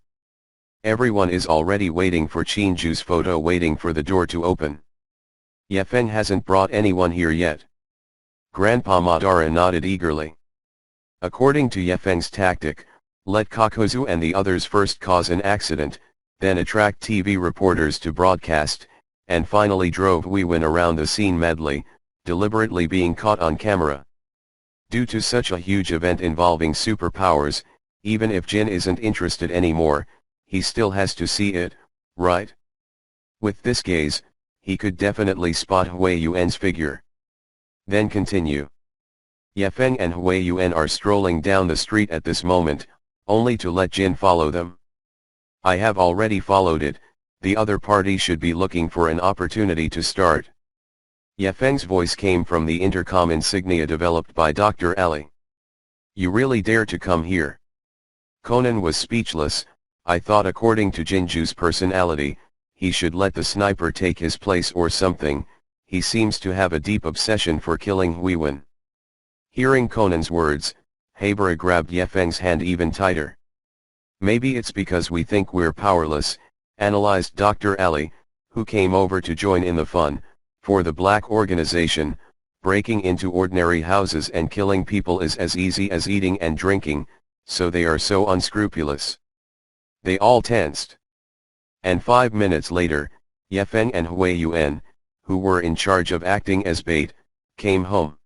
Speaker 1: Everyone is already waiting for Chinju's photo, waiting for the door to open. Yefeng hasn't brought anyone here yet. Grandpa Madara nodded eagerly. According to Yefeng's tactic, let Kakuzu and the others first cause an accident, then attract TV reporters to broadcast, and finally drove Weiwen around the scene madly, deliberately being caught on camera. Due to such a huge event involving superpowers, even if Jin isn't interested anymore, he still has to see it, right? With this gaze, he could definitely spot Hui Yuan's figure. Then continue. Yefeng and Hui Yuan are strolling down the street at this moment, only to let Jin follow them. I have already followed it, the other party should be looking for an opportunity to start. Yefeng's voice came from the intercom insignia developed by Dr. Ali. You really dare to come here? Conan was speechless. I thought according to Jinju's personality, he should let the sniper take his place or something. He seems to have a deep obsession for killing Weiwen. Hearing Conan's words, Haibara grabbed Yefeng's hand even tighter. Maybe it's because we think we're powerless, analyzed Dr. Ali, who came over to join in the fun. For the black organization, breaking into ordinary houses and killing people is as easy as eating and drinking, so they are so unscrupulous. They all tensed. And 5 minutes later, Yefeng and Hui Yuan, who were in charge of acting as bait, came home.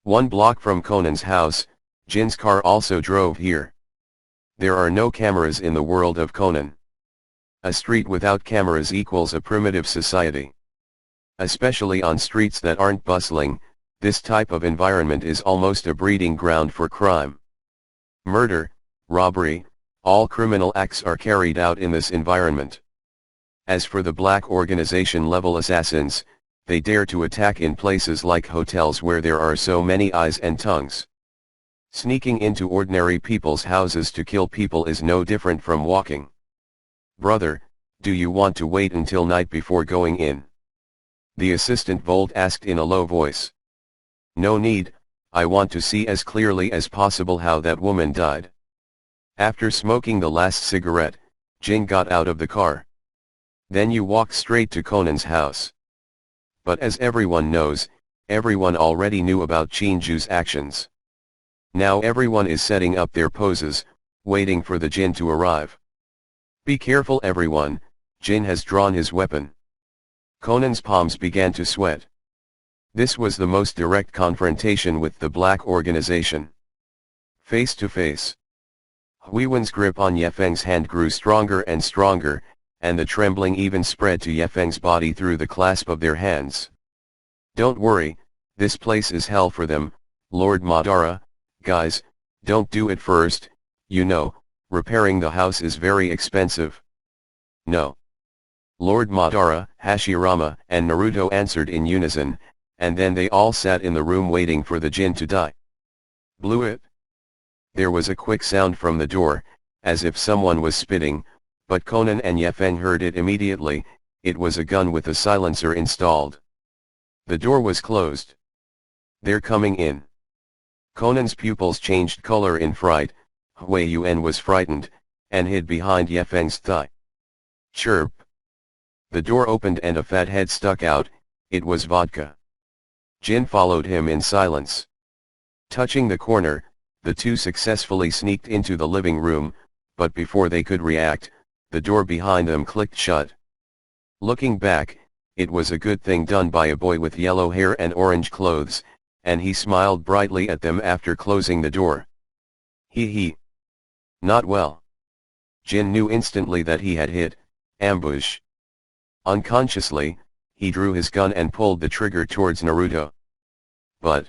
Speaker 1: 1 block from Conan's house, Jin's car also drove here. There are no cameras in the world of Conan. A street without cameras equals a primitive society. Especially on streets that aren't bustling, this type of environment is almost a breeding ground for crime. Murder, robbery, all criminal acts are carried out in this environment. As for the black organization level assassins, they dare to attack in places like hotels where there are so many eyes and tongues. Sneaking into ordinary people's houses to kill people is no different from walking. Brother, do you want to wait until night before going in? The assistant Volt asked in a low voice. No need, I want to see as clearly as possible how that woman died. After smoking the last cigarette, Jin got out of the car. Then you walk straight to Conan's house. But as everyone knows, everyone already knew about Chinju's actions. Now everyone is setting up their poses, waiting for the Jin to arrive. Be careful everyone, Jin has drawn his weapon. Conan's palms began to sweat. This was the most direct confrontation with the black organization. Face to face. Weiwen's grip on Yefeng's hand grew stronger and stronger, and the trembling even spread to Yefeng's body through the clasp of their hands. Don't worry, this place is hell for them, Lord Madara. Guys, don't do it first, you know, repairing the house is very expensive. No. Lord Madara, Hashirama, and Naruto answered in unison, and then they all sat in the room waiting for the Jin to die. Blew it? There was a quick sound from the door, as if someone was spitting, but Conan and Yefeng heard it immediately. It was a gun with a silencer installed. The door was closed. They're coming in. Conan's pupils changed color in fright. Hui Yuan was frightened, and hid behind Yefeng's thigh. Chirp. The door opened and a fat head stuck out. It was vodka. Jin followed him in silence. Touching the corner, the two successfully sneaked into the living room, but before they could react, the door behind them clicked shut. Looking back, it was a good thing done by a boy with yellow hair and orange clothes, and he smiled brightly at them after closing the door. He. Not well. Jin knew instantly that he had hit ambush. Unconsciously, he drew his gun and pulled the trigger towards Naruto. But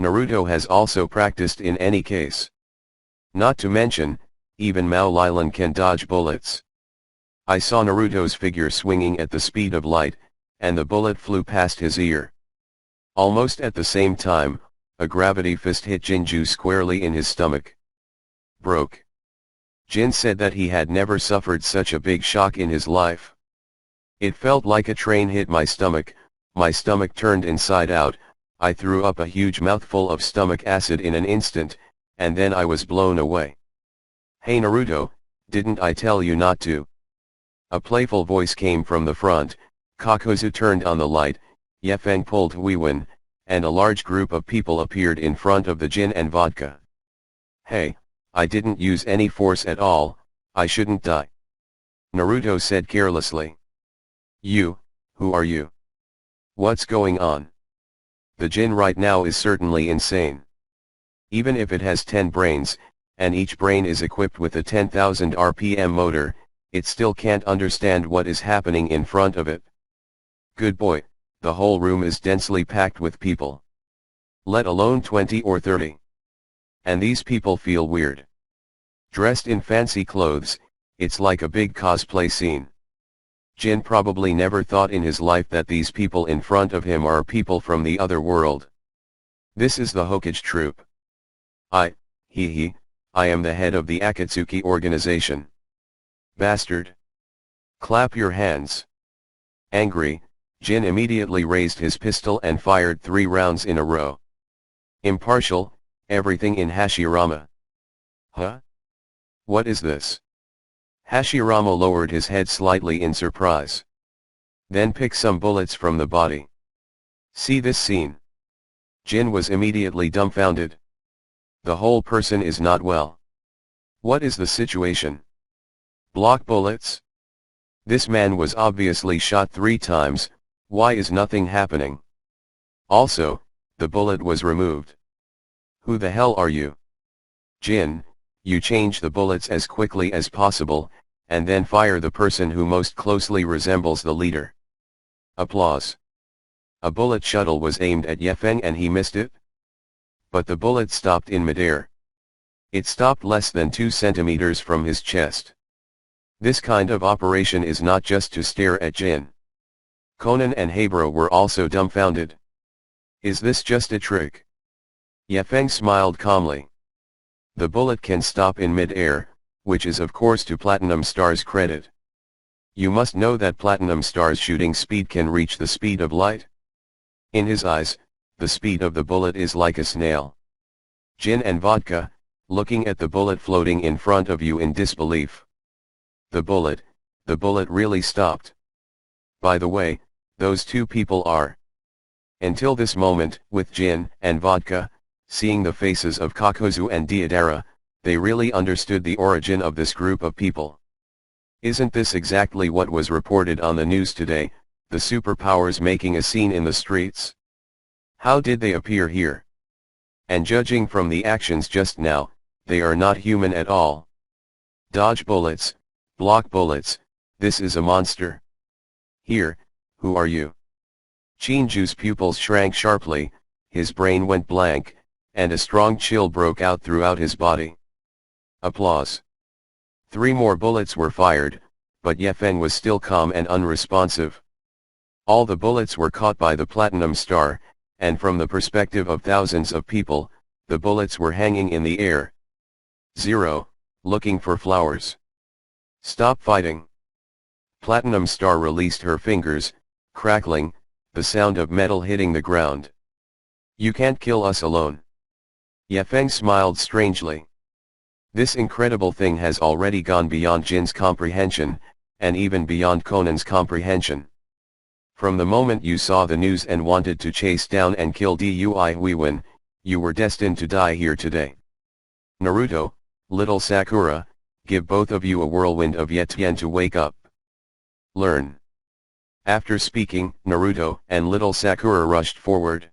Speaker 1: Naruto has also practiced in any case. Not to mention, even Mao Lilan can dodge bullets. I saw Naruto's figure swinging at the speed of light, and the bullet flew past his ear. Almost at the same time, a gravity fist hit Jinju squarely in his stomach. Broke. Jin said that he had never suffered such a big shock in his life. It felt like a train hit my stomach turned inside out, I threw up a huge mouthful of stomach acid in an instant, and then I was blown away. Hey Naruto, didn't I tell you not to? A playful voice came from the front. Kakuzu turned on the light, Ye Feng pulled Huiwen, and a large group of people appeared in front of the gin and vodka. Hey, I didn't use any force at all, I shouldn't die. Naruto said carelessly. You, who are you? What's going on? The gin right now is certainly insane. Even if it has 10 brains, and each brain is equipped with a 10,000 RPM motor, it still can't understand what is happening in front of it. Good boy, the whole room is densely packed with people. Let alone 20 or 30. And these people feel weird. Dressed in fancy clothes, it's like a big cosplay scene. Jin probably never thought in his life that these people in front of him are people from the other world. This is the Hokage troop. I am the head of the Akatsuki organization. Bastard. Clap your hands. Angry, Jin immediately raised his pistol and fired 3 rounds in a row. Impartial, everything in Hashirama. Huh? What is this? Hashirama lowered his head slightly in surprise. Then pick some bullets from the body. See this scene. Jin was immediately dumbfounded. The whole person is not well. What is the situation? Block bullets? This man was obviously shot 3 times, why is nothing happening? Also, the bullet was removed. Who the hell are you? Jin, you change the bullets as quickly as possible, and then fire the person who most closely resembles the leader. Applause. A bullet shuttle was aimed at Ye Feng and he missed it. But the bullet stopped in midair. It stopped less than 2 centimeters from his chest. This kind of operation is not just to stare at Jin. Conan and Hebro were also dumbfounded. Is this just a trick? Ye Feng smiled calmly. The bullet can stop in mid-air, which is of course to Platinum Star's credit. You must know that Platinum Star's shooting speed can reach the speed of light. In his eyes, the speed of the bullet is like a snail. Jin and Vodka, looking at the bullet floating in front of you in disbelief. The bullet really stopped. By the way, those 2 people are. Until this moment, with Jin and Vodka, seeing the faces of Kakuzu and Deidara, they really understood the origin of this group of people. Isn't this exactly what was reported on the news today, the superpowers making a scene in the streets? How did they appear here? And judging from the actions just now, they are not human at all. Dodge bullets, block bullets, this is a monster. Here, who are you? Chinju's pupils shrank sharply, his brain went blank, and a strong chill broke out throughout his body. Applause. 3 more bullets were fired, but Ye Feng was still calm and unresponsive. All the bullets were caught by the Platinum Star, and from the perspective of thousands of people, the bullets were hanging in the air. 0, looking for flowers. Stop fighting. Platinum Star released her fingers, crackling, the sound of metal hitting the ground. You can't kill us alone. Ye Feng smiled strangely. This incredible thing has already gone beyond Jin's comprehension, and even beyond Conan's comprehension. From the moment you saw the news and wanted to chase down and kill Dui Huiwen, you were destined to die here today. Naruto, little Sakura, give both of you a whirlwind of Yetian to wake up. Learn. After speaking, Naruto and little Sakura rushed forward.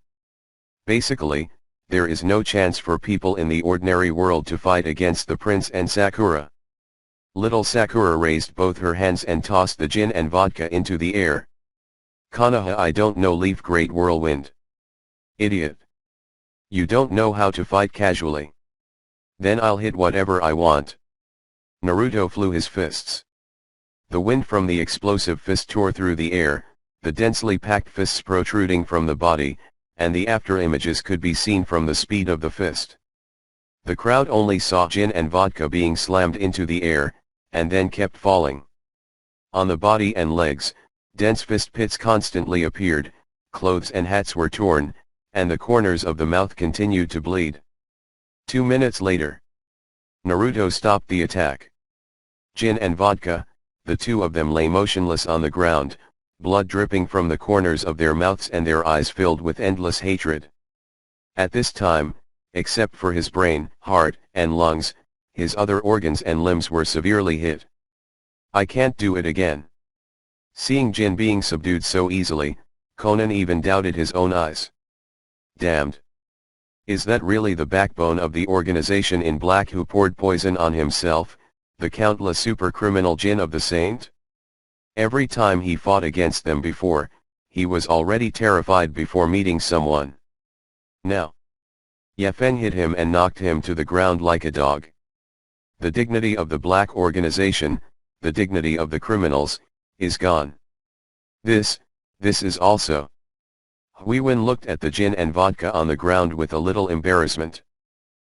Speaker 1: Basically, there is no chance for people in the ordinary world to fight against the prince and Sakura. Little Sakura raised both her hands and tossed the gin and vodka into the air. Konoha, I don't know, leave great whirlwind. Idiot. You don't know how to fight casually. Then I'll hit whatever I want. Naruto flew his fists. The wind from the explosive fist tore through the air, the densely packed fists protruding from the body, and the after images could be seen from the speed of the fist. The crowd only saw gin and vodka being slammed into the air, and then kept falling. On the body and legs, dense fist pits constantly appeared, clothes and hats were torn, and the corners of the mouth continued to bleed. 2 minutes later, Naruto stopped the attack. Gin and vodka, the 2 of them lay motionless on the ground, blood dripping from the corners of their mouths and their eyes filled with endless hatred. At this time, except for his brain, heart, and lungs, his other organs and limbs were severely hit. I can't do it again. Seeing Jin being subdued so easily, Conan even doubted his own eyes. Damned. Is that really the backbone of the organization in black who poured poison on himself, the countless super-criminal Jin of the Saint? Every time he fought against them before, he was already terrified before meeting someone. Now, Ye Feng hit him and knocked him to the ground like a dog. The dignity of the black organization, the dignity of the criminals, is gone. This is also. Hui Wen looked at the gin and vodka on the ground with a little embarrassment.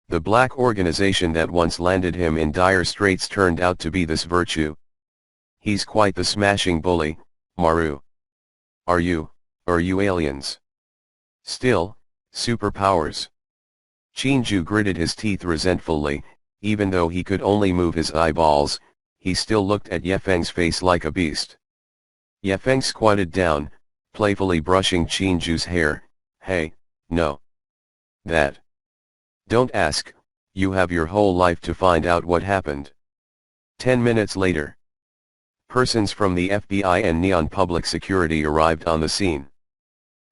Speaker 1: The black organization that once landed him in dire straits turned out to be this virtue. He's quite the smashing bully, Maru. Are you aliens? Still, superpowers. Chinju gritted his teeth resentfully, even though he could only move his eyeballs, he still looked at Ye Feng's face like a beast. Ye Feng squatted down, playfully brushing Chinju's hair. Hey, no. That. Don't ask, you have your whole life to find out what happened. 10 minutes later. Persons from the FBI and Neon Public Security arrived on the scene.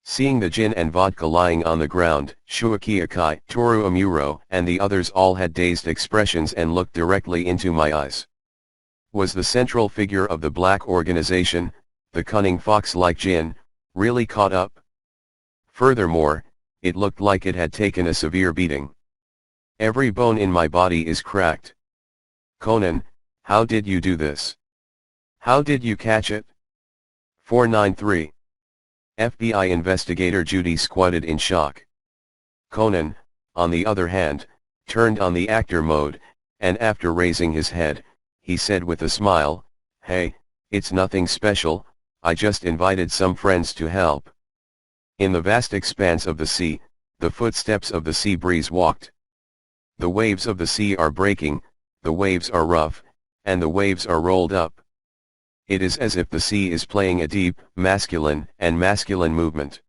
Speaker 1: Seeing the gin and vodka lying on the ground, Shuaki Akai, Toru Amuro, and the others all had dazed expressions and looked directly into my eyes. Was the central figure of the black organization, the cunning fox-like Jin, really caught up? Furthermore, it looked like it had taken a severe beating. Every bone in my body is cracked. Conan, how did you do this? How did you catch it? 493. FBI investigator Judy squatted in shock. Conan, on the other hand, turned on the actor mode, and after raising his head, he said with a smile, "Hey, it's nothing special, I just invited some friends to help." In the vast expanse of the sea, the footsteps of the sea breeze walked. The waves of the sea are breaking, the waves are rough, and the waves are rolled up. It is as if the sea is playing a deep, masculine movement.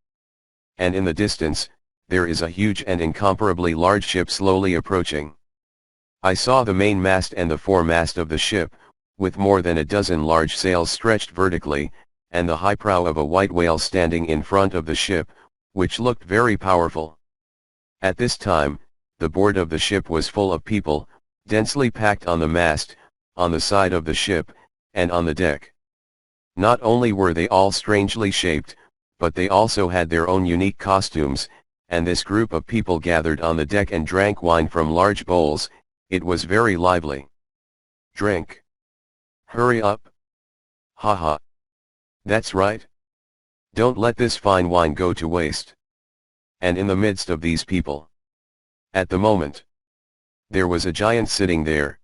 Speaker 1: And in the distance, there is a huge and incomparably large ship slowly approaching. I saw the main mast and the foremast of the ship, with more than a dozen large sails stretched vertically, and the high prow of a white whale standing in front of the ship, which looked very powerful. At this time, the board of the ship was full of people, densely packed on the mast, on the side of the ship, and on the deck. Not only were they all strangely shaped, but they also had their own unique costumes, and this group of people gathered on the deck and drank wine from large bowls. It was very lively. Drink. Hurry up. Haha. That's right. Don't let this fine wine go to waste. And in the midst of these people, at the moment, there was a giant sitting there.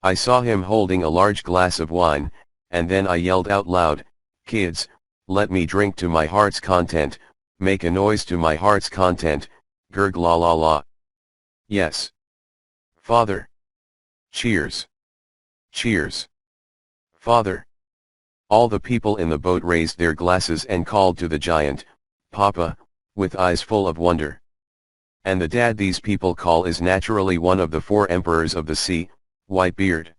Speaker 1: I saw him holding a large glass of wine, and then I yelled out loud, "Kids, let me drink to my heart's content, make a noise to my heart's content, gurg la la la." Yes. Father. Cheers. Cheers. Father. All the people in the boat raised their glasses and called to the giant, "Papa," with eyes full of wonder. And the dad these people call is naturally one of the 4 emperors of the sea, Whitebeard.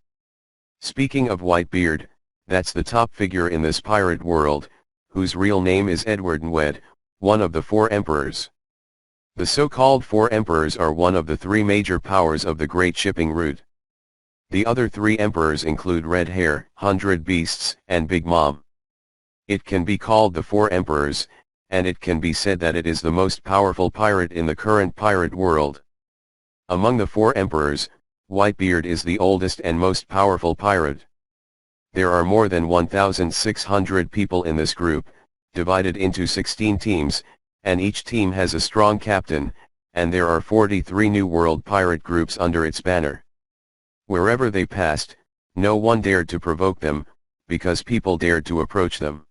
Speaker 1: Speaking of Whitebeard, that's the top figure in this pirate world, whose real name is Edward Nwed, one of the 4 emperors. The so-called 4 emperors are one of the 3 major powers of the great shipping route. The other 3 emperors include Red Hair, 100 Beasts, and Big Mom. It can be called the 4 emperors, and it can be said that it is the most powerful pirate in the current pirate world. Among the 4 emperors, Whitebeard is the oldest and most powerful pirate. There are more than 1,600 people in this group, divided into 16 teams, and each team has a strong captain, and there are 43 New World pirate groups under its banner. Wherever they passed, no one dared to provoke them, because people dared to approach them.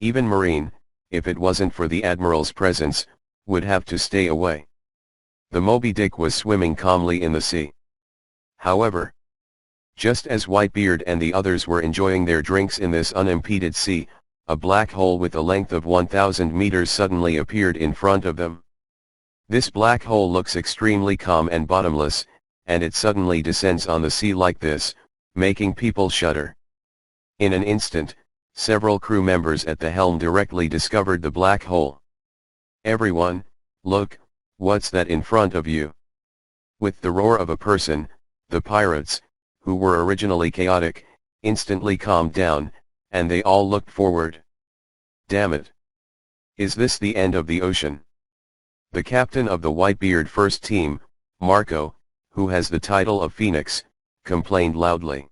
Speaker 1: Even Marine, if it wasn't for the Admiral's presence, would have to stay away. The Moby Dick was swimming calmly in the sea. However, just as Whitebeard and the others were enjoying their drinks in this unimpeded sea, a black hole with a length of 1000 meters suddenly appeared in front of them. This black hole looks extremely calm and bottomless, and it suddenly descends on the sea like this, making people shudder. In an instant, several crew members at the helm directly discovered the black hole. "Everyone, look, what's that in front of you?" With the roar of a person, the pirates, who were originally chaotic, instantly calmed down, and they all looked forward. "Damn it! Is this the end of the ocean?" The captain of the Whitebeard first team, Marco, who has the title of Phoenix, complained loudly.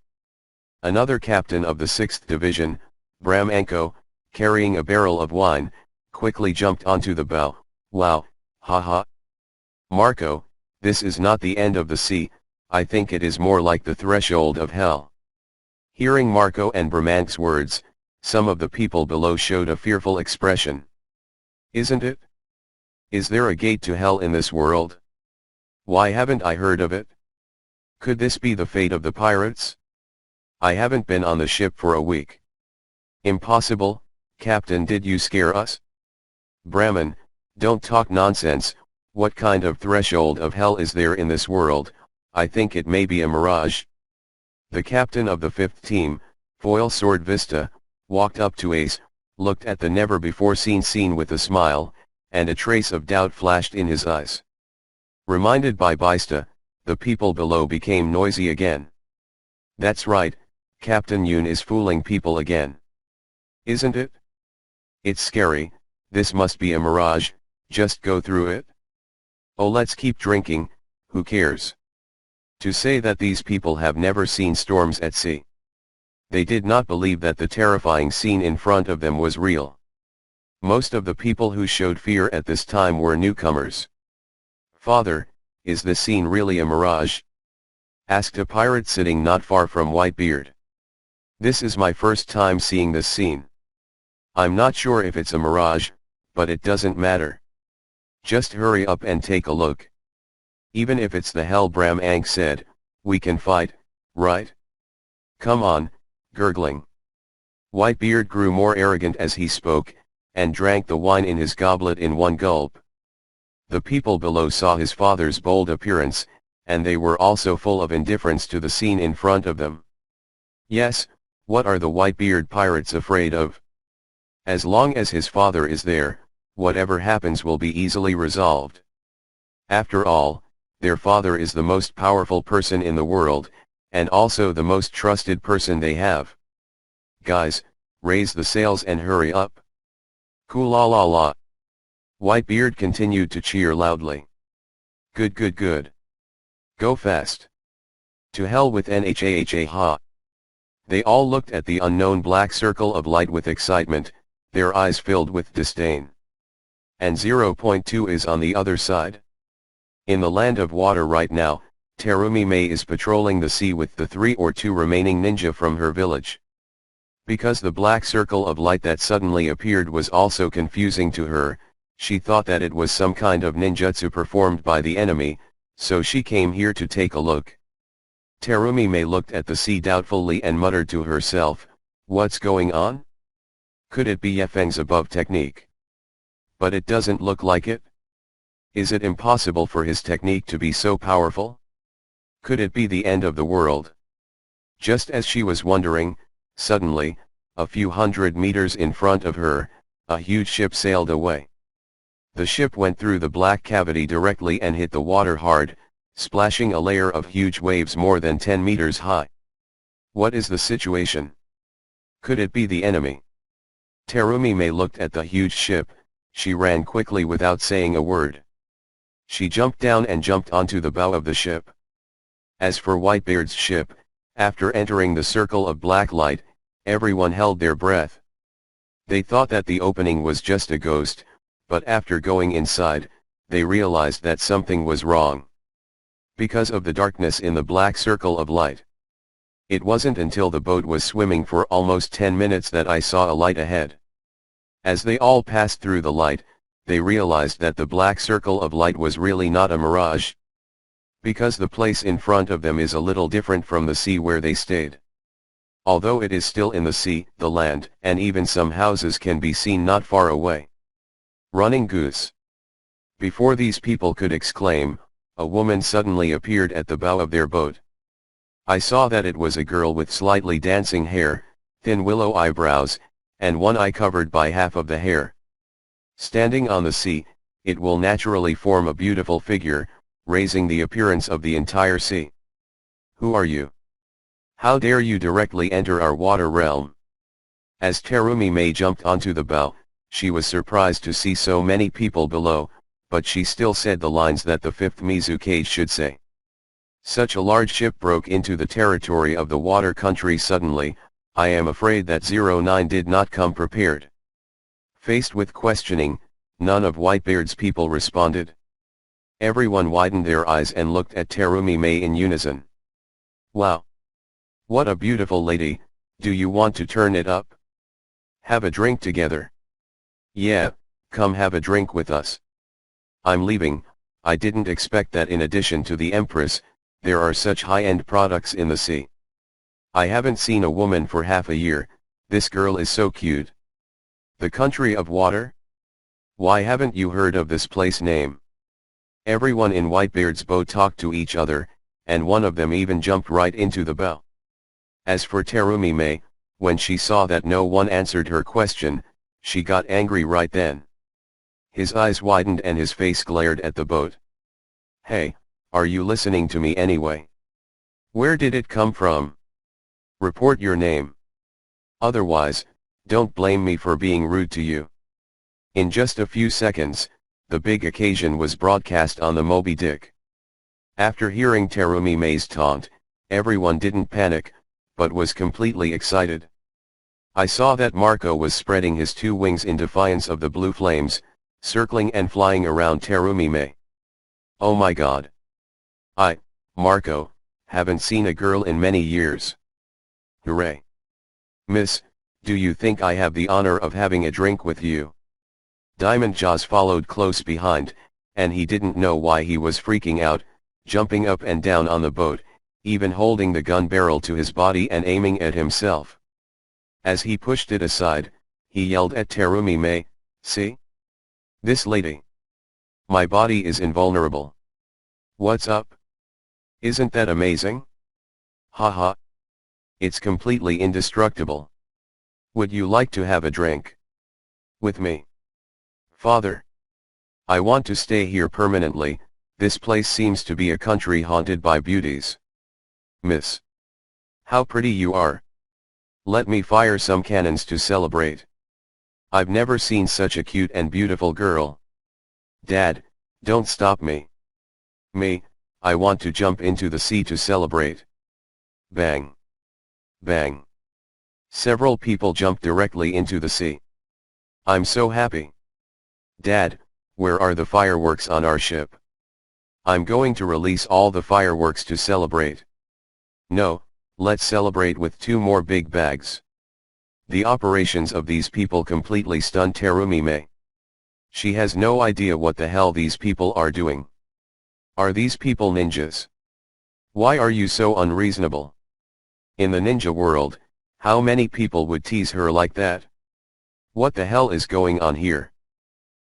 Speaker 1: Another captain of the 6th Division, Bramenko, carrying a barrel of wine, quickly jumped onto the bow. "Wow, haha. Marco, this is not the end of the sea, I think it is more like the threshold of hell." Hearing Marco and Bramenk's words, some of the people below showed a fearful expression. "Isn't it? Is there a gate to hell in this world? Why haven't I heard of it? Could this be the fate of the pirates? I haven't been on the ship for a week." "Impossible, Captain, did you scare us?" "Brahman, don't talk nonsense, what kind of threshold of hell is there in this world? I think it may be a mirage." The captain of the 5th team, Foil Sword Vista, walked up to Ace, looked at the never-before-seen scene with a smile, and a trace of doubt flashed in his eyes. Reminded by Bista, the people below became noisy again. "That's right, Captain Yoon is fooling people again. Isn't it? It's scary, this must be a mirage, just go through it. Oh, let's keep drinking, who cares?" To say that these people have never seen storms at sea. They did not believe that the terrifying scene in front of them was real. Most of the people who showed fear at this time were newcomers. "Father, is this scene really a mirage?" asked a pirate sitting not far from Whitebeard. "This is my first time seeing this scene. I'm not sure if it's a mirage, but it doesn't matter. Just hurry up and take a look. Even if it's the hell," Bramenk said, "we can fight, right? Come on," gurgling. Whitebeard grew more arrogant as he spoke, and drank the wine in his goblet in one gulp. The people below saw his father's bold appearance, and they were also full of indifference to the scene in front of them. Yes, what are the Whitebeard pirates afraid of? As long as his father is there, whatever happens will be easily resolved. After all, their father is the most powerful person in the world, and also the most trusted person they have. "Guys, raise the sails and hurry up. Cool-la-la-la." Whitebeard continued to cheer loudly. "Good, good, good. Go fast. To hell with NHAHA ha." They all looked at the unknown black circle of light with excitement, their eyes filled with disdain. "And 0.2 is on the other side?" In the land of water right now, Terumi May is patrolling the sea with the 3 or 2 remaining ninja from her village. Because the black circle of light that suddenly appeared was also confusing to her, she thought that it was some kind of ninjutsu performed by the enemy, so she came here to take a look. Terumi May looked at the sea doubtfully and muttered to herself, "What's going on? Could it be Yefeng's above technique? But it doesn't look like it. Is it impossible for his technique to be so powerful? Could it be the end of the world?" Just as she was wondering, suddenly, a few hundred meters in front of her, a huge ship sailed away. The ship went through the black cavity directly and hit the water hard, splashing a layer of huge waves more than 10 meters high. What is the situation? Could it be the enemy? Terumi May looked at the huge ship, she ran quickly without saying a word. She jumped down and jumped onto the bow of the ship. As for Whitebeard's ship, after entering the circle of black light, everyone held their breath. They thought that the opening was just a ghost, but after going inside, they realized that something was wrong. Because of the darkness in the black circle of light. It wasn't until the boat was swimming for almost 10 minutes that I saw a light ahead. As they all passed through the light, they realized that the black circle of light was really not a mirage. Because the place in front of them is a little different from the sea where they stayed. Although it is still in the sea, the land, and even some houses can be seen not far away. Running goose. Before these people could exclaim, a woman suddenly appeared at the bow of their boat. I saw that it was a girl with slightly dancing hair, thin willow eyebrows, and one eye covered by half of the hair. Standing on the sea, it will naturally form a beautiful figure, raising the appearance of the entire sea. Who are you? How dare you directly enter our water realm? As Terumi Mei jumped onto the bow, she was surprised to see so many people below, but she still said the lines that the fifth Mizukage should say. Such a large ship broke into the territory of the water country suddenly. I am afraid that 09 did not come prepared. Faced with questioning, none of Whitebeard's people responded. Everyone widened their eyes and looked at Terumi Mei in unison. Wow! What a beautiful lady, do you want to turn it up? Have a drink together. Yeah, come have a drink with us. I'm leaving. I didn't expect that in addition to the Empress, there are such high-end products in the sea. I haven't seen a woman for half a year. This girl is so cute. The country of water? Why haven't you heard of this place name? Everyone in Whitebeard's boat talked to each other, and one of them even jumped right into the bow. As for Terumi Mei, when she saw that no one answered her question, she got angry right then. His eyes widened and his face glared at the boat. Hey, are you listening to me anyway? Where did it come from? Report your name. Otherwise, don't blame me for being rude to you. In just a few seconds, the big occasion was broadcast on the Moby Dick. After hearing Terumi Mei's taunt, everyone didn't panic, but was completely excited. I saw that Marco was spreading his two wings in defiance of the blue flames, circling and flying around Terumi Mei. Oh my god. Marco, haven't seen a girl in many years. Hooray. Miss, do you think I have the honor of having a drink with you? Diamond Jaws followed close behind, and he didn't know why he was freaking out, jumping up and down on the boat, even holding the gun barrel to his body and aiming at himself. As he pushed it aside, he yelled at Terumi Mei, see? This lady. My body is invulnerable. What's up? Isn't that amazing? Haha. It's completely indestructible. Would you like to have a drink? With me? Father. I want to stay here permanently. This place seems to be a country haunted by beauties. Miss. How pretty you are. Let me fire some cannons to celebrate. I've never seen such a cute and beautiful girl. Dad, don't stop me. Me, I want to jump into the sea to celebrate. Bang. Bang. Several people jumped directly into the sea. I'm so happy. Dad, where are the fireworks on our ship? I'm going to release all the fireworks to celebrate. No, let's celebrate with 2 more big bags. The operations of these people completely stunned Terumi Mei. She has no idea what the hell these people are doing. Are these people ninjas? Why are you so unreasonable? In the ninja world, how many people would tease her like that? What the hell is going on here?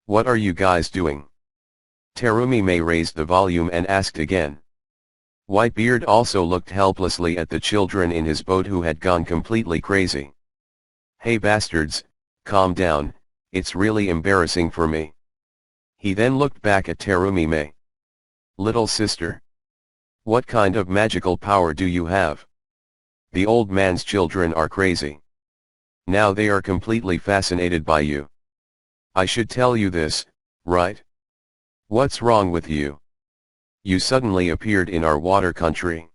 Speaker 1: What are you guys doing? Terumi Mei raised the volume and asked again. Whitebeard also looked helplessly at the children in his boat who had gone completely crazy. Hey bastards, calm down, it's really embarrassing for me. He then looked back at Terumi Mei. Little sister. What kind of magical power do you have? The old man's children are crazy. Now they are completely fascinated by you. I should tell you this, right? What's wrong with you? You suddenly appeared in our water country.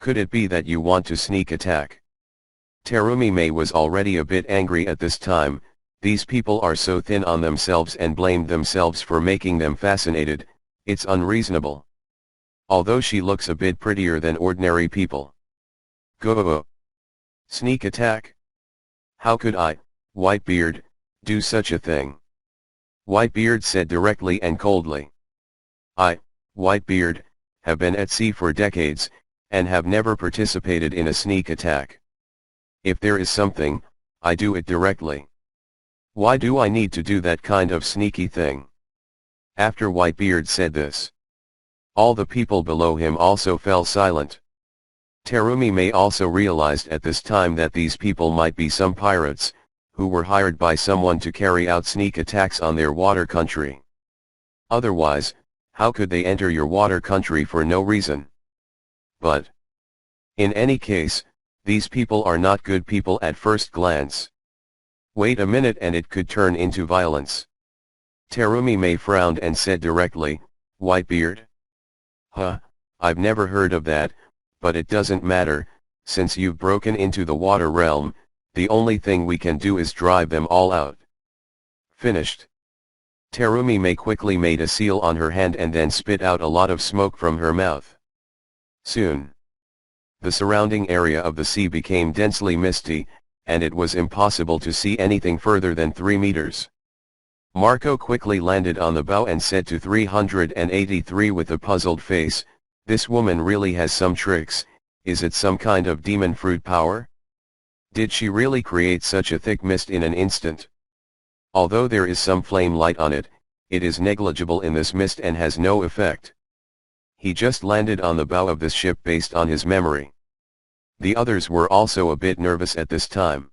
Speaker 1: Could it be that you want to sneak attack? Terumi Mei was already a bit angry at this time. These people are so thin on themselves and blamed themselves for making them fascinated. It's unreasonable. Although she looks a bit prettier than ordinary people. Go. Sneak attack? How could I, Whitebeard, do such a thing? Whitebeard said directly and coldly. I, Whitebeard, have been at sea for decades, and have never participated in a sneak attack. If there is something, I do it directly. Why do I need to do that kind of sneaky thing? After Whitebeard said this, all the people below him also fell silent. Terumi May also realized at this time that these people might be some pirates, who were hired by someone to carry out sneak attacks on their water country. Otherwise, how could they enter your water country for no reason? But in any case, these people are not good people at first glance. Wait a minute and it could turn into violence. Terumi May frowned and said directly, Whitebeard? Huh, I've never heard of that, but it doesn't matter, since you've broken into the water realm, the only thing we can do is drive them all out. Finished. Terumi May quickly made a seal on her hand and then spit out a lot of smoke from her mouth. Soon, the surrounding area of the sea became densely misty, and it was impossible to see anything further than 3 meters. Marco quickly landed on the bow and said to 383 with a puzzled face, this woman really has some tricks. Is it some kind of demon fruit power? Did she really create such a thick mist in an instant? Although there is some flame light on it, it is negligible in this mist and has no effect. He just landed on the bow of this ship based on his memory. The others were also a bit nervous at this time.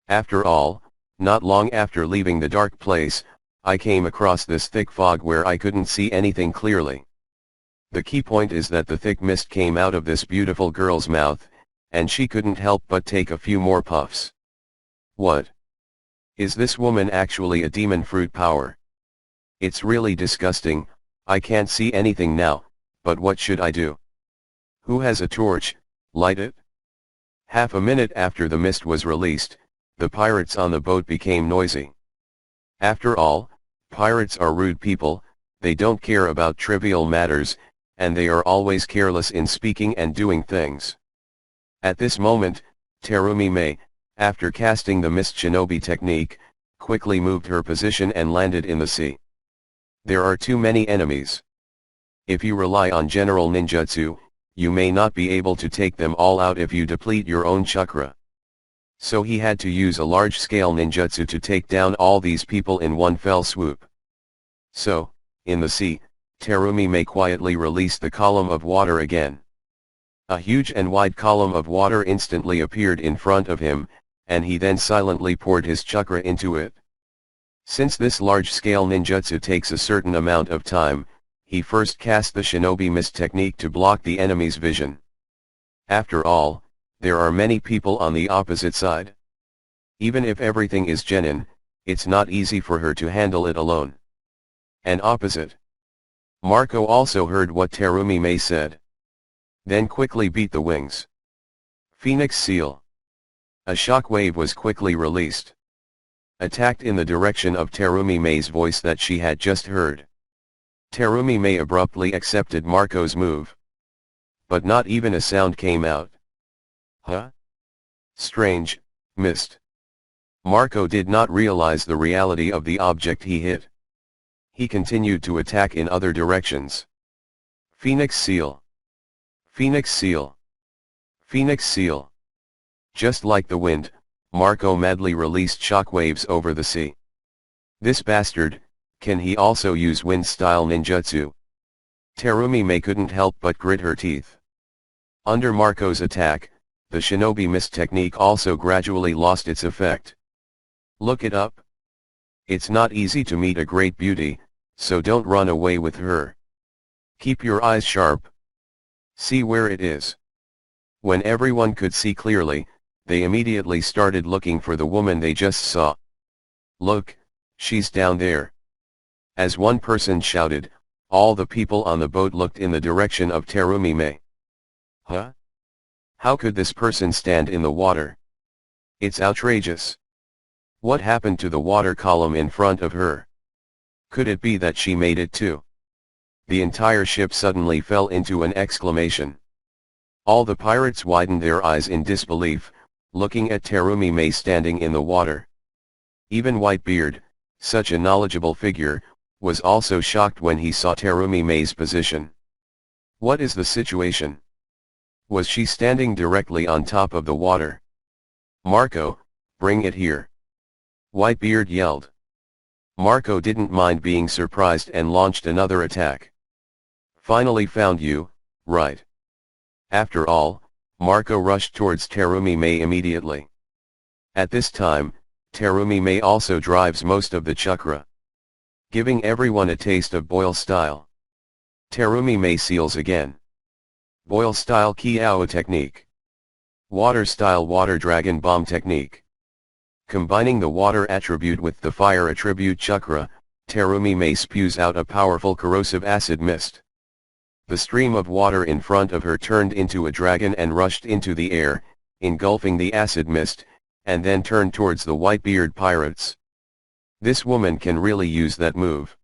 Speaker 1: After all, not long after leaving the dark place, I came across this thick fog where I couldn't see anything clearly. The key point is that the thick mist came out of this beautiful girl's mouth, and she couldn't help but take a few more puffs. What? Is this woman actually a demon fruit power? It's really disgusting. I can't see anything now, but what should I do? Who has a torch? Light it? Half a minute after the mist was released, the pirates on the boat became noisy. After all, pirates are rude people, they don't care about trivial matters, and they are always careless in speaking and doing things. At this moment, Terumi May, after casting the mist shinobi technique, quickly moved her position and landed in the sea. There are too many enemies. If you rely on general ninjutsu, you may not be able to take them all out if you deplete your own chakra. So he had to use a large-scale ninjutsu to take down all these people in one fell swoop. So, in the sea, Terumi May quietly released the column of water again. A huge and wide column of water instantly appeared in front of him, and he then silently poured his chakra into it. Since this large-scale ninjutsu takes a certain amount of time, he first cast the shinobi mist technique to block the enemy's vision. After all, there are many people on the opposite side. Even if everything is genin, it's not easy for her to handle it alone. And opposite. Marco also heard what Terumi May said. Then quickly beat the wings. Phoenix Seal. A shock wave was quickly released. Attacked in the direction of Terumi May's voice that she had just heard. Terumi May abruptly accepted Marco's move. But not even a sound came out. Huh? Strange, mist. Marco did not realize the reality of the object he hit. He continued to attack in other directions. Phoenix Seal. Phoenix Seal. Phoenix Seal. Just like the wind, Marco madly released shockwaves over the sea. This bastard, can he also use wind-style ninjutsu? Terumi May couldn't help but grit her teeth. Under Marco's attack, the shinobi mist technique also gradually lost its effect. Look it up. It's not easy to meet a great beauty, so don't run away with her. Keep your eyes sharp. See where it is. When everyone could see clearly, they immediately started looking for the woman they just saw. Look, she's down there. As one person shouted, all the people on the boat looked in the direction of Terumi May. Huh? How could this person stand in the water? It's outrageous. What happened to the water column in front of her? Could it be that she made it too? The entire ship suddenly fell into an exclamation. All the pirates widened their eyes in disbelief, looking at Terumi May standing in the water. Even Whitebeard, such a knowledgeable figure, was also shocked when he saw Terumi May's position. What is the situation? Was she standing directly on top of the water? Marco, bring it here. Whitebeard yelled. Marco didn't mind being surprised and launched another attack. Finally found you, right? After all, Marco rushed towards Terumi Mei immediately. At this time, Terumi Mei also drives most of the chakra, giving everyone a taste of boil style. Terumi Mei seals again. Boil style Kiao technique. Water style water dragon bomb technique. Combining the water attribute with the fire attribute chakra, Terumi Mei spews out a powerful corrosive acid mist. The stream of water in front of her turned into a dragon and rushed into the air, engulfing the acid mist, and then turned towards the Whitebeard pirates. This woman can really use that move.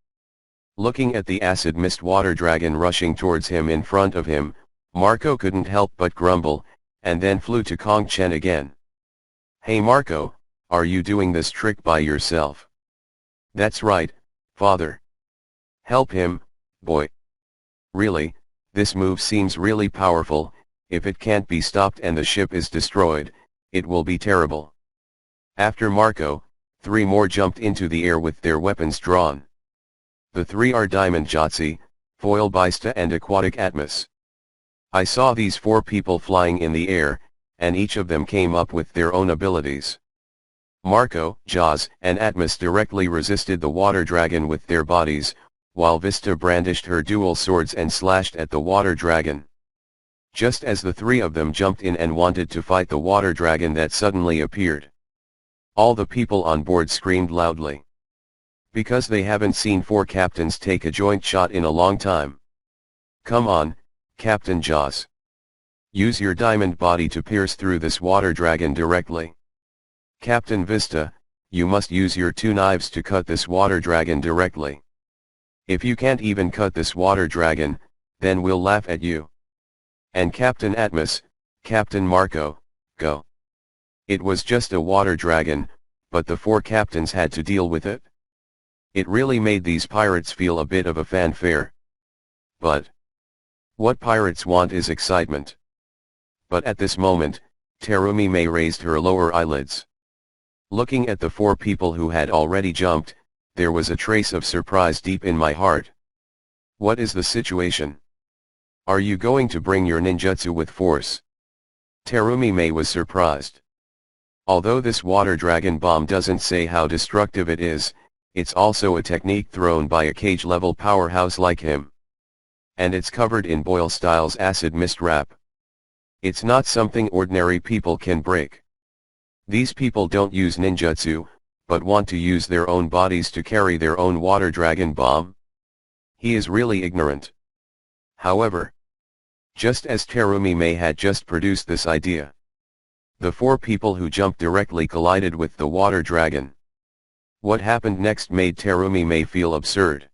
Speaker 1: Looking at the acid mist water dragon rushing towards him in front of him, Marco couldn't help but grumble, and then flew to Kong Chen again. Hey Marco, are you doing this trick by yourself? That's right, father. Help him, boy. Really, this move seems really powerful. If it can't be stopped and the ship is destroyed, it will be terrible. After Marco, 3 more jumped into the air with their weapons drawn. The 3 are Diamond Jotzi, Foil Bista and Aquatic Atmos. I saw these 4 people flying in the air, and each of them came up with their own abilities. Marco, Jaws, and Atmos directly resisted the water dragon with their bodies, while Vista brandished her dual swords and slashed at the water dragon. Just as the 3 of them jumped in and wanted to fight the water dragon that suddenly appeared, all the people on board screamed loudly. Because they haven't seen 4 captains take a joint shot in a long time. Come on, Captain Jaws. Use your diamond body to pierce through this water dragon directly. Captain Vista, you must use your 2 knives to cut this water dragon directly. If you can't even cut this water dragon, then we'll laugh at you. And Captain Atmos, Captain Marco, go. It was just a water dragon, but the 4 captains had to deal with it. It really made these pirates feel a bit of a fanfare. But what pirates want is excitement. But at this moment, Terumi Mei raised her lower eyelids. Looking at the 4 people who had already jumped, there was a trace of surprise deep in my heart. What is the situation? Are you going to bring your ninjutsu with force? Terumi Mei was surprised. Although this water dragon bomb doesn't say how destructive it is, it's also a technique thrown by a cage-level powerhouse like him. And it's covered in Boyle Style's acid mist wrap. It's not something ordinary people can break. These people don't use ninjutsu, but want to use their own bodies to carry their own water dragon bomb? He is really ignorant. However, just as Terumi Mei had just produced this idea, the 4 people who jumped directly collided with the water dragon. What happened next made Terumi Mei feel absurd.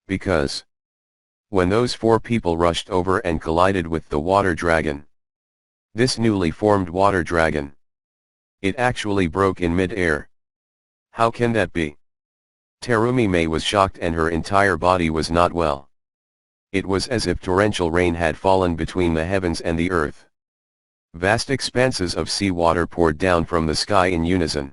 Speaker 1: Because when those 4 people rushed over and collided with the water dragon, this newly formed water dragon, it actually broke in mid-air. How can that be? Terumi Mei was shocked and her entire body was not well. It was as if torrential rain had fallen between the heavens and the earth. Vast expanses of sea water poured down from the sky in unison.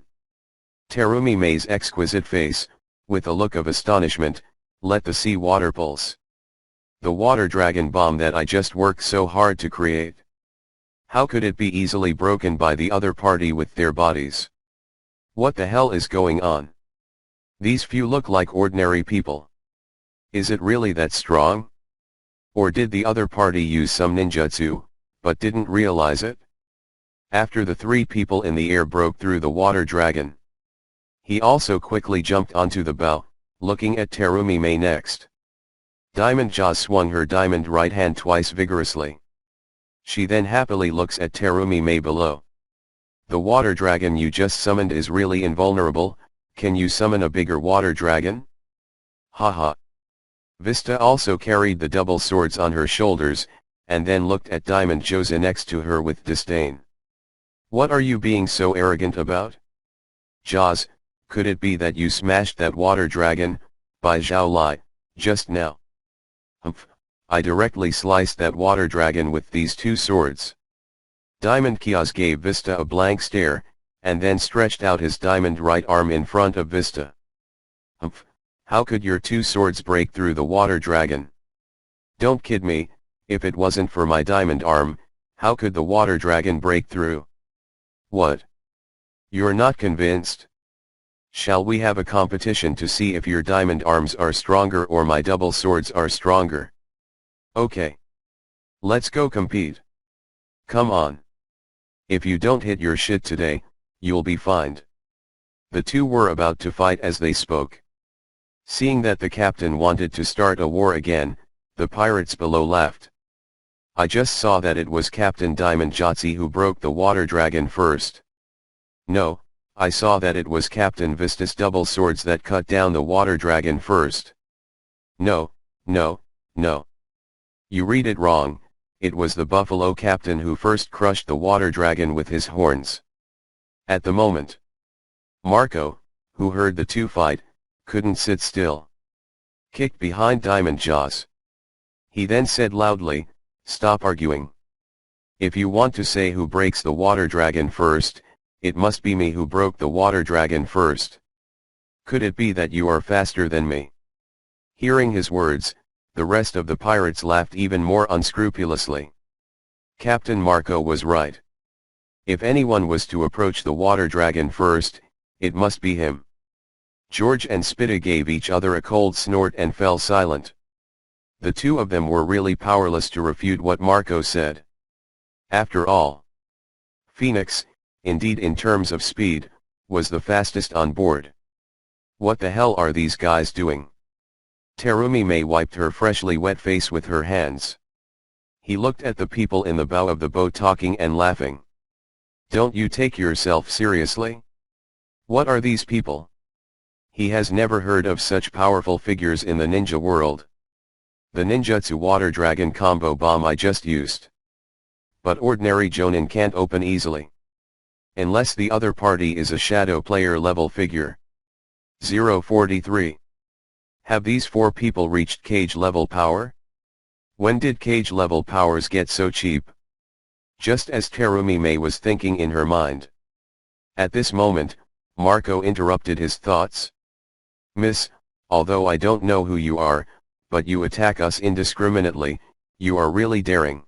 Speaker 1: Terumi Mei's exquisite face, with a look of astonishment, let the sea water pulse. The water dragon bomb that I just worked so hard to create. How could it be easily broken by the other party with their bodies? What the hell is going on? These few look like ordinary people. Is it really that strong? Or did the other party use some ninjutsu, but didn't realize it? After the 3 people in the air broke through the water dragon, he also quickly jumped onto the bow, looking at Terumi Mei next. Diamond Jaws swung her diamond right hand twice vigorously. She then happily looks at Terumi Mei below. The water dragon you just summoned is really invulnerable. Can you summon a bigger water dragon? Haha. Vista also carried the double swords on her shoulders, and then looked at Diamond Josa next to her with disdain. What are you being so arrogant about? Jaws, could it be that you smashed that water dragon, by Zhao Lai, just now? Humph, I directly sliced that water dragon with these 2 swords. Diamond Kiaz gave Vista a blank stare, and then stretched out his diamond right arm in front of Vista. Humph, how could your two swords break through the water dragon? Don't kid me, if it wasn't for my diamond arm, how could the water dragon break through? What? You're not convinced? Shall we have a competition to see if your diamond arms are stronger or my double swords are stronger? Okay. Let's go compete. Come on. If you don't hit your shit today, you'll be fined. The two were about to fight as they spoke. Seeing that the captain wanted to start a war again, the pirates below laughed. I just saw that it was Captain Diamond Jotzi who broke the water dragon first. No, I saw that it was Captain Vista's double swords that cut down the water dragon first. No, no, no. You read it wrong, it was the buffalo captain who first crushed the water dragon with his horns. At the moment, Marco, who heard the two fight, couldn't sit still. Kicked behind Diamond Jaws. He then said loudly, "Stop arguing. If you want to say who breaks the water dragon first, it must be me who broke the water dragon first. Could it be that you are faster than me?" Hearing his words, the rest of the pirates laughed even more unscrupulously. Captain Marco was right. If anyone was to approach the water dragon first, it must be him. George and Spitta gave each other a cold snort and fell silent. The two of them were really powerless to refute what Marco said. After all, Phoenix, indeed in terms of speed, was the fastest on board. What the hell are these guys doing? Terumi May wiped her freshly wet face with her hands. He looked at the people in the bow of the boat talking and laughing. Don't you take yourself seriously? What are these people? He has never heard of such powerful figures in the ninja world. The ninjutsu water dragon combo bomb I just used. But ordinary Jonin can't open easily. Unless the other party is a shadow player level figure. 043. Have these four people reached cage level power? When did cage level powers get so cheap? Just as Terumi May was thinking in her mind. At this moment, Marco interrupted his thoughts. Miss, although I don't know who you are, but you attack us indiscriminately, you are really daring.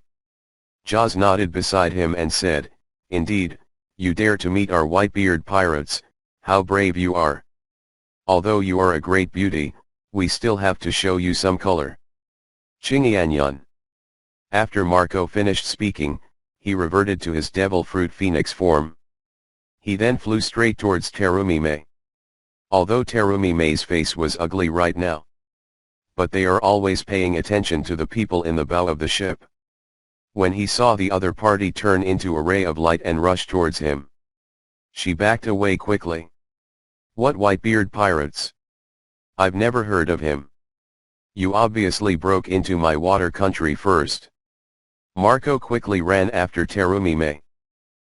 Speaker 1: Jaws nodded beside him and said, Indeed, you dare to meet our white-beard pirates, how brave you are. Although you are a great beauty, we still have to show you some color. Chingianyun. After Marco finished speaking, he reverted to his devil fruit phoenix form. He then flew straight towards Terumi May. Although Terumi May's face was ugly right now. But they are always paying attention to the people in the bow of the ship. When he saw the other party turn into a ray of light and rush towards him, she backed away quickly. What white-beard pirates? I've never heard of him. You obviously broke into my water country first. Marco quickly ran after Terumi May.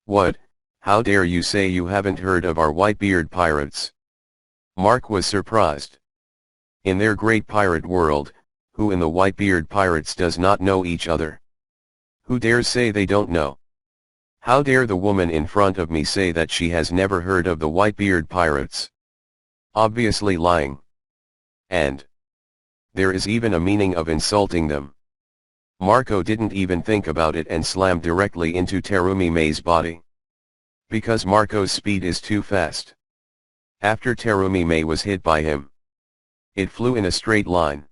Speaker 1: What, how dare you say you haven't heard of our white-beard pirates? Mark was surprised. In their great pirate world, who in the white-beard pirates does not know each other? Who dares say they don't know? How dare the woman in front of me say that she has never heard of the white-beard pirates? Obviously lying. And there is even a meaning of insulting them. Marco didn't even think about it and slammed directly into Terumi May's body. Because Marco's speed is too fast. After Terumi May was hit by him, it flew in a straight line.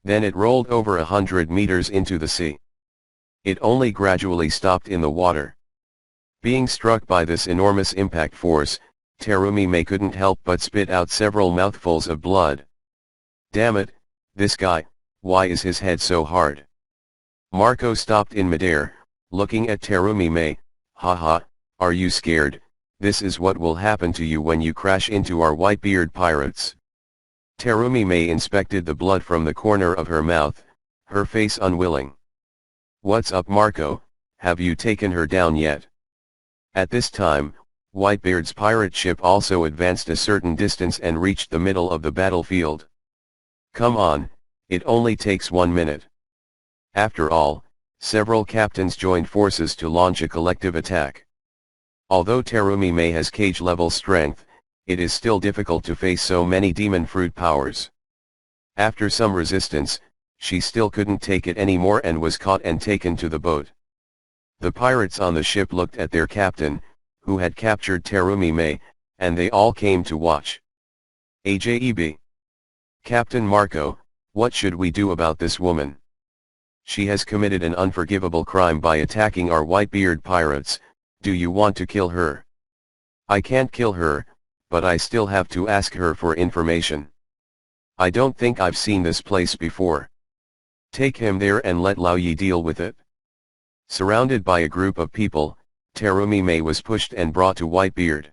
Speaker 1: Then it rolled over 100 meters into the sea. It only gradually stopped in the water. Being struck by this enormous impact force, Terumi May couldn't help but spit out several mouthfuls of blood. Damn it, this guy, why is his head so hard? Marco stopped in midair, looking at Terumi May. Haha, are you scared? This is what will happen to you when you crash into our white-beard pirates. Terumi May inspected the blood from the corner of her mouth, her face unwilling. What's up, Marco, have you taken her down yet? At this time, Whitebeard's pirate ship also advanced a certain distance and reached the middle of the battlefield. Come on, it only takes 1 minute. After all, Several captains joined forces to launch a collective attack. Although Terumi Mei has cage-level strength, it is still difficult to face so many demon fruit powers. After some resistance, she still couldn't take it anymore and was caught and taken to the boat. The pirates on the ship looked at their captain, who had captured Terumi Mei, and they all came to watch. AJEB. Captain Marco, what should we do about this woman? She has committed an unforgivable crime by attacking our Whitebeard pirates. Do you want to kill her? I can't kill her, but I still have to ask her for information. I don't think I've seen this place before. Take him there and let Lao Yi deal with it. Surrounded by a group of people, Terumi Mei was pushed and brought to Whitebeard.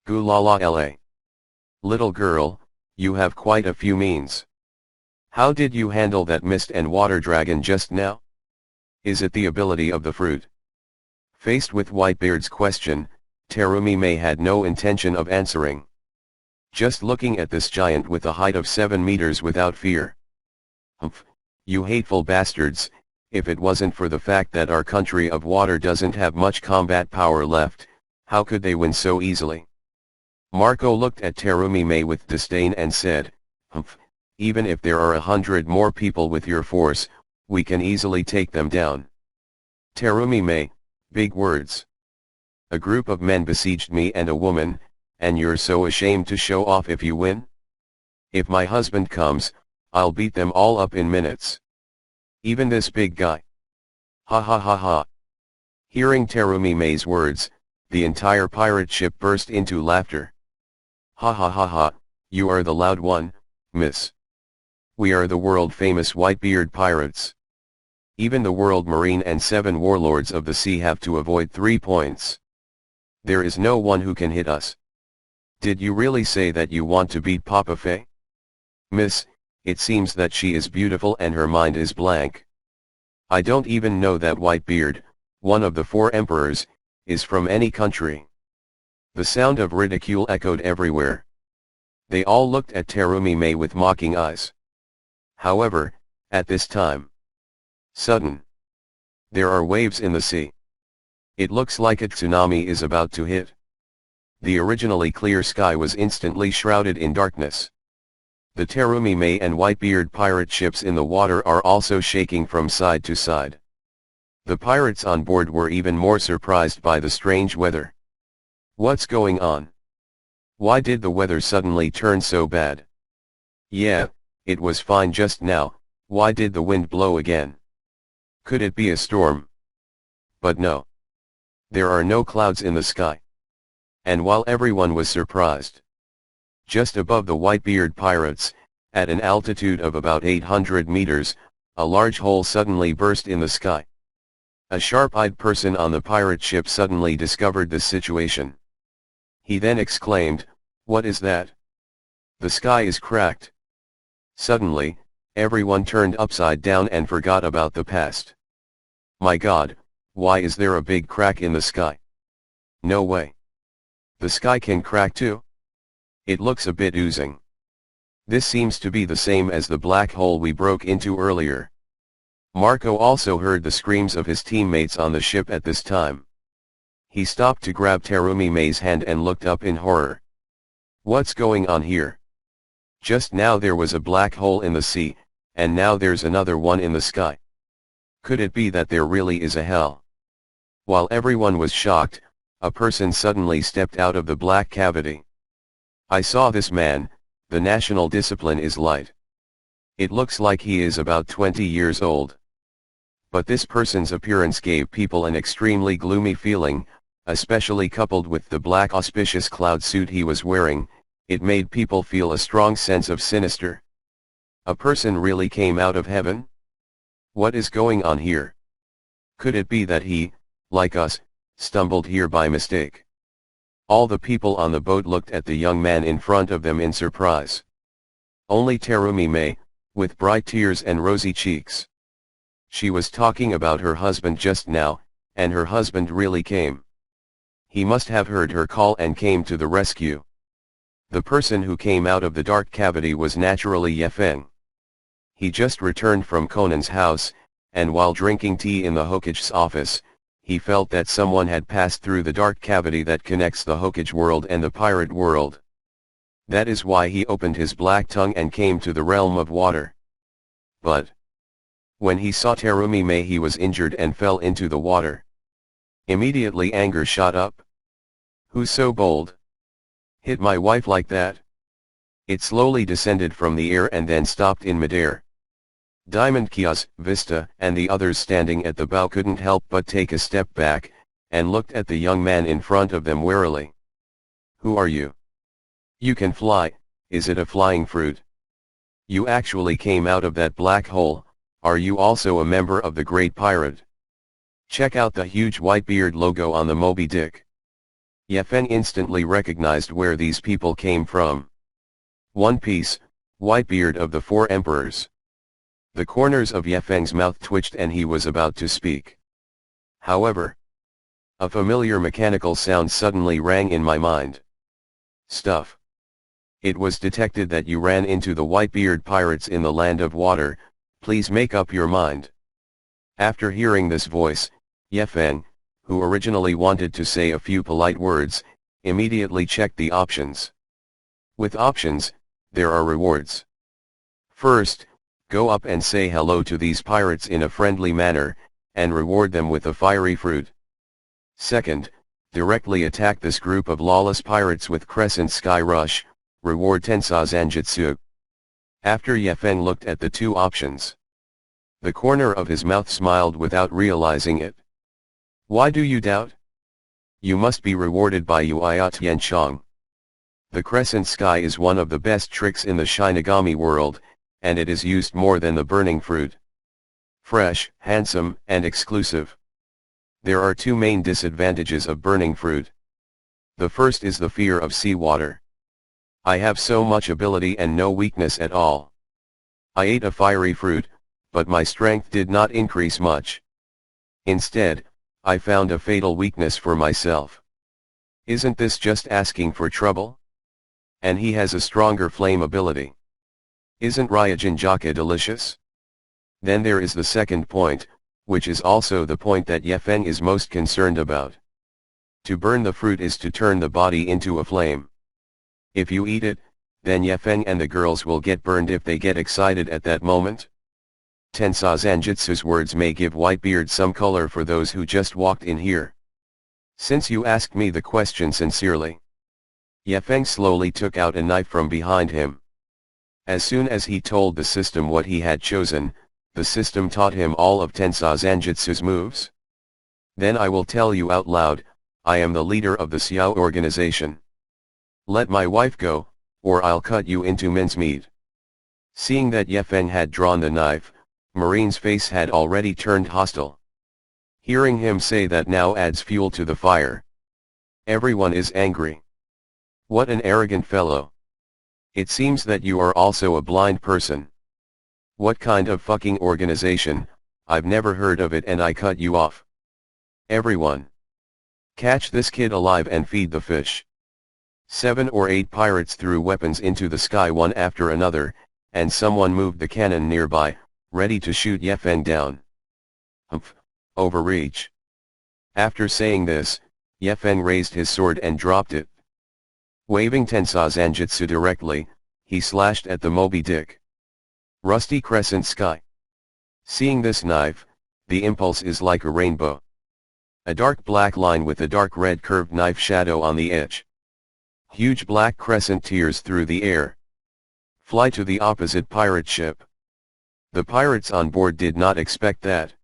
Speaker 1: Gulala la. Little girl, you have quite a few means. How did you handle that mist and water dragon just now? Is it the ability of the fruit? Faced with Whitebeard's question, Terumi Mei had no intention of answering. Just looking at this giant with a height of 7 meters without fear. Humph, you hateful bastards, if it wasn't for the fact that our country of water doesn't have much combat power left, how could they win so easily? Marco looked at Terumi Mei with disdain and said, Humph, even if there are 100 more people with your force, we can easily take them down. Terumi Mei, big words. A group of men besieged me and a woman, and you're so ashamed to show off if you win? If my husband comes, I'll beat them all up in minutes. Even this big guy. Ha ha ha ha. Hearing Terumi Mei's words, the entire pirate ship burst into laughter. Ha ha ha ha, you are the loud one, miss. We are the world-famous Whitebeard pirates. Even the World Marine and 7 warlords of the sea have to avoid 3 points. There is no one who can hit us. Did you really say that you want to beat Papa Fei? Miss, it seems that she is beautiful and her mind is blank. I don't even know that Whitebeard, one of the 4 emperors, is from any country. The sound of ridicule echoed everywhere. They all looked at Terumi Mei with mocking eyes. However, at this time, sudden, there are waves in the sea. It looks like a tsunami is about to hit. The originally clear sky was instantly shrouded in darkness. The Terumi Mei and Whitebeard pirate ships in the water are also shaking from side to side. The pirates on board were even more surprised by the strange weather. What's going on? Why did the weather suddenly turn so bad? Yeah, it was fine just now, why did the wind blow again? Could it be a storm? But no. There are no clouds in the sky. And while everyone was surprised, just above the Whitebeard pirates, at an altitude of about 800 meters, a large hole suddenly burst in the sky. A sharp-eyed person on the pirate ship suddenly discovered this situation. He then exclaimed, "What is that? The sky is cracked." Suddenly, everyone turned upside down and forgot about the past. My God, why is there a big crack in the sky? No way. The sky can crack too? It looks a bit oozing. This seems to be the same as the black hole we broke into earlier. Marco also heard the screams of his teammates on the ship at this time. He stopped to grab Terumi Mei's hand and looked up in horror. What's going on here? Just now there was a black hole in the sea, and now there's another one in the sky. Could it be that there really is a hell? While everyone was shocked, a person suddenly stepped out of the black cavity. I saw this man, the national discipline is light. It looks like he is about 20 years old. But this person's appearance gave people an extremely gloomy feeling, especially coupled with the black auspicious cloud suit he was wearing, it made people feel a strong sense of sinister. A person really came out of heaven? What is going on here? Could it be that he, like us, stumbled here by mistake? All the people on the boat looked at the young man in front of them in surprise. Only Terumi Mei, with bright tears and rosy cheeks. She was talking about her husband just now, and her husband really came. He must have heard her call and came to the rescue. The person who came out of the dark cavity was naturally Ye Feng. He just returned from Conan's house, and while drinking tea in the Hokage's office, he felt that someone had passed through the dark cavity that connects the Hokage world and the pirate world. That is why he opened his black tongue and came to the realm of water. But when he saw Terumi Mei, he was injured and fell into the water. Immediately anger shot up. Who's so bold? Hit my wife like that? It slowly descended from the air and then stopped in midair. Diamond Kias, Vista, and the others standing at the bow couldn't help but take a step back, and looked at the young man in front of them warily. Who are you? You can fly, is it a flying fruit? You actually came out of that black hole, are you also a member of the Great Pirate? Check out the huge Whitebeard logo on the Moby Dick. Ye Feng instantly recognized where these people came from. One Piece, Whitebeard of the Four Emperors. The corners of Ye Feng's mouth twitched and he was about to speak. However, a familiar mechanical sound suddenly rang in my mind. Stuff. It was detected that you ran into the Whitebeard pirates in the Land of Water, please make up your mind. After hearing this voice, Ye Feng, who originally wanted to say a few polite words, immediately checked the options. With options, there are rewards. First, go up and say hello to these pirates in a friendly manner, and reward them with a fiery fruit. Second, directly attack this group of lawless pirates with Crescent Sky Rush, reward Tensa Zanjutsu. After Ye Feng looked at the two options, the corner of his mouth smiled without realizing it. Why do you doubt? You must be rewarded by Yuaya Tianchong. The Crescent Sky is one of the best tricks in the Shinigami world, and it is used more than the burning fruit. Fresh, handsome, and exclusive. There are two main disadvantages of burning fruit. The first is the fear of seawater. I have so much ability and no weakness at all. I ate a fiery fruit, but my strength did not increase much. Instead, I found a fatal weakness for myself. Isn't this just asking for trouble? And he has a stronger flame ability. Isn't Ryujin Jaka delicious? Then there is the second point, which is also the point that Ye Feng is most concerned about. To burn the fruit is to turn the body into a flame. If you eat it, then Ye Feng and the girls will get burned if they get excited at that moment. Tensa Zanjutsu's words may give Whitebeard some color for those who just walked in here. Since you asked me the question sincerely. Ye Feng slowly took out a knife from behind him. As soon as he told the system what he had chosen, the system taught him all of Tensa Zanjutsu's moves. Then I will tell you out loud, I am the leader of the Xiao organization. Let my wife go, or I'll cut you into mincemeat. Seeing that Ye Feng had drawn the knife, Marine's face had already turned hostile. Hearing him say that now adds fuel to the fire. Everyone is angry. What an arrogant fellow. It seems that you are also a blind person. What kind of fucking organization, I've never heard of it and I cut you off. Everyone. Catch this kid alive and feed the fish. 7 or 8 pirates threw weapons into the sky one after another, and someone moved the cannon nearby, ready to shoot Ye Feng down. Humph, overreach. After saying this, Ye Feng raised his sword and dropped it. Waving Tensa Zanjutsu directly, he slashed at the Moby Dick. Rusty Crescent Sky. Seeing this knife, the impulse is like a rainbow. A dark black line with a dark red curved knife shadow on the edge. Huge black crescent tears through the air. Fly to the opposite pirate ship. The pirates on board did not expect that.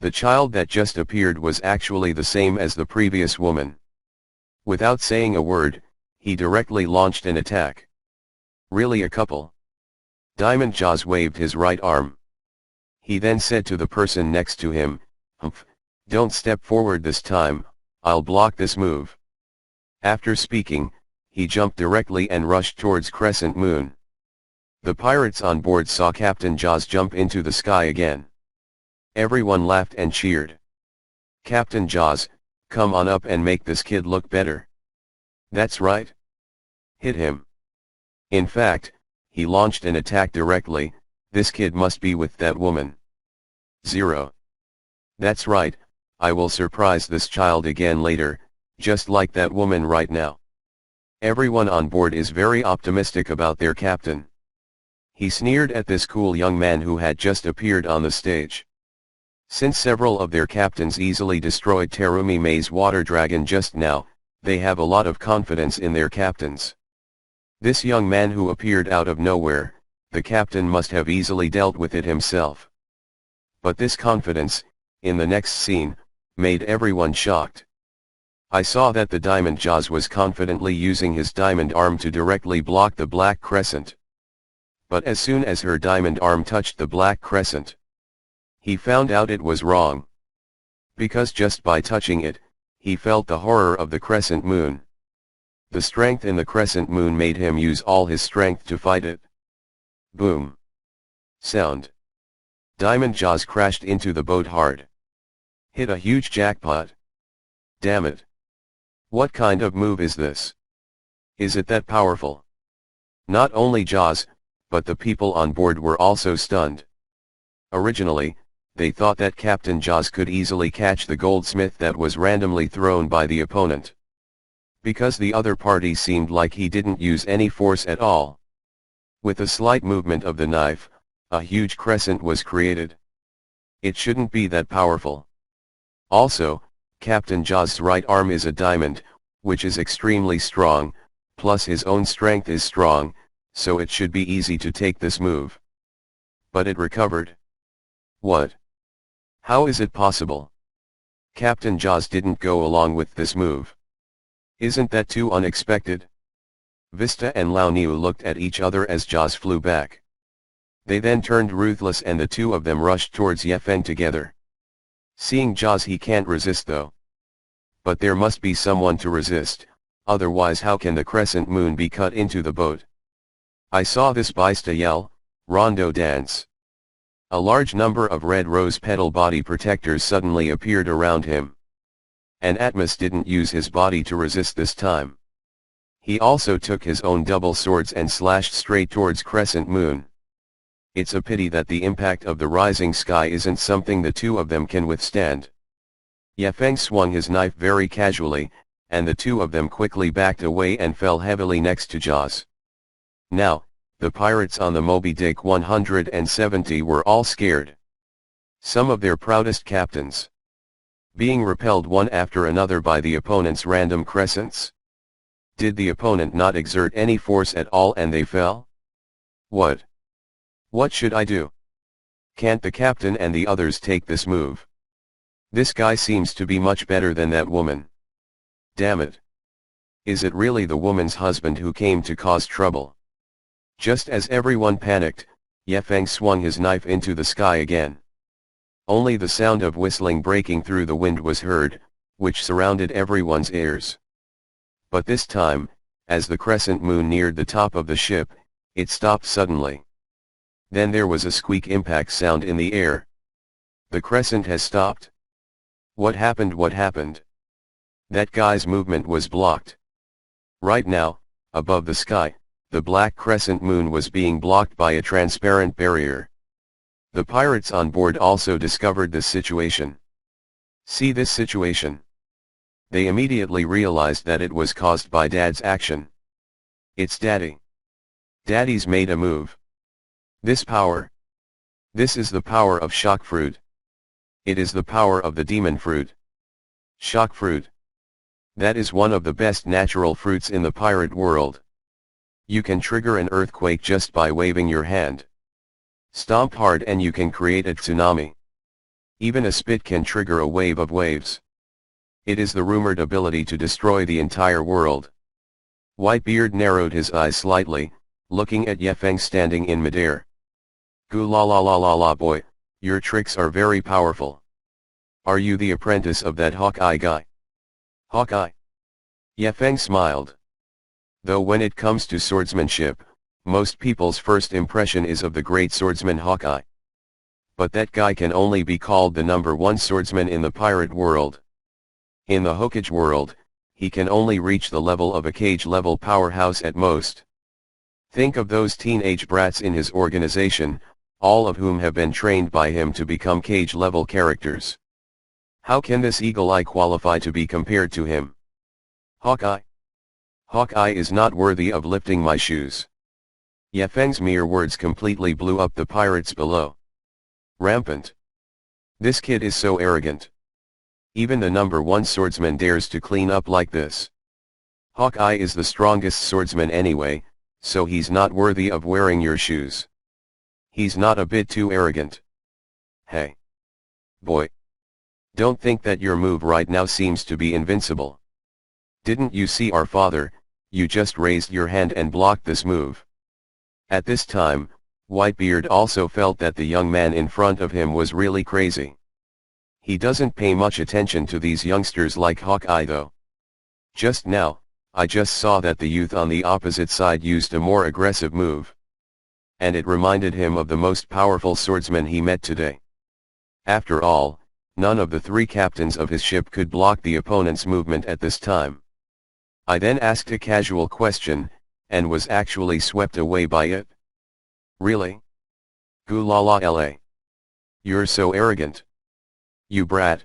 Speaker 1: The child that just appeared was actually the same as the previous woman. Without saying a word, he directly launched an attack. Really a couple? Diamond Jaws waved his right arm. He then said to the person next to him, "Humph, don't step forward this time, I'll block this move." After speaking, he jumped directly and rushed towards Crescent Moon. The pirates on board saw Captain Jaws jump into the sky again. Everyone laughed and cheered. "Captain Jaws, come on up and make this kid look better." "That's right. Hit him." In fact, he launched an attack directly, this kid must be with that woman. 0. That's right, I will surprise this child again later, just like that woman right now. Everyone on board is very optimistic about their captain. He sneered at this cool young man who had just appeared on the stage. Since several of their captains easily destroyed Terumi Mei's water dragon just now, they have a lot of confidence in their captains. This young man who appeared out of nowhere, the captain must have easily dealt with it himself. But this confidence, in the next scene, made everyone shocked. I saw that the diamond Jaws was confidently using his diamond arm to directly block the black crescent. But as soon as her diamond arm touched the black crescent, he found out it was wrong. Because just by touching it, he felt the horror of the crescent moon. The strength in the crescent moon made him use all his strength to fight it. Boom. Sound. Diamond Jaws crashed into the boat hard. Hit a huge jackpot. Damn it. What kind of move is this? Is it that powerful? Not only Jaws, but the people on board were also stunned. Originally, they thought that Captain Jaws could easily catch the goldsmith that was randomly thrown by the opponent. Because the other party seemed like he didn't use any force at all. With a slight movement of the knife, a huge crescent was created. It shouldn't be that powerful. Also, Captain Jaws' right arm is a diamond, which is extremely strong, plus his own strength is strong, so it should be easy to take this move. But it recovered. What? How is it possible? Captain Jaws didn't go along with this move. Isn't that too unexpected? Vista and Lao Niu looked at each other as Jaws flew back. They then turned ruthless and the two of them rushed towards Yefeng together. Seeing Jaws, he can't resist though. But there must be someone to resist, otherwise how can the crescent moon be cut into the boat? I saw this Bista yell, Rondo dance. A large number of red rose petal body protectors suddenly appeared around him. And Atmos didn't use his body to resist this time. He also took his own double swords and slashed straight towards crescent moon. It's a pity that the impact of the rising sky isn't something the two of them can withstand. Yefeng swung his knife very casually, and the two of them quickly backed away and fell heavily next to Jaws. Now, the pirates on the Moby Dick 170 were all scared. Some of their proudest captains being repelled one after another by the opponent's random crescents. Did the opponent not exert any force at all and they fell? What? What should I do? Can't the captain and the others take this move? This guy seems to be much better than that woman. Damn it. Is it really the woman's husband who came to cause trouble? Just as everyone panicked, Yefeng swung his knife into the sky again. Only the sound of whistling breaking through the wind was heard, which surrounded everyone's ears. But this time, as the crescent moon neared the top of the ship, it stopped suddenly. Then there was a squeak impact sound in the air. The crescent has stopped. What happened? What happened? That guy's movement was blocked. Right now, above the sky, the black crescent moon was being blocked by a transparent barrier. The pirates on board also discovered this situation. See this situation? They immediately realized that it was caused by Dad's action. It's Daddy. Daddy's made a move. This power. This is the power of shock fruit. It is the power of the demon fruit. Shock fruit. That is one of the best natural fruits in the pirate world. You can trigger an earthquake just by waving your hand. Stomp hard and you can create a tsunami. Even a spit can trigger a wave of waves. It is the rumored ability to destroy the entire world. Whitebeard narrowed his eyes slightly, looking at Yefeng standing in midair. Goo la la la la la boy, your tricks are very powerful. Are you the apprentice of that Hawkeye guy? Hawkeye? Yefeng smiled. Though when it comes to swordsmanship, most people's first impression is of the great swordsman Hawkeye. But that guy can only be called the #1 swordsman in the pirate world. In the Hokage world, he can only reach the level of a cage-level powerhouse at most. Think of those teenage brats in his organization, all of whom have been trained by him to become cage-level characters. How can this eagle-eye qualify to be compared to him? Hawkeye? Hawkeye is not worthy of lifting my shoes. Ye Feng's mere words completely blew up the pirates below. Rampant. This kid is so arrogant. Even the number one swordsman dares to clean up like this. Hawkeye is the strongest swordsman anyway, so he's not worthy of wearing your shoes. He's not a bit too arrogant. Hey. Boy. Don't think that your move right now seems to be invincible. Didn't you see our father? You just raised your hand and blocked this move. At this time, Whitebeard also felt that the young man in front of him was really crazy. He doesn't pay much attention to these youngsters like Hawkeye though. Just now, I just saw that the youth on the opposite side used a more aggressive move. And it reminded him of the most powerful swordsman he met today. After all, none of the three captains of his ship could block the opponent's movement at this time. I then asked a casual question, and was actually swept away by it. Really? Gulala la. You're so arrogant. You brat.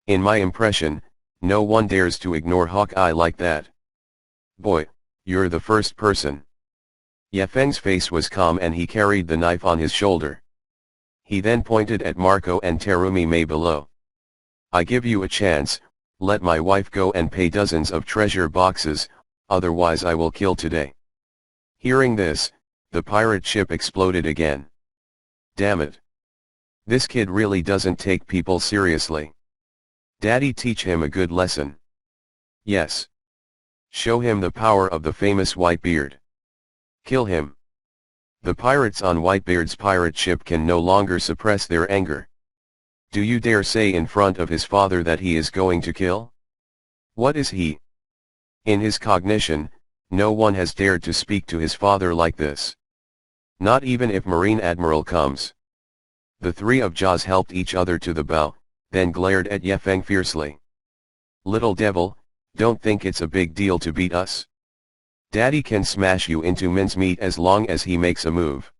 Speaker 1: In my impression, no one dares to ignore Hawkeye like that. Boy, you're the first person. Ye Feng's face was calm and he carried the knife on his shoulder. He then pointed at Marco and Terumi May below. I give you a chance, let my wife go and pay dozens of treasure boxes, otherwise I will kill today. Hearing this, the pirate ship exploded again. Damn it. This kid really doesn't take people seriously. Daddy, teach him a good lesson. Yes. Show him the power of the famous Whitebeard. Kill him. The pirates on Whitebeard's pirate ship can no longer suppress their anger. Do you dare say in front of his father that he is going to kill? What is he? In his cognition, no one has dared to speak to his father like this. Not even if Marine Admiral comes. The three of Jaws helped each other to the bow, then glared at Ye Feng fiercely. Little devil, don't think it's a big deal to beat us. Daddy can smash you into mincemeat as long as he makes a move.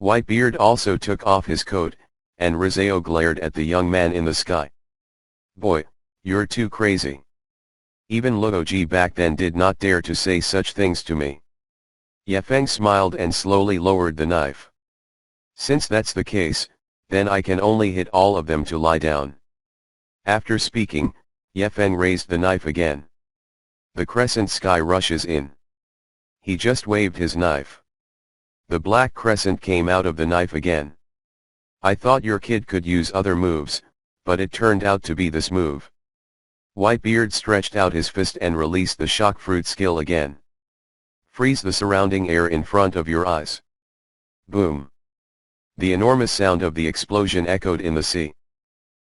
Speaker 1: Whitebeard also took off his coat, and Rizeo glared at the young man in the sky. Boy, you're too crazy. Even Luoji back then did not dare to say such things to me. Ye Feng smiled and slowly lowered the knife. Since that's the case, then I can only hit all of them to lie down. After speaking, Ye Feng raised the knife again. The crescent sky rushes in. He just waved his knife. The black crescent came out of the knife again. I thought your kid could use other moves, but it turned out to be this move. Whitebeard stretched out his fist and released the shock fruit skill again. Freeze the surrounding air in front of your eyes. Boom. The enormous sound of the explosion echoed in the sea.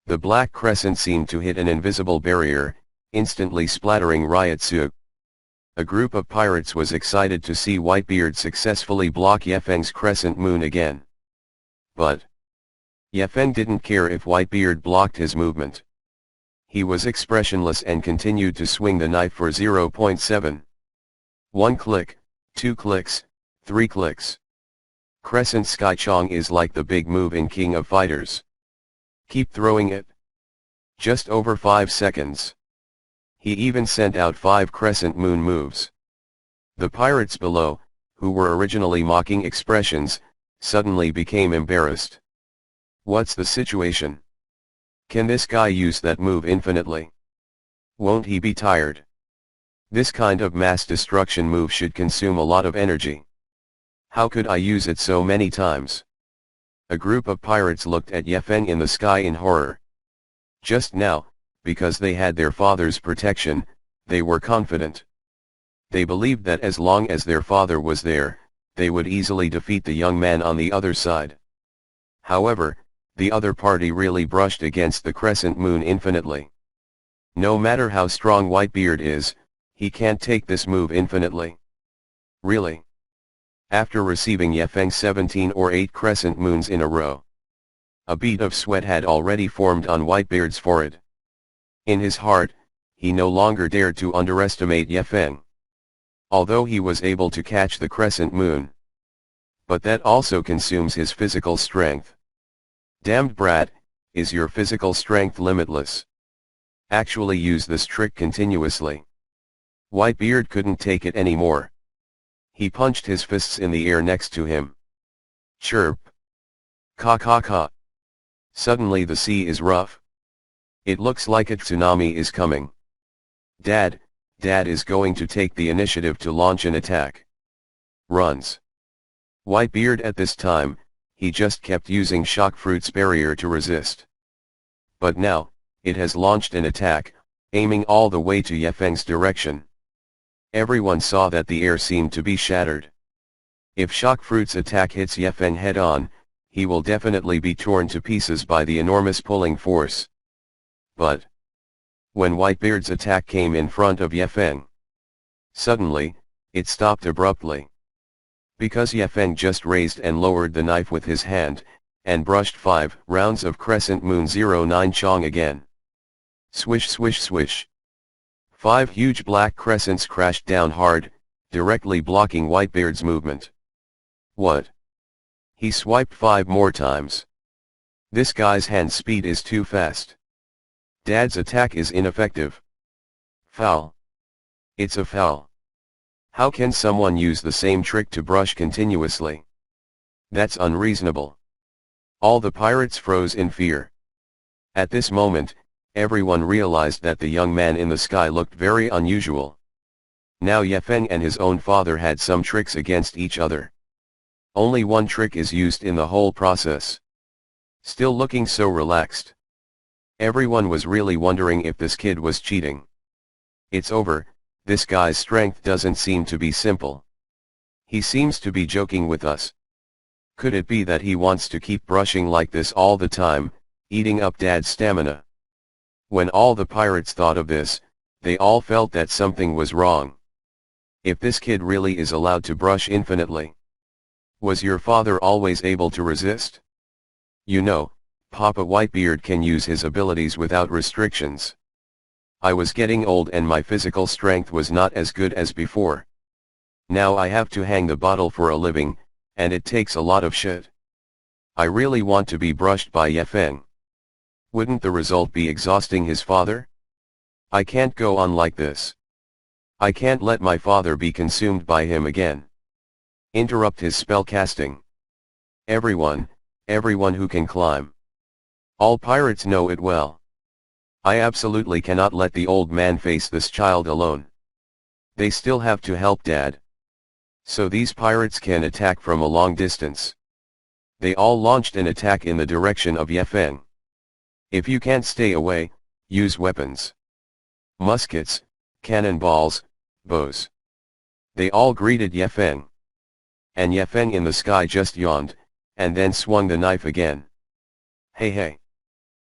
Speaker 1: The black crescent seemed to hit an invisible barrier, instantly splattering Ryotsu. A group of pirates was excited to see Whitebeard successfully block Ye Feng's crescent moon again. But Ye Feng didn't care if Whitebeard blocked his movement. He was expressionless and continued to swing the knife for 0.7. 1 click, 2 clicks, 3 clicks. Crescent Sky Chong is like the big move in King of Fighters. Keep throwing it. Just over 5 seconds. He even sent out 5 crescent moon moves. The pirates below, who were originally mocking expressions, suddenly became embarrassed. What's the situation? Can this guy use that move infinitely? Won't he be tired? This kind of mass destruction move should consume a lot of energy. How could I use it so many times? A group of pirates looked at Ye Feng in the sky in horror. Just now, because they had their father's protection, they were confident. They believed that as long as their father was there, they would easily defeat the young man on the other side. However, the other party really brushed against the crescent moon infinitely. No matter how strong Whitebeard is, he can't take this move infinitely. Really? After receiving Ye Feng 17 or 8 crescent moons in a row, a bead of sweat had already formed on Whitebeard's forehead. In his heart, he no longer dared to underestimate Ye Feng. Although he was able to catch the crescent moon. But that also consumes his physical strength. Damned brat, is your physical strength limitless? Actually use this trick continuously. Whitebeard couldn't take it anymore. He punched his fists in the air next to him. Chirp. Ka ka ka. Suddenly the sea is rough. It looks like a tsunami is coming. Dad is going to take the initiative to launch an attack. Runs. Whitebeard at this time, he just kept using Shock Fruit's barrier to resist. But now, it has launched an attack, aiming all the way to Yefeng's direction. Everyone saw that the air seemed to be shattered. If Shock Fruit's attack hits Yefeng head-on, he will definitely be torn to pieces by the enormous pulling force. But when Whitebeard's attack came in front of Yefeng, suddenly, it stopped abruptly. Because Yefeng just raised and lowered the knife with his hand, and brushed 5 rounds of Crescent Moon 09 Chong again. Swish swish swish. 5 huge black crescents crashed down hard, directly blocking Whitebeard's movement. What? He swiped 5 more times. This guy's hand speed is too fast. Dad's attack is ineffective. Foul. It's a foul. How can someone use the same trick to brush continuously? That's unreasonable. All the pirates froze in fear. At this moment, everyone realized that the young man in the sky looked very unusual. Now Yefeng and his own father had some tricks against each other. Only one trick is used in the whole process. Still looking so relaxed. Everyone was really wondering if this kid was cheating. It's over, this guy's strength doesn't seem to be simple. He seems to be joking with us. Could it be that he wants to keep brushing like this all the time, eating up Dad's stamina? When all the pirates thought of this, they all felt that something was wrong. If this kid really is allowed to brush infinitely, was your father always able to resist? You know, Papa Whitebeard can use his abilities without restrictions. I was getting old and my physical strength was not as good as before. Now I have to hang the bottle for a living, and it takes a lot of shit. I really want to be brushed by Yefeng. Wouldn't the result be exhausting his father? I can't go on like this. I can't let my father be consumed by him again. Interrupt his spell casting. Everyone who can climb. All pirates know it well. I absolutely cannot let the old man face this child alone. They still have to help Dad. So these pirates can attack from a long distance. They all launched an attack in the direction of Yefeng. If you can't stay away, use weapons. Muskets, cannonballs, bows. They all greeted Yefeng. And Yefeng in the sky just yawned, and then swung the knife again. Hey hey.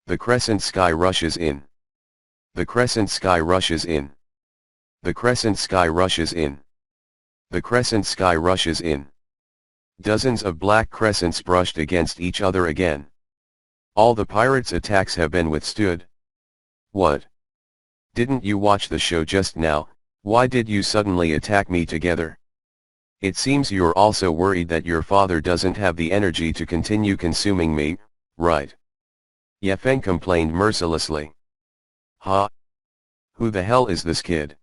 Speaker 1: The crescent sky rushes in. The crescent sky rushes in. The crescent sky rushes in. The crescent sky rushes in. Dozens of black crescents brushed against each other again. All the pirates' attacks have been withstood. What? Didn't you watch the show just now? Why did you suddenly attack me together? It seems you're also worried that your father doesn't have the energy to continue consuming me, right? Yefeng complained mercilessly. Huh? Who the hell is this kid?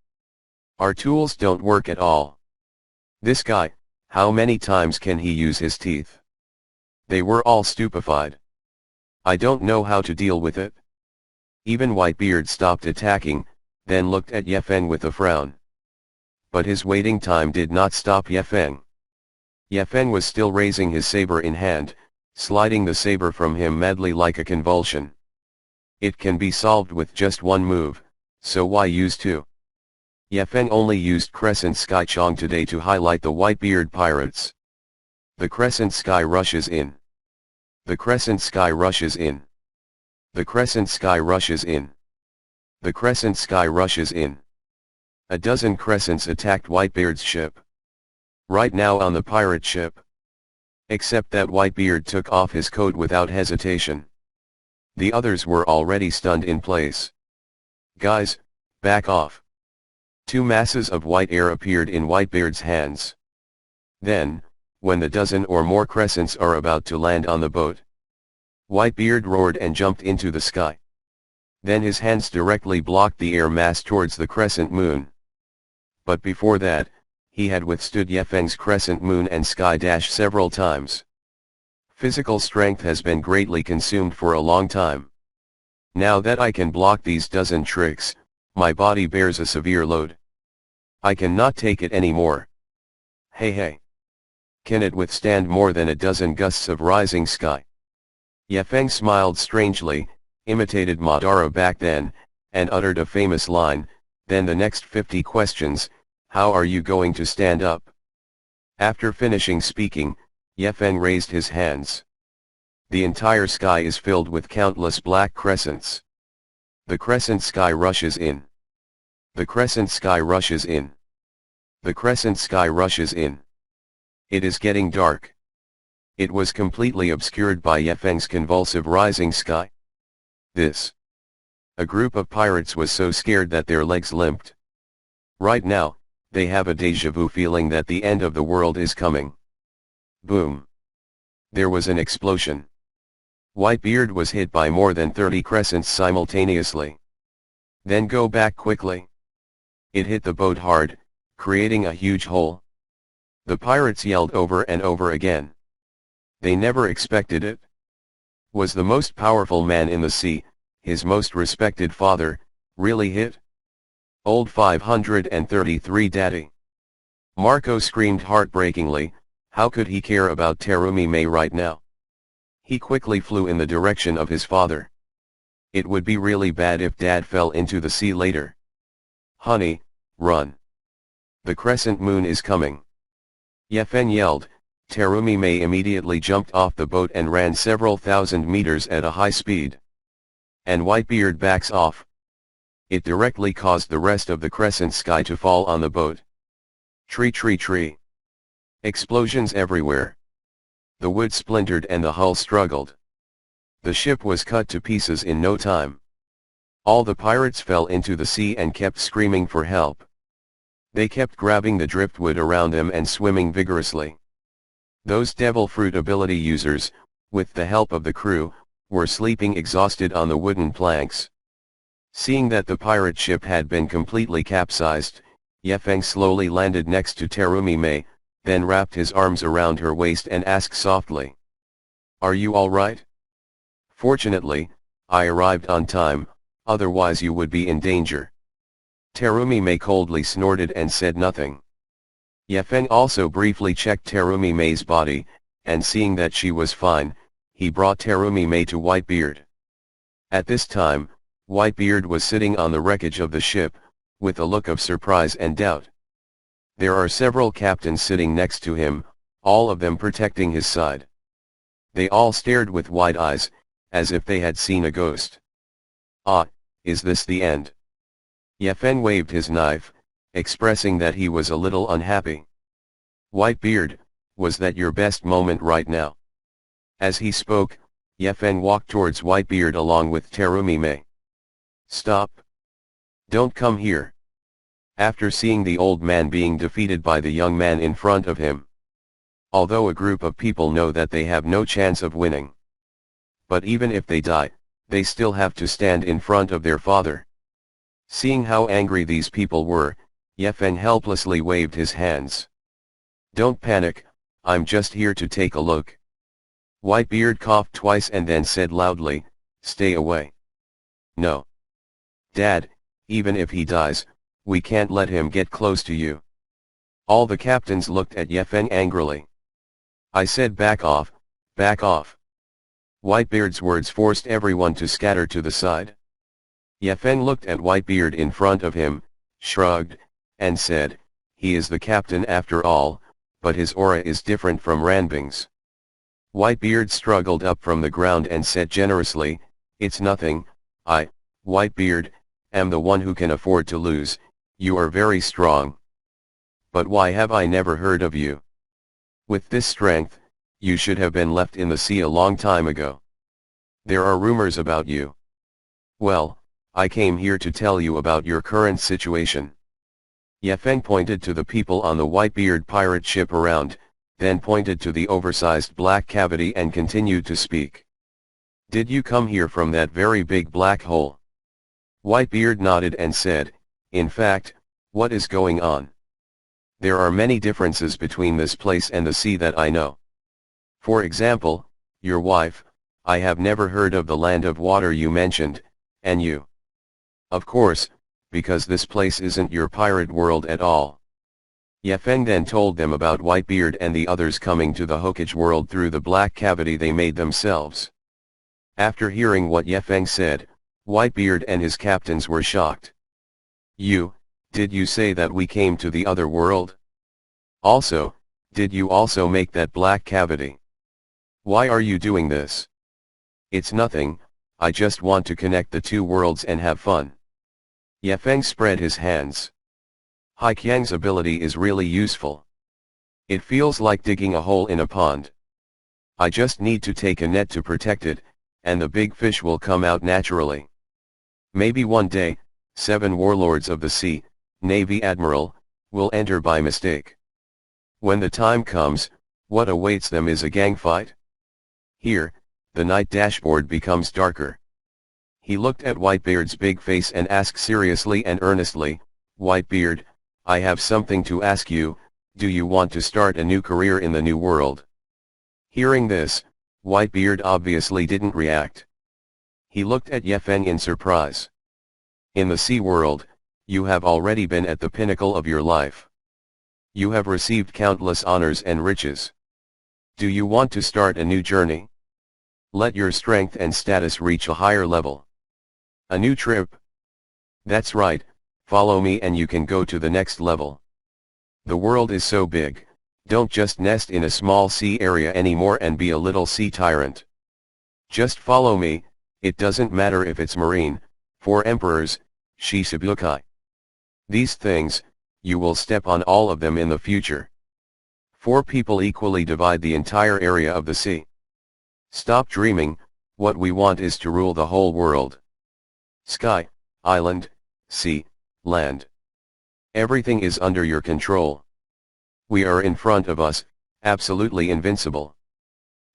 Speaker 1: Our tools don't work at all. This guy, how many times can he use his teeth? They were all stupefied. I don't know how to deal with it. Even Whitebeard stopped attacking, then looked at Yefeng with a frown. But his waiting time did not stop Yefeng. Yefeng was still raising his saber in hand, sliding the saber from him madly like a convulsion. It can be solved with just one move, so why use two? Yefeng only used Crescent Sky Chong today to highlight the Whitebeard pirates. The Crescent Sky rushes in. The Crescent Sky rushes in. The Crescent Sky rushes in. The Crescent Sky rushes in. A dozen crescents attacked Whitebeard's ship. Right now on the pirate ship. Except that Whitebeard took off his coat without hesitation. The others were already stunned in place. Guys, back off. 2 masses of white air appeared in Whitebeard's hands. Then, when the dozen or more crescents are about to land on the boat. Whitebeard roared and jumped into the sky. Then his hands directly blocked the air mass towards the crescent moon. But before that, he had withstood Yefeng's crescent moon and sky dash several times. Physical strength has been greatly consumed for a long time. Now that I can block these dozen tricks, my body bears a severe load. I cannot take it anymore. Hey. Can it withstand more than a dozen gusts of rising sky? Yefeng smiled strangely, imitated Madara back then, and uttered a famous line, then the next 50 questions, how are you going to stand up? After finishing speaking, Yefeng raised his hands. The entire sky is filled with countless black crescents. The crescent sky rushes in. The crescent sky rushes in. The crescent sky rushes in. It is getting dark. It was completely obscured by Yefeng's convulsive rising sky. A group of pirates was so scared that their legs limped. Right now, they have a déjà vu feeling that the end of the world is coming. Boom. There was an explosion. Whitebeard was hit by more than 30 crescents simultaneously. Then go back quickly. It hit the boat hard, creating a huge hole. The pirates yelled over and over again. They never expected it. Was the most powerful man in the sea, his most respected father, really hit? Old 533 Daddy. Marco screamed heartbreakingly, how could he care about Terumi May right now? He quickly flew in the direction of his father. It would be really bad if Dad fell into the sea later. Honey, run. The crescent moon is coming. Yefeng yelled. Terumi May immediately jumped off the boat and ran several thousand meters at a high speed. And Whitebeard backs off. It directly caused the rest of the crescent sky to fall on the boat. Tree. Explosions everywhere. The wood splintered and the hull struggled. The ship was cut to pieces in no time. All the pirates fell into the sea and kept screaming for help. They kept grabbing the driftwood around them and swimming vigorously. Those devil fruit ability users, with the help of the crew, were sleeping exhausted on the wooden planks. Seeing that the pirate ship had been completely capsized, Yefeng slowly landed next to Terumi May, then wrapped his arms around her waist and asked softly. Are you all right? Fortunately, I arrived on time, otherwise you would be in danger. Terumi May coldly snorted and said nothing. Yefeng also briefly checked Terumi May's body, and seeing that she was fine, he brought Terumi May to Whitebeard. At this time, Whitebeard was sitting on the wreckage of the ship, with a look of surprise and doubt. There are several captains sitting next to him, all of them protecting his side. They all stared with wide eyes, as if they had seen a ghost. Ah, is this the end? Yefeng waved his knife, expressing that he was a little unhappy. Whitebeard, was that your best moment right now? As he spoke, Yefeng walked towards Whitebeard along with Terumi May. Stop! Don't come here! After seeing the old man being defeated by the young man in front of him. Although a group of people know that they have no chance of winning. But even if they die, they still have to stand in front of their father. Seeing how angry these people were, Yefeng helplessly waved his hands. Don't panic, I'm just here to take a look. Whitebeard coughed twice and then said loudly, stay away. No. Dad, even if he dies, we can't let him get close to you. All the captains looked at Yefeng angrily. I said back off, back off. Whitebeard's words forced everyone to scatter to the side. Yefeng looked at Whitebeard in front of him, shrugged, and said, he is the captain after all, but his aura is different from Ranbing's. Whitebeard struggled up from the ground and said generously, it's nothing, I, Whitebeard, am the one who can afford to lose, you are very strong. But why have I never heard of you? With this strength, you should have been left in the sea a long time ago. There are rumors about you. Well, I came here to tell you about your current situation. Yefeng pointed to the people on the Whitebeard pirate ship around, then pointed to the oversized black cavity and continued to speak. Did you come here from that very big black hole? Whitebeard nodded and said, in fact, what is going on? There are many differences between this place and the sea that I know. For example, your wife, I have never heard of the land of water you mentioned, and you. Of course, because this place isn't your pirate world at all. Yefeng then told them about Whitebeard and the others coming to the Hokage world through the black cavity they made themselves. After hearing what Yefeng said, Whitebeard and his captains were shocked. Did you say that we came to the other world? Also, did you also make that black cavity? Why are you doing this? It's nothing, I just want to connect the two worlds and have fun. Yefeng spread his hands. Haiqiang's ability is really useful. It feels like digging a hole in a pond. I just need to take a net to protect it, and the big fish will come out naturally. Maybe one day, 7 warlords of the sea, Navy Admiral, will enter by mistake. When the time comes, what awaits them is a gang fight. Here, the night dashboard becomes darker. He looked at Whitebeard's big face and asked seriously and earnestly, Whitebeard, I have something to ask you, do you want to start a new career in the new world? Hearing this, Whitebeard obviously didn't react. He looked at Yefeng in surprise. In the sea world, you have already been at the pinnacle of your life. You have received countless honors and riches. Do you want to start a new journey? Let your strength and status reach a higher level. A new trip? That's right, follow me and you can go to the next level. The world is so big, don't just nest in a small sea area anymore and be a little sea tyrant. Just follow me, it doesn't matter if it's marine, 4 emperors, Shichibukai. These things, you will step on all of them in the future. 4 people equally divide the entire area of the sea. Stop dreaming, what we want is to rule the whole world. Sky, island, sea, land. Everything is under your control. We are in front of us, absolutely invincible.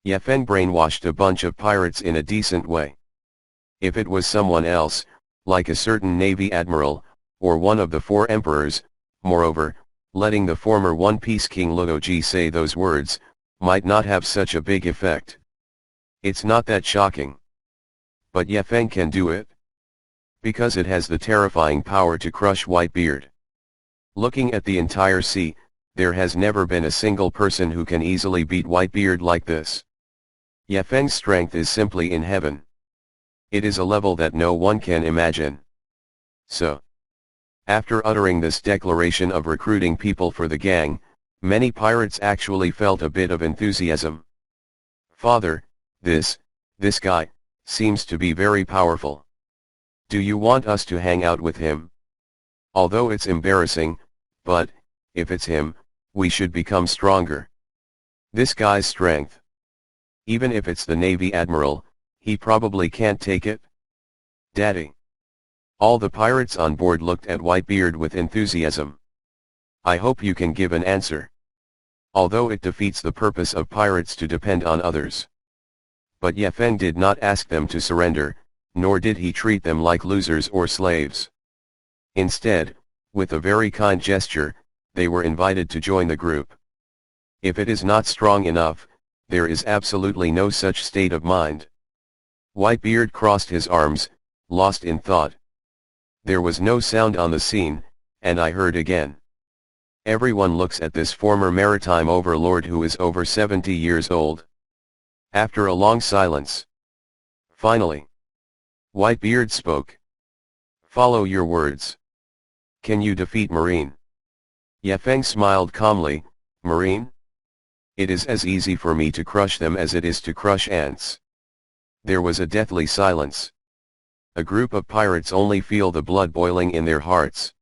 Speaker 1: Yefeng brainwashed a bunch of pirates in a decent way. If it was someone else, like a certain Navy Admiral, or one of the 4 emperors, moreover, letting the former One Piece King Luoji say those words, might not have such a big effect. It's not that shocking. But Yefeng can do it. Because it has the terrifying power to crush Whitebeard. Looking at the entire sea, there has never been a single person who can easily beat Whitebeard like this. Yefeng's strength is simply in heaven. It is a level that no one can imagine. So, after uttering this declaration of recruiting people for the gang, many pirates actually felt a bit of enthusiasm. Father, this guy, seems to be very powerful. Do you want us to hang out with him? Although it's embarrassing, but, if it's him, we should become stronger. This guy's strength. Even if it's the Navy Admiral, he probably can't take it. Daddy. All the pirates on board looked at Whitebeard with enthusiasm. I hope you can give an answer. Although it defeats the purpose of pirates to depend on others. But Yefeng did not ask them to surrender, nor did he treat them like losers or slaves. Instead, with a very kind gesture, they were invited to join the group. If it is not strong enough, there is absolutely no such state of mind. Whitebeard crossed his arms, lost in thought. There was no sound on the scene, and I heard again. Everyone looks at this former maritime overlord who is over 70 years old. After a long silence. Finally, Whitebeard spoke. Follow your words. Can you defeat Marine? Yefeng smiled calmly, Marine? It is as easy for me to crush them as it is to crush ants. There was a deathly silence. A group of pirates only feel the blood boiling in their hearts.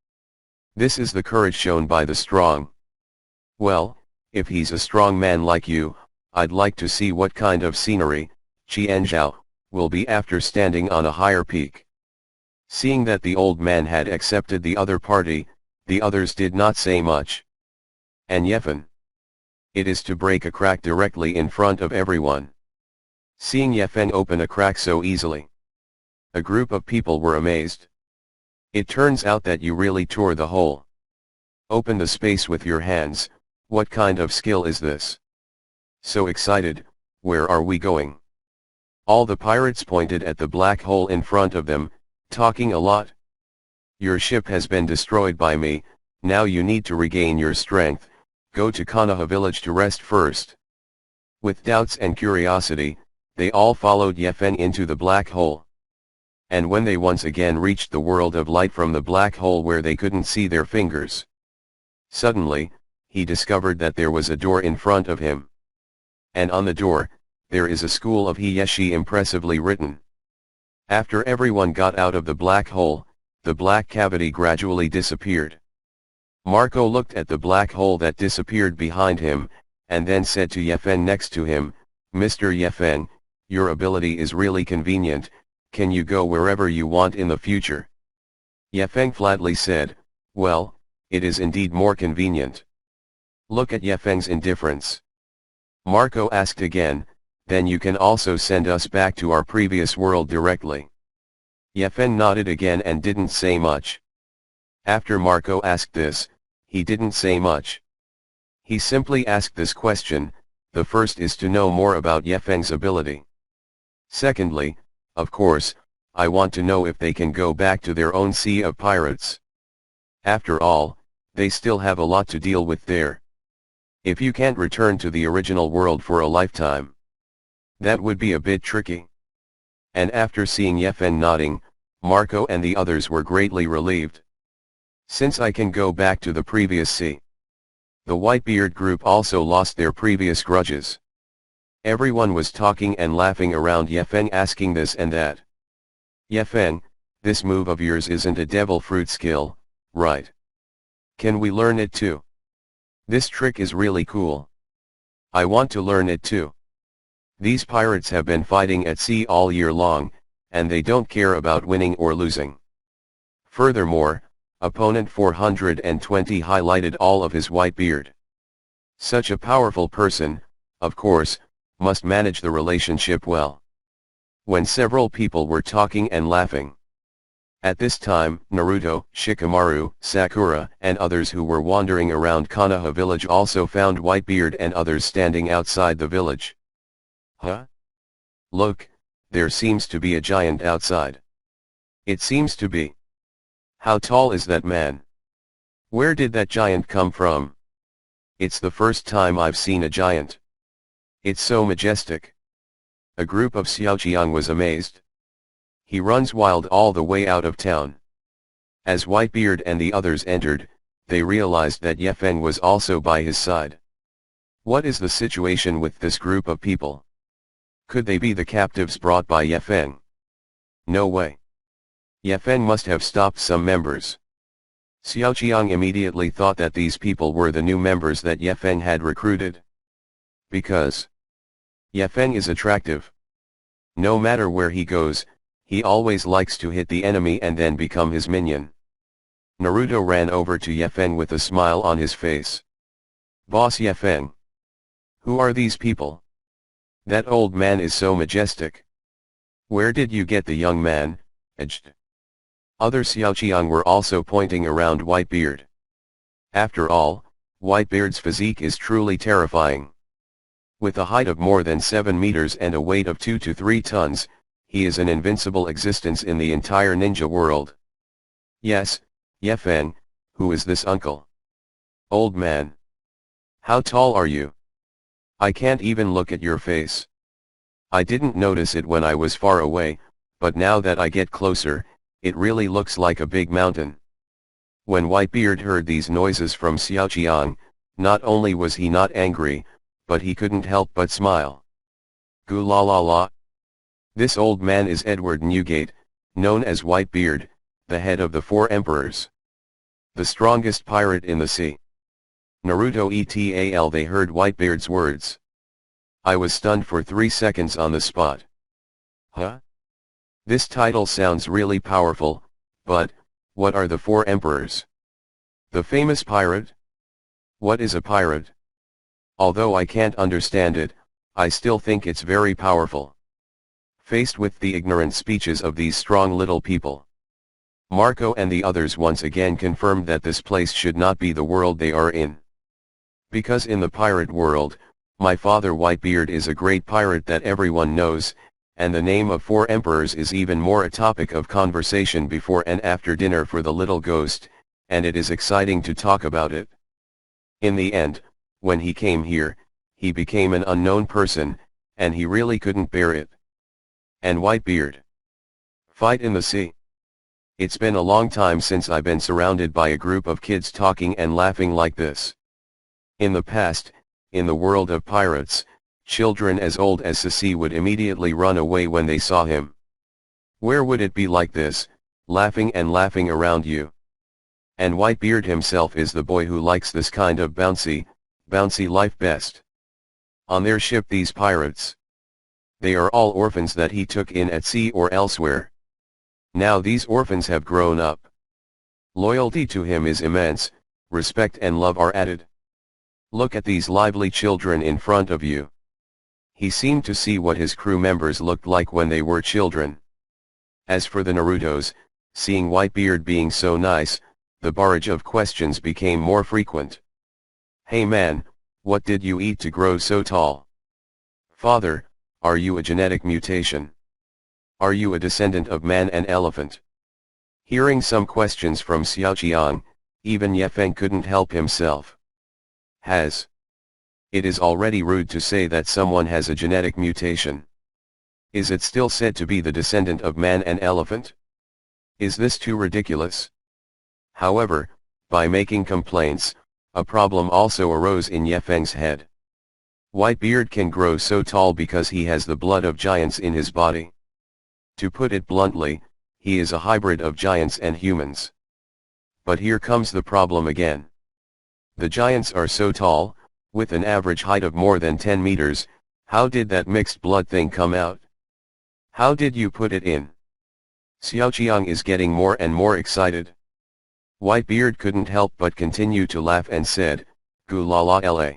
Speaker 1: This is the courage shown by the strong. Well, if he's a strong man like you, I'd like to see what kind of scenery, Qianzhao, will be after standing on a higher peak. Seeing that the old man had accepted the other party, the others did not say much. And Yefeng? It is to break a crack directly in front of everyone. Seeing Yefen open a crack so easily, a group of people were amazed. It turns out that you really tore the hole. Open the space with your hands. What kind of skill is this? So excited, where are we going? All the pirates pointed at the black hole in front of them, talking a lot. Your ship has been destroyed by me, now you need to regain your strength, go to Konoha village to rest first. With doubts and curiosity, they all followed Yefen into the black hole. And when they once again reached the world of light from the black hole where they couldn't see their fingers, suddenly, he discovered that there was a door in front of him. And on the door, there is a school of Hiyeshi impressively written. After everyone got out of the black hole, the black cavity gradually disappeared. Marco looked at the black hole that disappeared behind him, and then said to Yefen next to him, "Mr. Yefen, your ability is really convenient, can you go wherever you want in the future?" Yefen flatly said, "Well, it is indeed more convenient." Look at Yefen's indifference. Marco asked again, "Then you can also send us back to our previous world directly?" Yefen nodded again and didn't say much. After Marco asked this, he didn't say much. He simply asked this question. The first is to know more about Yefen's ability. Secondly, of course, I want to know if they can go back to their own sea of pirates. After all, they still have a lot to deal with there. If you can't return to the original world for a lifetime, that would be a bit tricky. And after seeing Yefen nodding, Marco and the others were greatly relieved. Since I can go back to the previous sea. The Whitebeard group also lost their previous grudges. Everyone was talking and laughing around Yefen asking this and that. "Yefen, this move of yours isn't a devil fruit skill, right? Can we learn it too? This trick is really cool. I want to learn it too." These pirates have been fighting at sea all year long, and they don't care about winning or losing. Furthermore, opponent 420 highlighted all of his white beard. Such a powerful person, of course, must manage the relationship well. When several people were talking and laughing. At this time, Naruto, Shikamaru, Sakura, and others who were wandering around Konoha village also found Whitebeard and others standing outside the village. "Huh? Look, there seems to be a giant outside. It seems to be. How tall is that man? Where did that giant come from? It's the first time I've seen a giant. It's so majestic." A group of Xiaoqiang was amazed. He runs wild all the way out of town. As Whitebeard and the others entered, they realized that Yefen was also by his side. What is the situation with this group of people? Could they be the captives brought by Yefen? No way. Yefen must have stopped some members. Xiaoqiang immediately thought that these people were the new members that Yefen had recruited. Because Yefen is attractive. No matter where he goes, he always likes to hit the enemy and then become his minion. Naruto ran over to Yefen with a smile on his face. "Boss Yefen. Who are these people? That old man is so majestic. Where did you get the young man, aged?" Other Xiaoqiang were also pointing around Whitebeard. After all, Whitebeard's physique is truly terrifying. With a height of more than 7 meters and a weight of 2 to 3 tons, he is an invincible existence in the entire ninja world. "Yes, Yefen, who is this uncle? Old man. How tall are you? I can't even look at your face. I didn't notice it when I was far away, but now that I get closer, it really looks like a big mountain." When Whitebeard heard these noises from Xiaoqiang, not only was he not angry, but he couldn't help but smile. "Gu la la la. This old man is Edward Newgate, known as Whitebeard, the head of the 4 emperors. The strongest pirate in the sea." Naruto et al. They heard Whitebeard's words. I was stunned for 3 seconds on the spot. Huh? This title sounds really powerful, but, what are the 4 emperors? The famous pirate? What is a pirate? Although I can't understand it, I still think it's very powerful. Faced with the ignorant speeches of these strong little people, Marco and the others once again confirmed that this place should not be the world they are in. Because in the pirate world, my father Whitebeard is a great pirate that everyone knows, and the name of 4 emperors is even more a topic of conversation before and after dinner for the little ghost, and it is exciting to talk about it. In the end, when he came here, he became an unknown person, and he really couldn't bear it. And Whitebeard. Fight in the sea. It's been a long time since I've been surrounded by a group of kids talking and laughing like this. In the past, in the world of pirates, children as old as Sissi would immediately run away when they saw him. Where would it be like this, laughing and laughing around you? And Whitebeard himself is the boy who likes this kind of bouncy life best. On their ship these pirates. They are all orphans that he took in at sea or elsewhere. Now these orphans have grown up. Loyalty to him is immense, respect and love are added. Look at these lively children in front of you. He seemed to see what his crew members looked like when they were children. As for the Narutos, seeing Whitebeard being so nice, the barrage of questions became more frequent. Hey man, what did you eat to grow so tall? Father, are you a genetic mutation? Are you a descendant of man and elephant? Hearing some questions from Xiaoqiang, even Yefeng couldn't help himself. It is already rude to say that someone has a genetic mutation. Is it still said to be the descendant of man and elephant? Is this too ridiculous? However, by making complaints, a problem also arose in Yefeng's head. Whitebeard can grow so tall because he has the blood of giants in his body. To put it bluntly, he is a hybrid of giants and humans. But here comes the problem again. The giants are so tall, with an average height of more than 10 meters, how did that mixed blood thing come out? How did you put it in? Xiaoqiang is getting more and more excited. Whitebeard couldn't help but continue to laugh and said, "Gu la la la.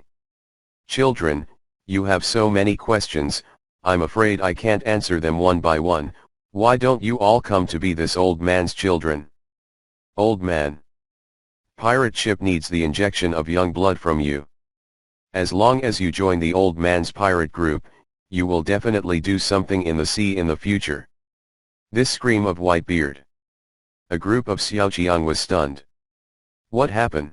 Speaker 1: Children, you have so many questions, I'm afraid I can't answer them one by one. Why don't you all come to be this old man's children?" Old man. Pirate ship needs the injection of young blood from you. As long as you join the old man's pirate group, you will definitely do something in the sea in the future. This scream of Whitebeard. A group of Xiaoqiang was stunned. What happened?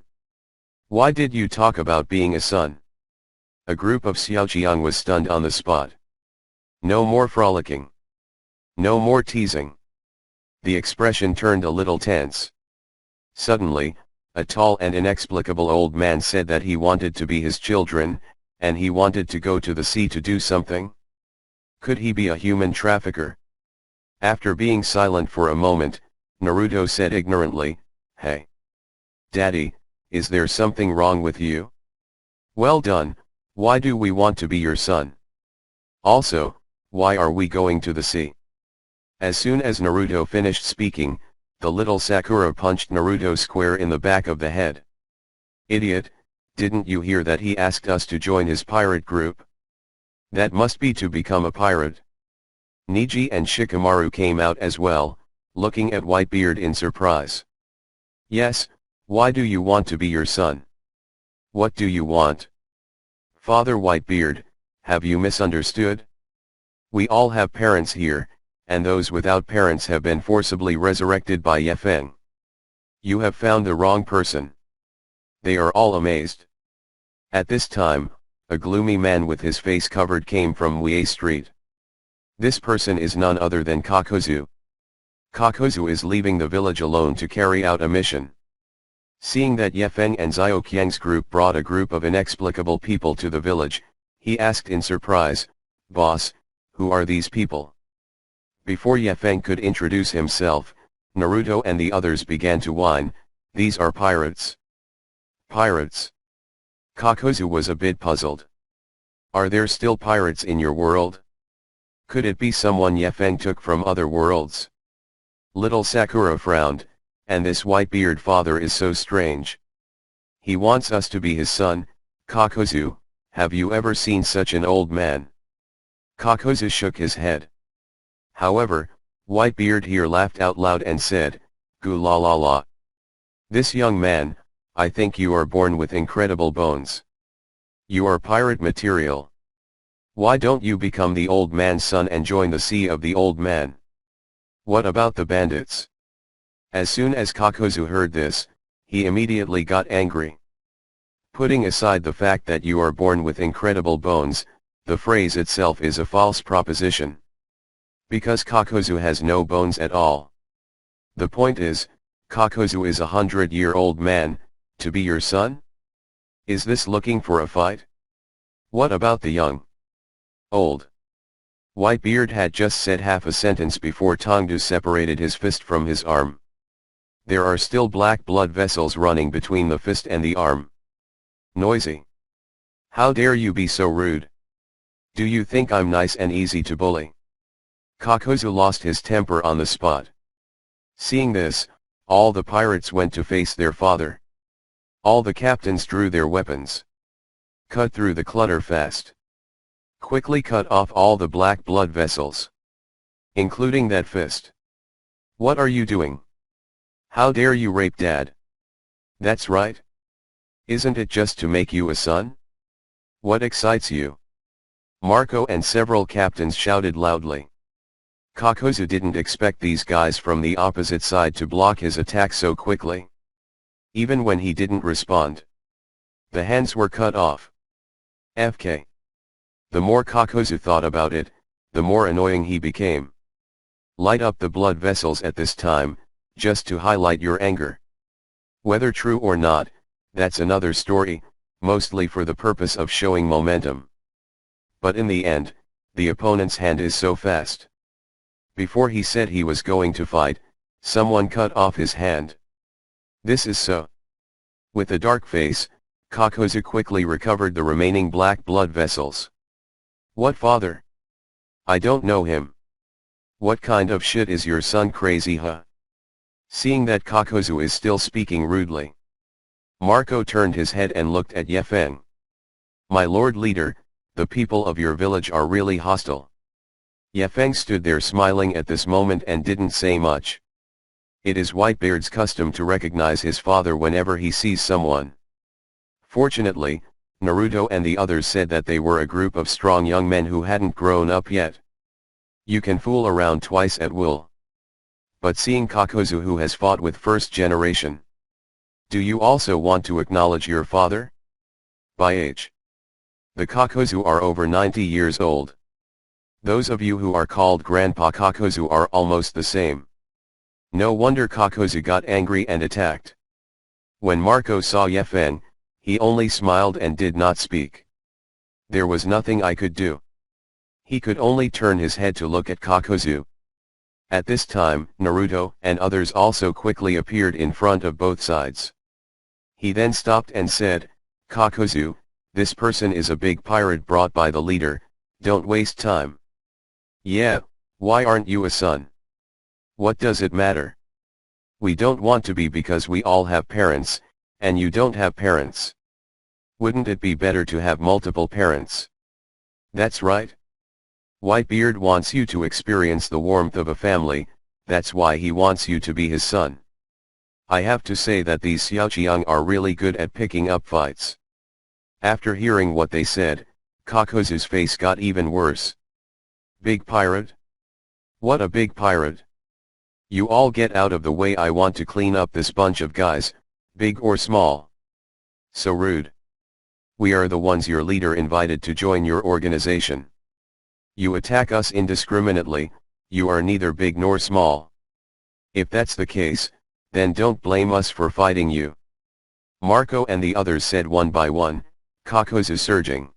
Speaker 1: Why did you talk about being a son? A group of Xiaoqiang was stunned on the spot. No more frolicking. No more teasing. The expression turned a little tense. Suddenly, a tall and inexplicable old man said that he wanted to be his children, and he wanted to go to the sea to do something. Could he be a human trafficker? After being silent for a moment, Naruto said ignorantly, "Hey. Daddy, is there something wrong with you? Well done, why do we want to be your son? Also, why are we going to the sea?" As soon as Naruto finished speaking, the little Sakura punched Naruto square in the back of the head. "Idiot, didn't you hear that he asked us to join his pirate group? That must be to become a pirate." Niji and Shikamaru came out as well, looking at Whitebeard in surprise. "Yes, why do you want to be your son? What do you want?" "Father Whitebeard, have you misunderstood? We all have parents here, and those without parents have been forcibly resurrected by Yefeng. You have found the wrong person." They are all amazed. At this time, a gloomy man with his face covered came from Wei Street. This person is none other than Kakuzu. Kakuzu is leaving the village alone to carry out a mission. Seeing that Yefeng and Xiaoqiang's group brought a group of inexplicable people to the village, he asked in surprise, "Boss, who are these people?" Before Yefeng could introduce himself, Naruto and the others began to whine, "These are pirates." Pirates? Kakuzu was a bit puzzled. Are there still pirates in your world? Could it be someone Yefeng took from other worlds? Little Sakura frowned, and this Whitebeard father is so strange. He wants us to be his son, Kakuzu, have you ever seen such an old man? Kakozu shook his head. However, Whitebeard here laughed out loud and said, "Goo la la la. This young man, I think you are born with incredible bones. You are pirate material. Why don't you become the old man's son and join the sea of the old man? What about the bandits?" As soon as Kakozu heard this, he immediately got angry. Putting aside the fact that you are born with incredible bones, the phrase itself is a false proposition. Because Kakozu has no bones at all. The point is, Kakozu is a 100-year-old man, to be your son? Is this looking for a fight? What about the young? Old? Whitebeard had just said half a sentence before Tongdu separated his fist from his arm. There are still black blood vessels running between the fist and the arm. Noisy. How dare you be so rude? Do you think I'm nice and easy to bully? Kakozu lost his temper on the spot. Seeing this, all the pirates went to face their father. All the captains drew their weapons. Cut through the clutter fast. Quickly cut off all the black blood vessels. Including that fist. What are you doing? How dare you rape Dad? That's right. Isn't it just to make you a son? What excites you? Marco and several captains shouted loudly. Kakozu didn't expect these guys from the opposite side to block his attack so quickly. Even when he didn't respond, the hands were cut off. FK. The more Kakozu thought about it, the more annoying he became. Light up the blood vessels at this time, just to highlight your anger. Whether true or not, that's another story, mostly for the purpose of showing momentum. But in the end, the opponent's hand is so fast. Before he said he was going to fight, someone cut off his hand. This is so. With a dark face, Kakozu quickly recovered the remaining black blood vessels. What father? I don't know him. What kind of shit is your son, crazy huh? Seeing that Kakozu is still speaking rudely, Marco turned his head and looked at Yefeng. My lord leader, the people of your village are really hostile. Yefeng stood there smiling at this moment and didn't say much. It is Whitebeard's custom to recognize his father whenever he sees someone. Fortunately, Naruto and the others said that they were a group of strong young men who hadn't grown up yet. You can fool around twice at will. But seeing Kakozu who has fought with first generation. Do you also want to acknowledge your father? By age. The Kakozu are over 90 years old. Those of you who are called Grandpa Kakozu are almost the same. No wonder Kakozu got angry and attacked. When Marco saw Yefeng, he only smiled and did not speak. There was nothing I could do. He could only turn his head to look at Kakozu. At this time, Naruto and others also quickly appeared in front of both sides. He then stopped and said, Kakozu, this person is a big pirate brought by the leader, don't waste time. Yeah, why aren't you a son? What does it matter? We don't want to be because we all have parents, and you don't have parents. Wouldn't it be better to have multiple parents? That's right. Whitebeard wants you to experience the warmth of a family, that's why he wants you to be his son. I have to say that these Xiaoqiang are really good at picking up fights. After hearing what they said, Kakozu's face got even worse. Big pirate? What a big pirate! You all get out of the way, I want to clean up this bunch of guys, big or small. So rude. We are the ones your leader invited to join your organization. You attack us indiscriminately, you are neither big nor small. If that's the case, then don't blame us for fighting you. Marco and the others said one by one, Kakozu surging.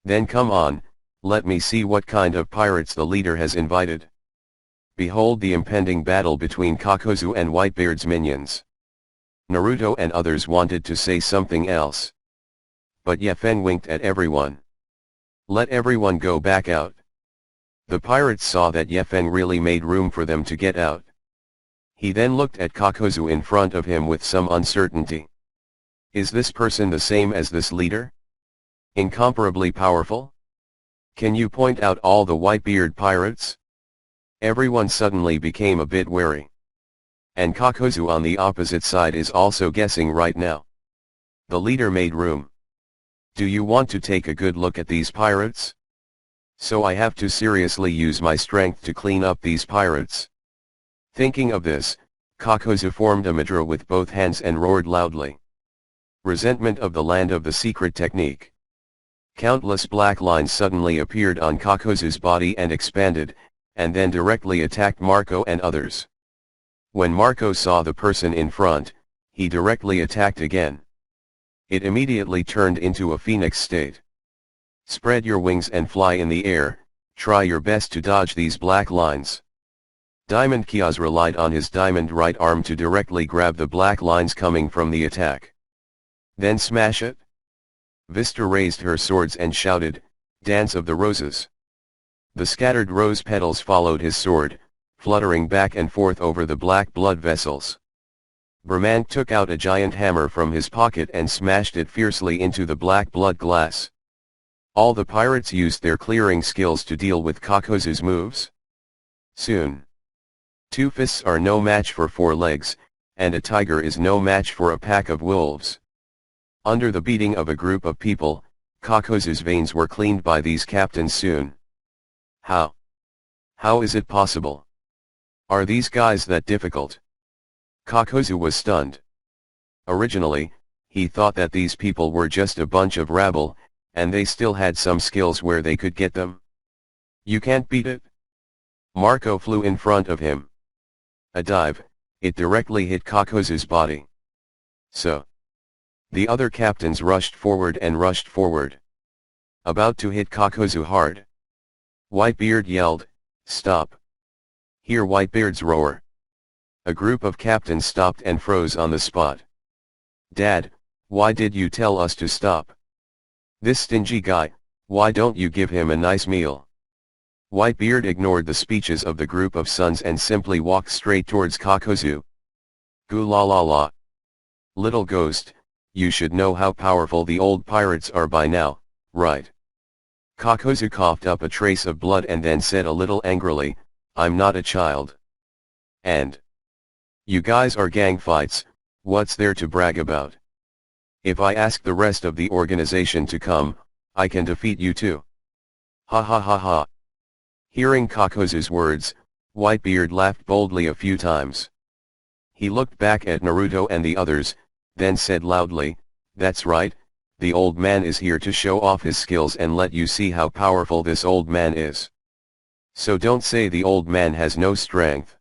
Speaker 1: Then come on, let me see what kind of pirates the leader has invited. Behold the impending battle between Kakozu and Whitebeard's minions. Naruto and others wanted to say something else. But Yefeng winked at everyone. Let everyone go back out. The pirates saw that Yefeng really made room for them to get out. He then looked at Kakozu in front of him with some uncertainty. Is this person the same as this leader? Incomparably powerful? Can you point out all the Whitebeard pirates? Everyone suddenly became a bit wary. And Kakozu on the opposite side is also guessing right now. The leader made room. Do you want to take a good look at these pirates? So I have to seriously use my strength to clean up these pirates. Thinking of this, Kakozu formed a mudra with both hands and roared loudly. Resentment of the land of the secret technique. Countless black lines suddenly appeared on Kakozu's body and expanded, and then directly attacked Marco and others. When Marco saw the person in front, he directly attacked again. It immediately turned into a phoenix state. Spread your wings and fly in the air, try your best to dodge these black lines. Diamond Kiaz relied on his diamond right arm to directly grab the black lines coming from the attack. Then smash it. Vista raised her swords and shouted, "Dance of the Roses." The scattered rose petals followed his sword, fluttering back and forth over the black blood vessels. Brahman took out a giant hammer from his pocket and smashed it fiercely into the black blood glass. All the pirates used their clearing skills to deal with Kakozu's moves. Soon. Two fists are no match for four legs, and a tiger is no match for a pack of wolves. Under the beating of a group of people, Kakozu's veins were cleaned by these captains soon. How? How is it possible? Are these guys that difficult? Kakozu was stunned. Originally, he thought that these people were just a bunch of rabble, and they still had some skills where they could get them. You can't beat it? Marco flew in front of him. A dive, it directly hit Kakozu's body. So. The other captains rushed forward and rushed forward. About to hit Kakozu hard. Whitebeard yelled, "Stop! Hear Whitebeard's roar." A group of captains stopped and froze on the spot. "Dad, why did you tell us to stop? This stingy guy, why don't you give him a nice meal?" Whitebeard ignored the speeches of the group of sons and simply walked straight towards Kakozu. "Goo la la la. Little ghost, you should know how powerful the old pirates are by now, right?" Kakozu coughed up a trace of blood and then said a little angrily, "I'm not a child. And you guys are gang fights, what's there to brag about? If I ask the rest of the organization to come, I can defeat you too. Ha ha ha ha." Hearing Kakozu's words, Whitebeard laughed boldly a few times. He looked back at Naruto and the others, then said loudly, "That's right, the old man is here to show off his skills and let you see how powerful this old man is. So don't say the old man has no strength.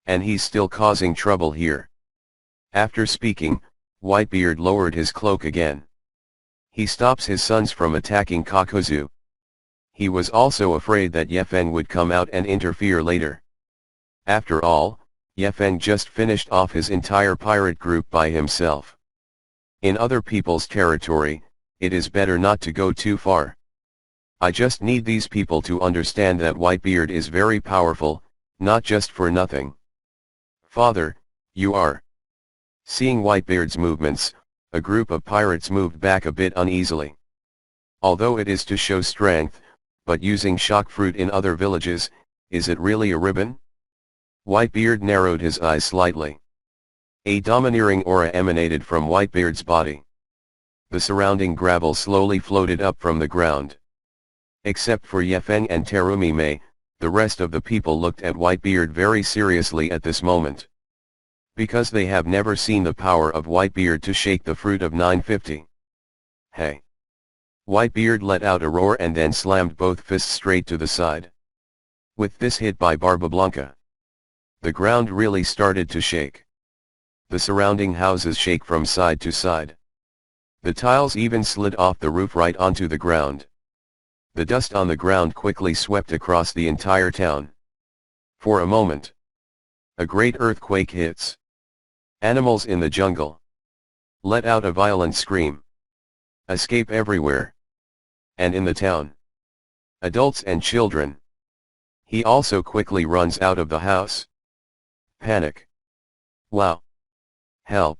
Speaker 1: And he's still causing trouble here." After speaking, Whitebeard lowered his cloak again. He stops his sons from attacking Kakozu. He was also afraid that Yefeng would come out and interfere later. After all, Yefeng just finished off his entire pirate group by himself. In other people's territory, it is better not to go too far. I just need these people to understand that Whitebeard is very powerful, not just for nothing. Father, you are. Seeing Whitebeard's movements, a group of pirates moved back a bit uneasily. Although it is to show strength, but using shock fruit in other villages, is it really a ribbon? Whitebeard narrowed his eyes slightly. A domineering aura emanated from Whitebeard's body. The surrounding gravel slowly floated up from the ground. Except for Yefeng and Terumi Mei, the rest of the people looked at Whitebeard very seriously at this moment. Because they have never seen the power of Whitebeard to shake the fruit of 950. Hey! Whitebeard let out a roar and then slammed both fists straight to the side. With this hit by Barba Blanca, the ground really started to shake. The surrounding houses shake from side to side. The tiles even slid off the roof right onto the ground. The dust on the ground quickly swept across the entire town. For a moment, a great earthquake hits. Animals in the jungle let out a violent scream. Escape everywhere. And in the town, adults and children. He also quickly runs out of the house. Panic. Wow. Help.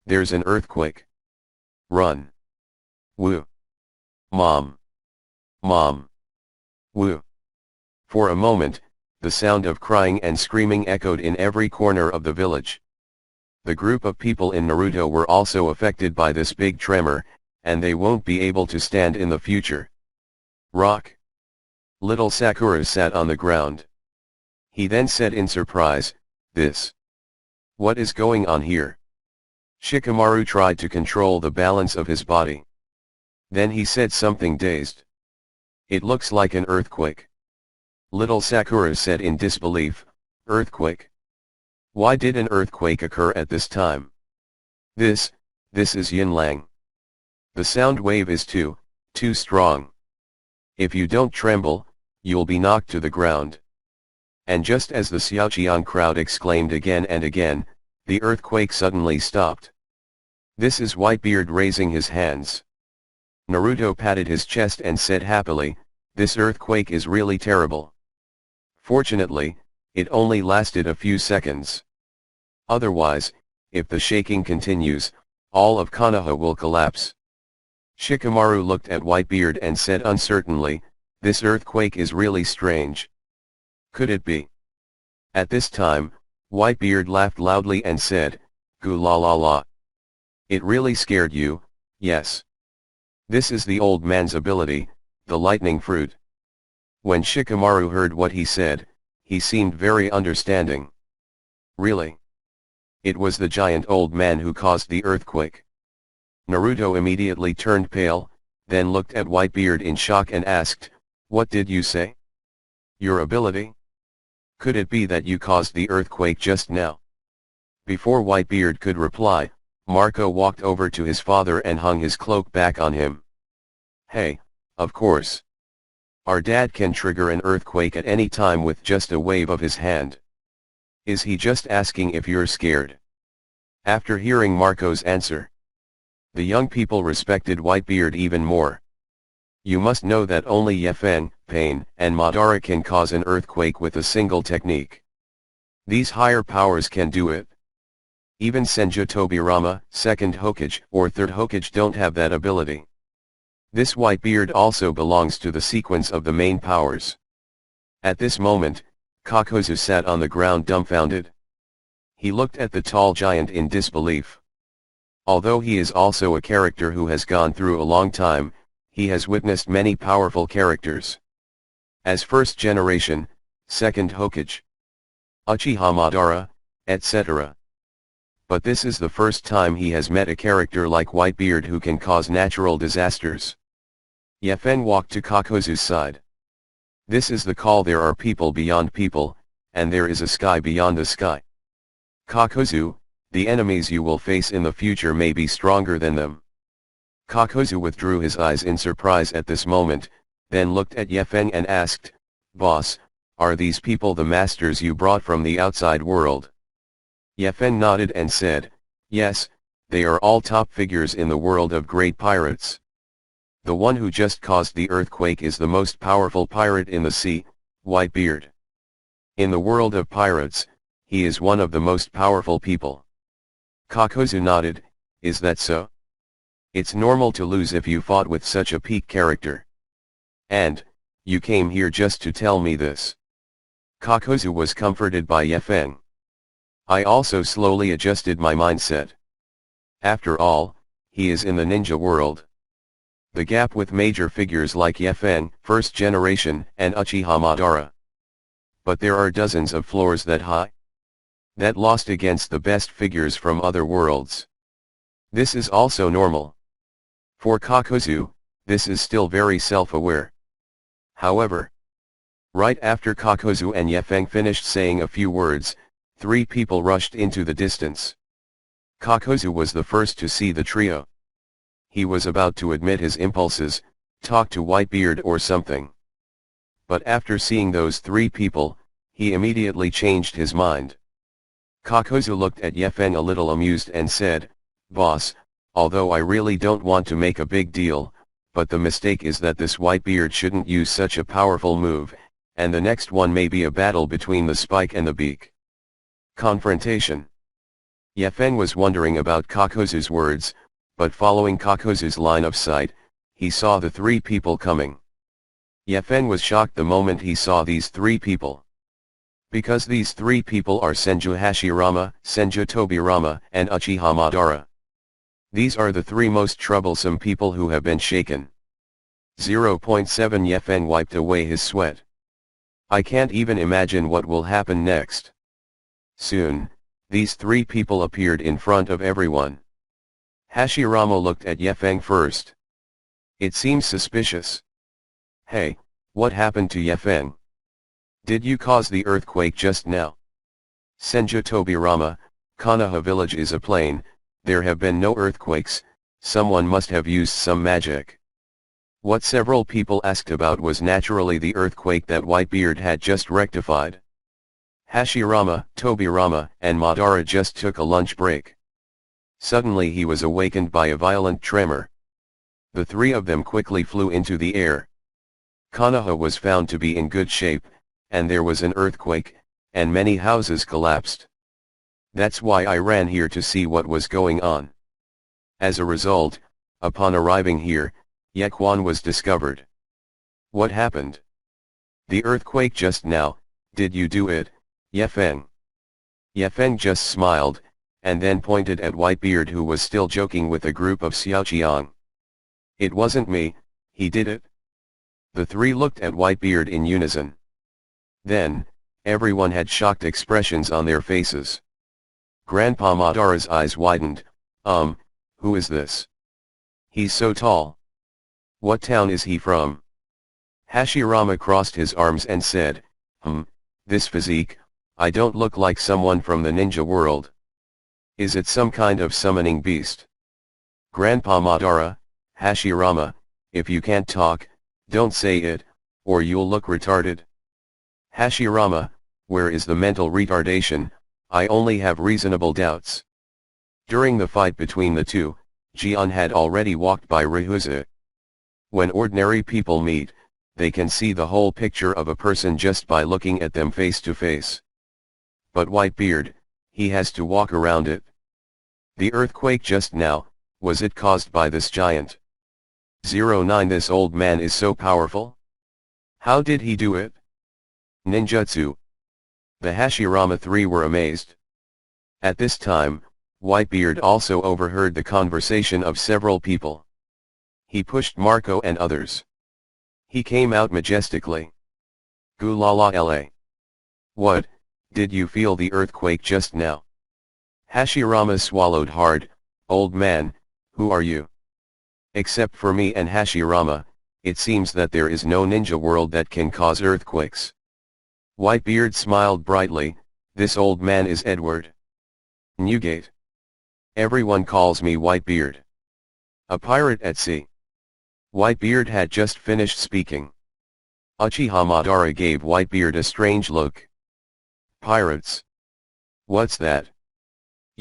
Speaker 1: There's an earthquake. Run. Woo. Mom! Mom! Woo! For a moment, the sound of crying and screaming echoed in every corner of the village. The group of people in Naruto were also affected by this big tremor, and they won't be able to stand in the future. Rock! Little Sakura sat on the ground. He then said in surprise, "This. What is going on here?" Shikamaru tried to control the balance of his body. Then he said something dazed. "It looks like an earthquake." Little Sakura said in disbelief, "Earthquake? Why did an earthquake occur at this time? This is Yinlang. The sound wave is too strong. If you don't tremble, you'll be knocked to the ground." And just as the Xiaoqian crowd exclaimed again and again, the earthquake suddenly stopped. This is Whitebeard raising his hands. Naruto patted his chest and said happily, "This earthquake is really terrible. Fortunately, it only lasted a few seconds. Otherwise, if the shaking continues, all of Konoha will collapse." Shikamaru looked at Whitebeard and said uncertainly, "This earthquake is really strange. Could it be?" At this time, Whitebeard laughed loudly and said, "Goo la la la. It really scared you, yes. This is the old man's ability, the lightning fruit." When Shikamaru heard what he said, he seemed very understanding. "Really? It was the giant old man who caused the earthquake?" Naruto immediately turned pale, then looked at Whitebeard in shock and asked, "What did you say? Your ability? Could it be that you caused the earthquake just now?" Before Whitebeard could reply, Marco walked over to his father and hung his cloak back on him. "Hey, of course. Our dad can trigger an earthquake at any time with just a wave of his hand. Is he just asking if you're scared?" After hearing Marco's answer, the young people respected Whitebeard even more. "You must know that only Yefen, Pain, and Madara can cause an earthquake with a single technique. These higher powers can do it. Even Senju Tobirama, second Hokage or third Hokage don't have that ability. This Whitebeard also belongs to the sequence of the main powers." At this moment, Kakuzu sat on the ground dumbfounded. He looked at the tall giant in disbelief. Although he is also a character who has gone through a long time, he has witnessed many powerful characters. As first generation, second Hokage, Uchiha Madara, etc. But this is the first time he has met a character like Whitebeard who can cause natural disasters. Yefen walked to Kakuzu's side. "This is the call. There are people beyond people, and there is a sky beyond the sky. Kakuzu, the enemies you will face in the future may be stronger than them." Kakuzu withdrew his eyes in surprise at this moment, then looked at Yefen and asked, "Boss, are these people the masters you brought from the outside world?" Yefen nodded and said, "Yes, they are all top figures in the world of great pirates. The one who just caused the earthquake is the most powerful pirate in the sea, Whitebeard. In the world of pirates, he is one of the most powerful people." Kakuzu nodded, "Is that so? It's normal to lose if you fought with such a peak character. And, you came here just to tell me this?" Kakuzu was comforted by Yefen. I also slowly adjusted my mindset. After all, he is in the ninja world. The gap with major figures like Yefen, first generation, and Uchiha Madara. But there are dozens of floors that high. That lost against the best figures from other worlds. This is also normal. For Kakuzu, this is still very self-aware. However, right after Kakuzu and Yefen finished saying a few words, three people rushed into the distance. Kakuzu was the first to see the trio. He was about to admit his impulses, talk to Whitebeard or something. But after seeing those three people, he immediately changed his mind. Kakuzu looked at Yefen a little amused and said, "Boss, although I really don't want to make a big deal, but the mistake is that this Whitebeard shouldn't use such a powerful move, and the next one may be a battle between the spike and the beak. Confrontation." Yefen was wondering about Kakuzu's words, but following Kakuzu's line of sight, he saw the three people coming. Yefen was shocked the moment he saw these three people. Because these three people are Senju Hashirama, Senju Tobirama, and Uchiha Madara. These are the three most troublesome people who have been shaken. 0.7 Yefen wiped away his sweat. I can't even imagine what will happen next. Soon, these three people appeared in front of everyone. Hashirama looked at Yefeng first. It seems suspicious. Hey, what happened to Yefeng? Did you cause the earthquake just now? Senju Tobirama, Konoha village is a plain, there have been no earthquakes, someone must have used some magic. What several people asked about was naturally the earthquake that Whitebeard had just rectified. Hashirama, Tobirama, and Madara just took a lunch break. Suddenly he was awakened by a violent tremor. The three of them quickly flew into the air. Konoha was found to be in good shape, and there was an earthquake, and many houses collapsed. That's why I ran here to see what was going on. As a result, upon arriving here, Yekwan was discovered. What happened? The earthquake just now, did you do it, Yefeng? Yefeng just smiled, and then pointed at Whitebeard who was still joking with a group of Xiaoqiang. It wasn't me, he did it. The three looked at Whitebeard in unison. Then, everyone had shocked expressions on their faces. Grandpa Madara's eyes widened, who is this? He's so tall. What town is he from? Hashirama crossed his arms and said, this physique, I don't look like someone from the ninja world. Is it some kind of summoning beast? Grandpa Madara, Hashirama, if you can't talk, don't say it, or you'll look retarded. Hashirama, where is the mental retardation? I only have reasonable doubts. During the fight between the two, Jian had already walked by Ryuza. When ordinary people meet, they can see the whole picture of a person just by looking at them face to face. But Whitebeard, he has to walk around it. The earthquake just now, was it caused by this giant? 09 This old man is so powerful? How did he do it? Ninjutsu. The Hashirama three were amazed. At this time, Whitebeard also overheard the conversation of several people. He pushed Marco and others. He came out majestically. Gulala la. What, did you feel the earthquake just now? Hashirama swallowed hard. Old man, who are you? Except for me and Hashirama, it seems that there is no ninja world that can cause earthquakes. Whitebeard smiled brightly. This old man is Edward Newgate. Everyone calls me Whitebeard. A pirate at sea. Whitebeard had just finished speaking. Uchiha Madara gave Whitebeard a strange look. Pirates? What's that?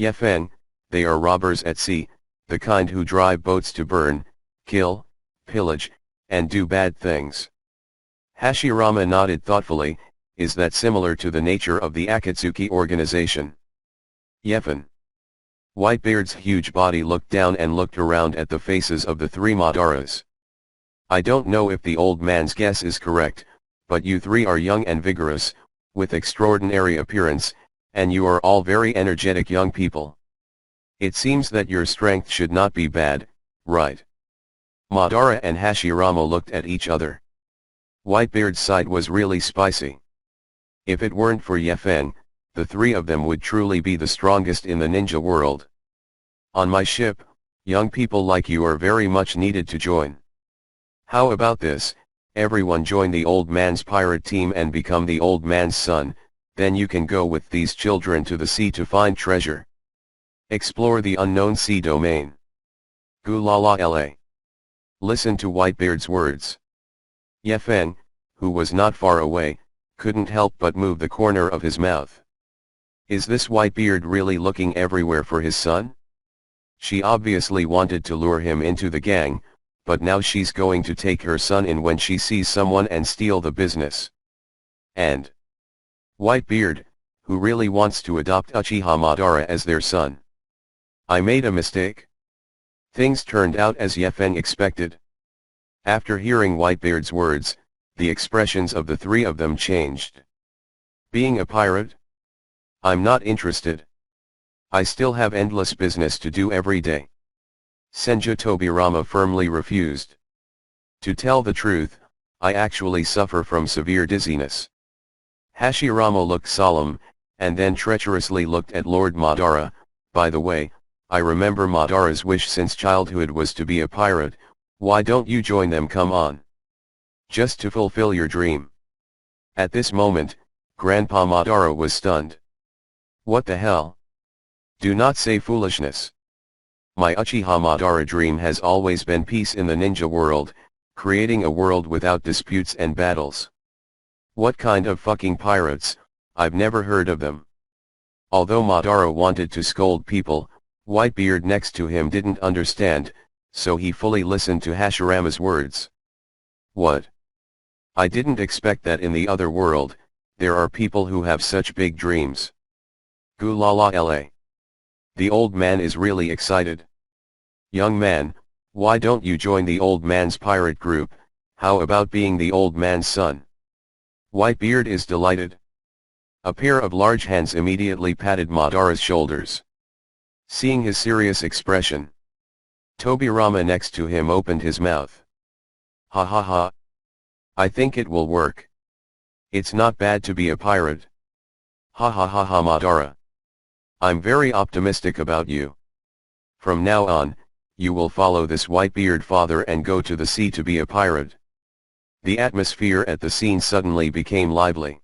Speaker 1: Yefeng, they are robbers at sea, the kind who drive boats to burn, kill, pillage, and do bad things. Hashirama nodded thoughtfully. Is that similar to the nature of the Akatsuki organization? Yefeng. Whitebeard's huge body looked down and looked around at the faces of the three Madaras. I don't know if the old man's guess is correct, but you three are young and vigorous, with extraordinary appearance, and you are all very energetic young people. It seems that your strength should not be bad, right? Madara and Hashirama looked at each other. Whitebeard's sight was really spicy. If it weren't for Yefeng, the three of them would truly be the strongest in the ninja world. On my ship, young people like you are very much needed to join. How about this, everyone join the old man's pirate team and become the old man's son, then you can go with these children to the sea to find treasure. Explore the unknown sea domain. Gulala la. Listen to Whitebeard's words. Yefeng, who was not far away, couldn't help but move the corner of his mouth. Is this Whitebeard really looking everywhere for his son? She obviously wanted to lure him into the gang, but now she's going to take her son in when she sees someone and steal the business. And Whitebeard, who really wants to adopt Uchiha Madara as their son. I made a mistake. Things turned out as Yefeng expected. After hearing Whitebeard's words, the expressions of the three of them changed. Being a pirate? I'm not interested. I still have endless business to do every day. Senju Tobirama firmly refused. To tell the truth, I actually suffer from severe dizziness. Hashirama looked solemn, and then treacherously looked at Lord Madara. By the way, I remember Madara's wish since childhood was to be a pirate. Why don't you join them? Come on. Just to fulfill your dream. At this moment, Grandpa Madara was stunned. What the hell? Do not say foolishness. My Uchiha Madara dream has always been peace in the ninja world, creating a world without disputes and battles. What kind of fucking pirates? I've never heard of them. Although Madara wanted to scold people, Whitebeard next to him didn't understand, so he fully listened to Hashirama's words. What? I didn't expect that in the other world, there are people who have such big dreams. Gulala la. The old man is really excited. Young man, why don't you join the old man's pirate group? How about being the old man's son? Whitebeard is delighted. A pair of large hands immediately patted Madara's shoulders. Seeing his serious expression, Tobirama next to him opened his mouth. Ha ha ha. I think it will work. It's not bad to be a pirate. Ha ha ha ha Madara. I'm very optimistic about you. From now on, you will follow this Whitebeard father and go to the sea to be a pirate. The atmosphere at the scene suddenly became lively.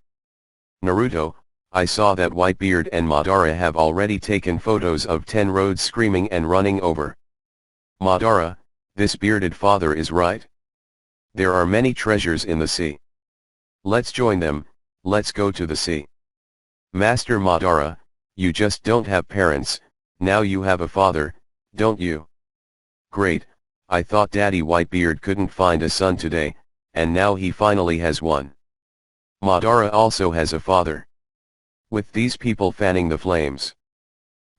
Speaker 1: Naruto, I saw that Whitebeard and Madara have already taken photos of 10 roads screaming and running over. Madara, this bearded father is right. There are many treasures in the sea. Let's join them, let's go to the sea. Master Madara, you just don't have parents, now you have a father, don't you? Great, I thought Daddy Whitebeard couldn't find a son today, and now he finally has one. Madara also has a father. With these people fanning the flames,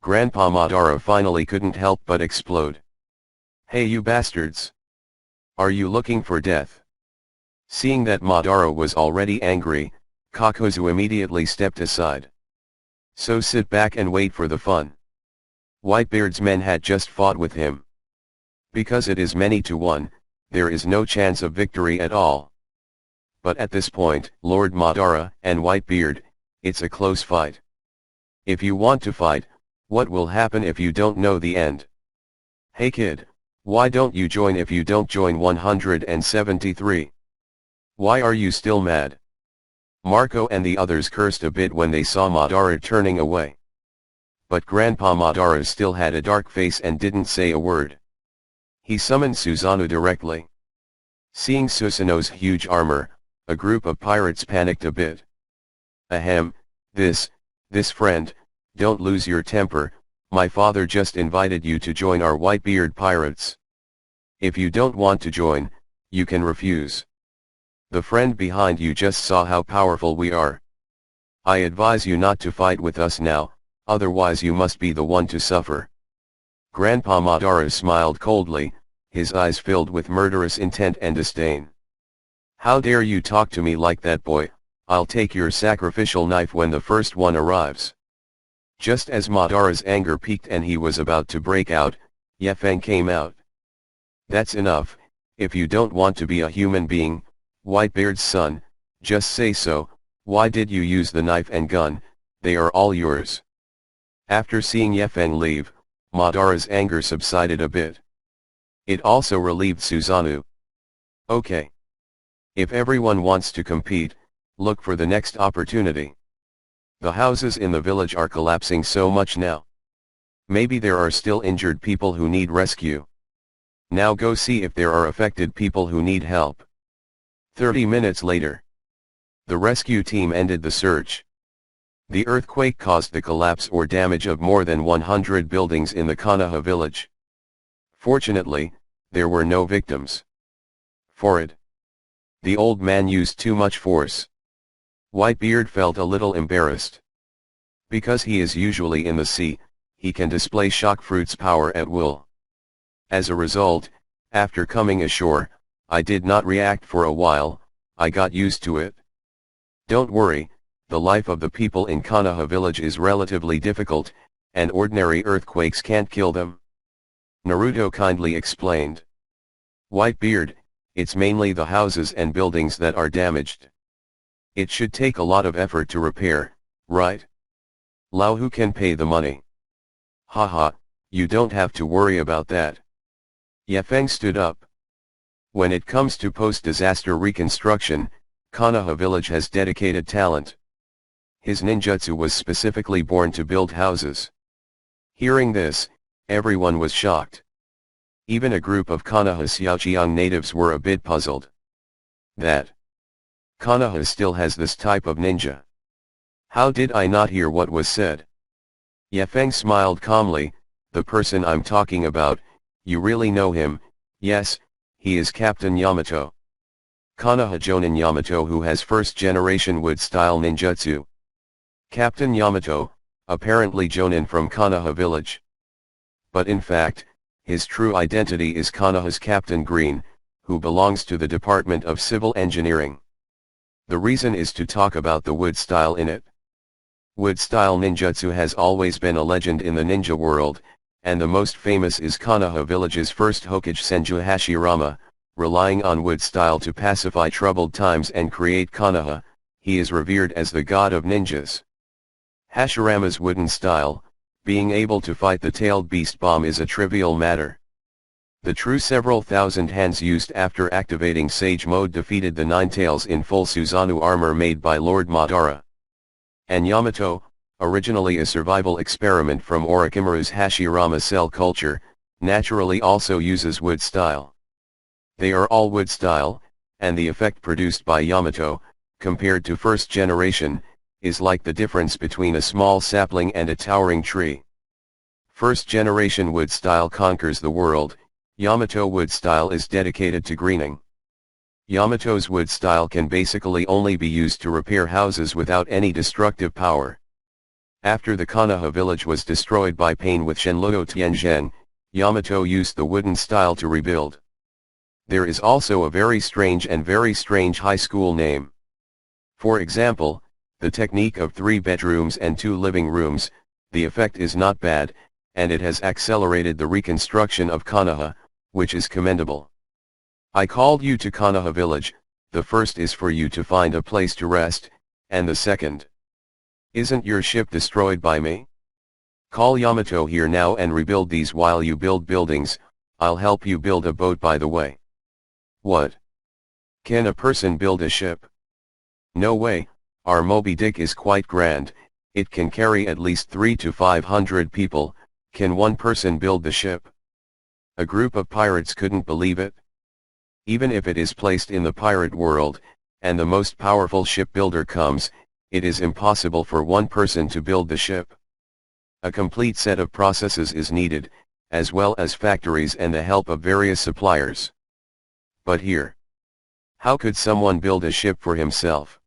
Speaker 1: Grandpa Madara finally couldn't help but explode. Hey you bastards! Are you looking for death? Seeing that Madara was already angry, Kakuzu immediately stepped aside. So sit back and wait for the fun. Whitebeard's men had just fought with him. Because it is many to one, there is no chance of victory at all. But at this point, Lord Madara and Whitebeard, it's a close fight. If you want to fight, what will happen if you don't know the end? Hey kid, why don't you join? If you don't join 173. Why are you still mad? Marco and the others cursed a bit when they saw Madara turning away. But Grandpa Madara still had a dark face and didn't say a word. He summoned Susanoo directly. Seeing Susanoo's huge armor, a group of pirates panicked a bit. Ahem, this friend, don't lose your temper, my father just invited you to join our Whitebeard pirates. If you don't want to join, you can refuse. The friend behind you just saw how powerful we are. I advise you not to fight with us now, otherwise you must be the one to suffer. Grandpa Madara smiled coldly, his eyes filled with murderous intent and disdain. How dare you talk to me like that, boy? I'll take your sacrificial knife when the first one arrives. Just as Madara's anger peaked and he was about to break out, Yefeng came out. That's enough, if you don't want to be a human being, Whitebeard's son, just say so. Why did you use the knife and gun? They are all yours. After seeing Yefeng leave, Madara's anger subsided a bit. It also relieved Susanoo. Okay. If everyone wants to compete, look for the next opportunity. The houses in the village are collapsing so much now. Maybe there are still injured people who need rescue. Now go see if there are affected people who need help. 30 minutes later, the rescue team ended the search. The earthquake caused the collapse or damage of more than 100 buildings in the Konoha village. Fortunately, there were no victims. For it, the old man used too much force. Whitebeard felt a little embarrassed. Because he is usually in the sea, he can display shock fruit's power at will. As a result, after coming ashore, I did not react for a while, I got used to it. Don't worry, the life of the people in Konoha village is relatively difficult, and ordinary earthquakes can't kill them. Naruto kindly explained. Whitebeard, it's mainly the houses and buildings that are damaged. It should take a lot of effort to repair, right? Lao, who can pay the money? Haha, you don't have to worry about that. Yefeng stood up. When it comes to post-disaster reconstruction, Konoha village has dedicated talent. His ninjutsu was specifically born to build houses. Hearing this, everyone was shocked. Even a group of Konoha Xiaoqiang natives were a bit puzzled. That Konoha still has this type of ninja. How did I not hear what was said? Yefeng smiled calmly. The person I'm talking about, you really know him. Yes, he is Captain Yamato. Konoha Jonin Yamato, who has first generation wood style ninjutsu. Captain Yamato, apparently Jonin from Konoha village. But in fact, his true identity is Konoha's Captain Green, who belongs to the Department of Civil Engineering. The reason is to talk about the wood style in it. Wood style ninjutsu has always been a legend in the ninja world, and the most famous is Konoha village's first Hokage Senju Hashirama. Relying on wood style to pacify troubled times and create Konoha, he is revered as the god of ninjas. Hashirama's wooden style, being able to fight the tailed beast bomb, is a trivial matter. The true several thousand hands used after activating Sage Mode defeated the Nine Tails in full Susanoo armor made by Lord Madara. And Yamato, originally a survival experiment from Orochimaru's Hashirama cell culture, naturally also uses wood style. They are all wood style, and the effect produced by Yamato, compared to first generation, is like the difference between a small sapling and a towering tree. First generation wood style conquers the world. Yamato wood style is dedicated to greening. Yamato's wood style can basically only be used to repair houses without any destructive power. After the Konoha village was destroyed by Pain with Shenluo Tianzheng, Yamato used the wooden style to rebuild. There is also a very strange high school name. For example, the technique of 3 bedrooms and 2 living rooms, the effect is not bad, and it has accelerated the reconstruction of Konoha, which is commendable. I called you to Konoha village. The first is for you to find a place to rest, and the second. Isn't your ship destroyed by me? Call Yamato here now and rebuild these while you build buildings. I'll help you build a boat, by the way. What? Can a person build a ship? No way, our Moby Dick is quite grand, it can carry at least 300 to 500 people, can one person build the ship? A group of pirates couldn't believe it. Even if it is placed in the pirate world, and the most powerful shipbuilder comes, it is impossible for one person to build the ship. A complete set of processes is needed, as well as factories and the help of various suppliers. But here, how could someone build a ship for himself?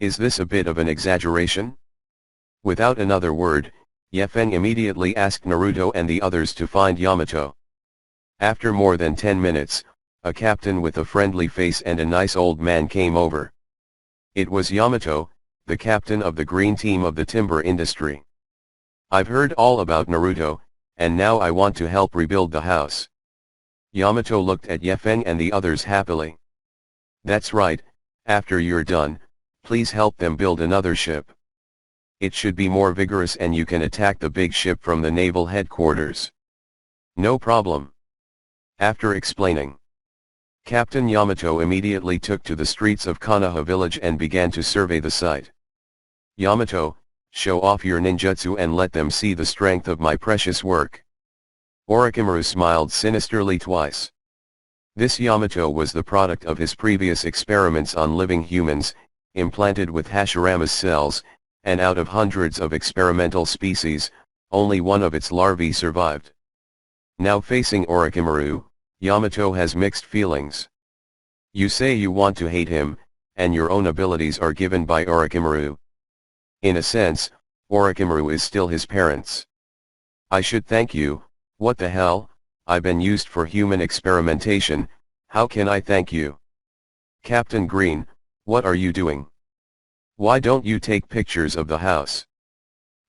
Speaker 1: Is this a bit of an exaggeration? Without another word, Yefeng immediately asked Naruto and the others to find Yamato. After more than 10 minutes, a captain with a friendly face and a nice old man came over. It was Yamato, the captain of the green team of the timber industry. I've heard all about Naruto, and now I want to help rebuild the house. Yamato looked at Yefeng and the others happily. That's right, after you're done, please help them build another ship. It should be more vigorous and you can attack the big ship from the naval headquarters. No problem. After explaining, Captain Yamato immediately took to the streets of Konoha village and began to survey the site. Yamato, show off your ninjutsu and let them see the strength of my precious work. Orochimaru smiled sinisterly twice. This Yamato was the product of his previous experiments on living humans, implanted with Hashirama's cells, and out of hundreds of experimental species, only one of its larvae survived. Now facing Orochimaru, Yamato has mixed feelings. You say you want to hate him, and your own abilities are given by Orochimaru. In a sense, Orochimaru is still his parents. I should thank you. What the hell, I've been used for human experimentation, How can I thank you? Captain Green, what are you doing? Why don't you take pictures of the house?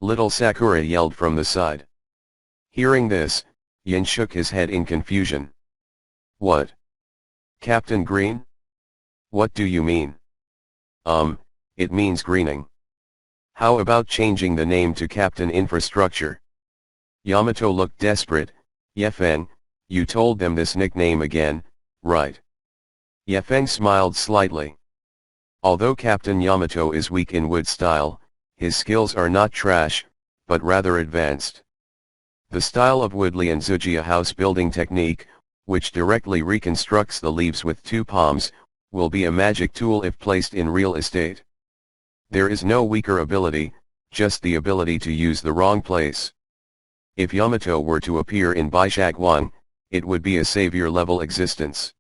Speaker 1: Little Sakura yelled from the side. Hearing this, Yin shook his head in confusion. What? Captain Green? What do you mean? It means greening. How about changing the name to Captain Infrastructure? Yamato looked desperate. Yefeng, you told them this nickname again, right? Yefeng smiled slightly. Although Captain Yamato is weak in wood style, his skills are not trash, but rather advanced. The style of Woodley and Zuji house building technique, which directly reconstructs the leaves with two palms, will be a magic tool if placed in real estate. There is no weaker ability, just the ability to use the wrong place. If Yamato were to appear in Baishaguan, it would be a savior-level existence.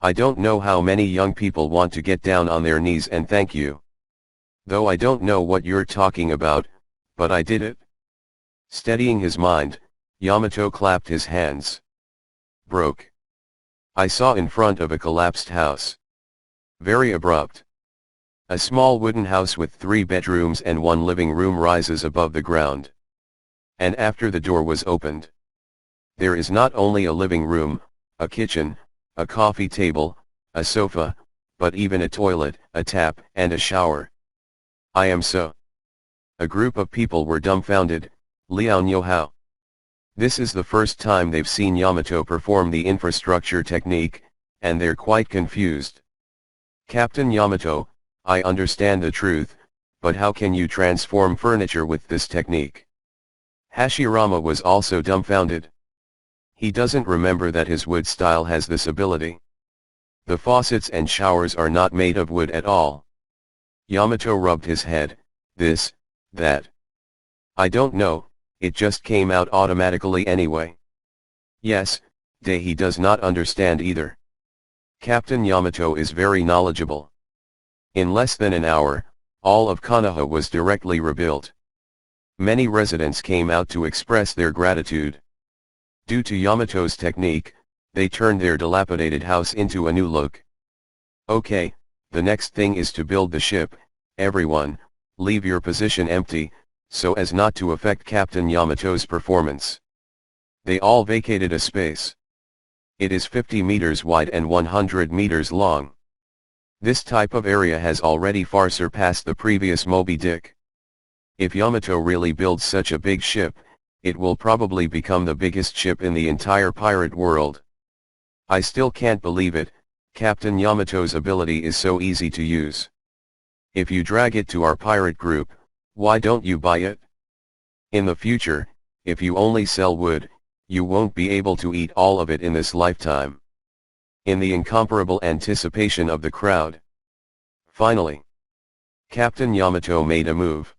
Speaker 1: I don't know how many young people want to get down on their knees and thank you. Though I don't know what you're talking about, but I did it. Steadying his mind, Yamato clapped his hands. Broke. I saw in front of a collapsed house. Very abrupt. A small wooden house with 3 bedrooms and 1 living room rises above the ground. And after the door was opened, there is not only a living room, a kitchen, a coffee table, a sofa, but even a toilet, a tap, and a shower. I am so. A group of people were dumbfounded. Liao Nyohao. This is the first time they've seen Yamato perform the infrastructure technique, and they're quite confused. Captain Yamato, I understand the truth, but how can you transform furniture with this technique? Hashirama was also dumbfounded. He doesn't remember that his wood style has this ability. The faucets and showers are not made of wood at all. Yamato rubbed his head. This, that. I don't know, it just came out automatically anyway. Yes, he does not understand either. Captain Yamato is very knowledgeable. In less than an hour, all of Konoha was directly rebuilt. Many residents came out to express their gratitude. Due to Yamato's technique, they turned their dilapidated house into a new look. Okay, the next thing is to build the ship. Everyone, leave your position empty, so as not to affect Captain Yamato's performance. They all vacated a space. It is 50 meters wide and 100 meters long. This type of area has already far surpassed the previous Moby Dick. If Yamato really builds such a big ship, it will probably become the biggest ship in the entire pirate world. I still can't believe it, Captain Yamato's ability is so easy to use. If you drag it to our pirate group, why don't you buy it? In the future, if you only sell wood, you won't be able to eat all of it in this lifetime. In the incomparable anticipation of the crowd. Finally, Captain Yamato made a move.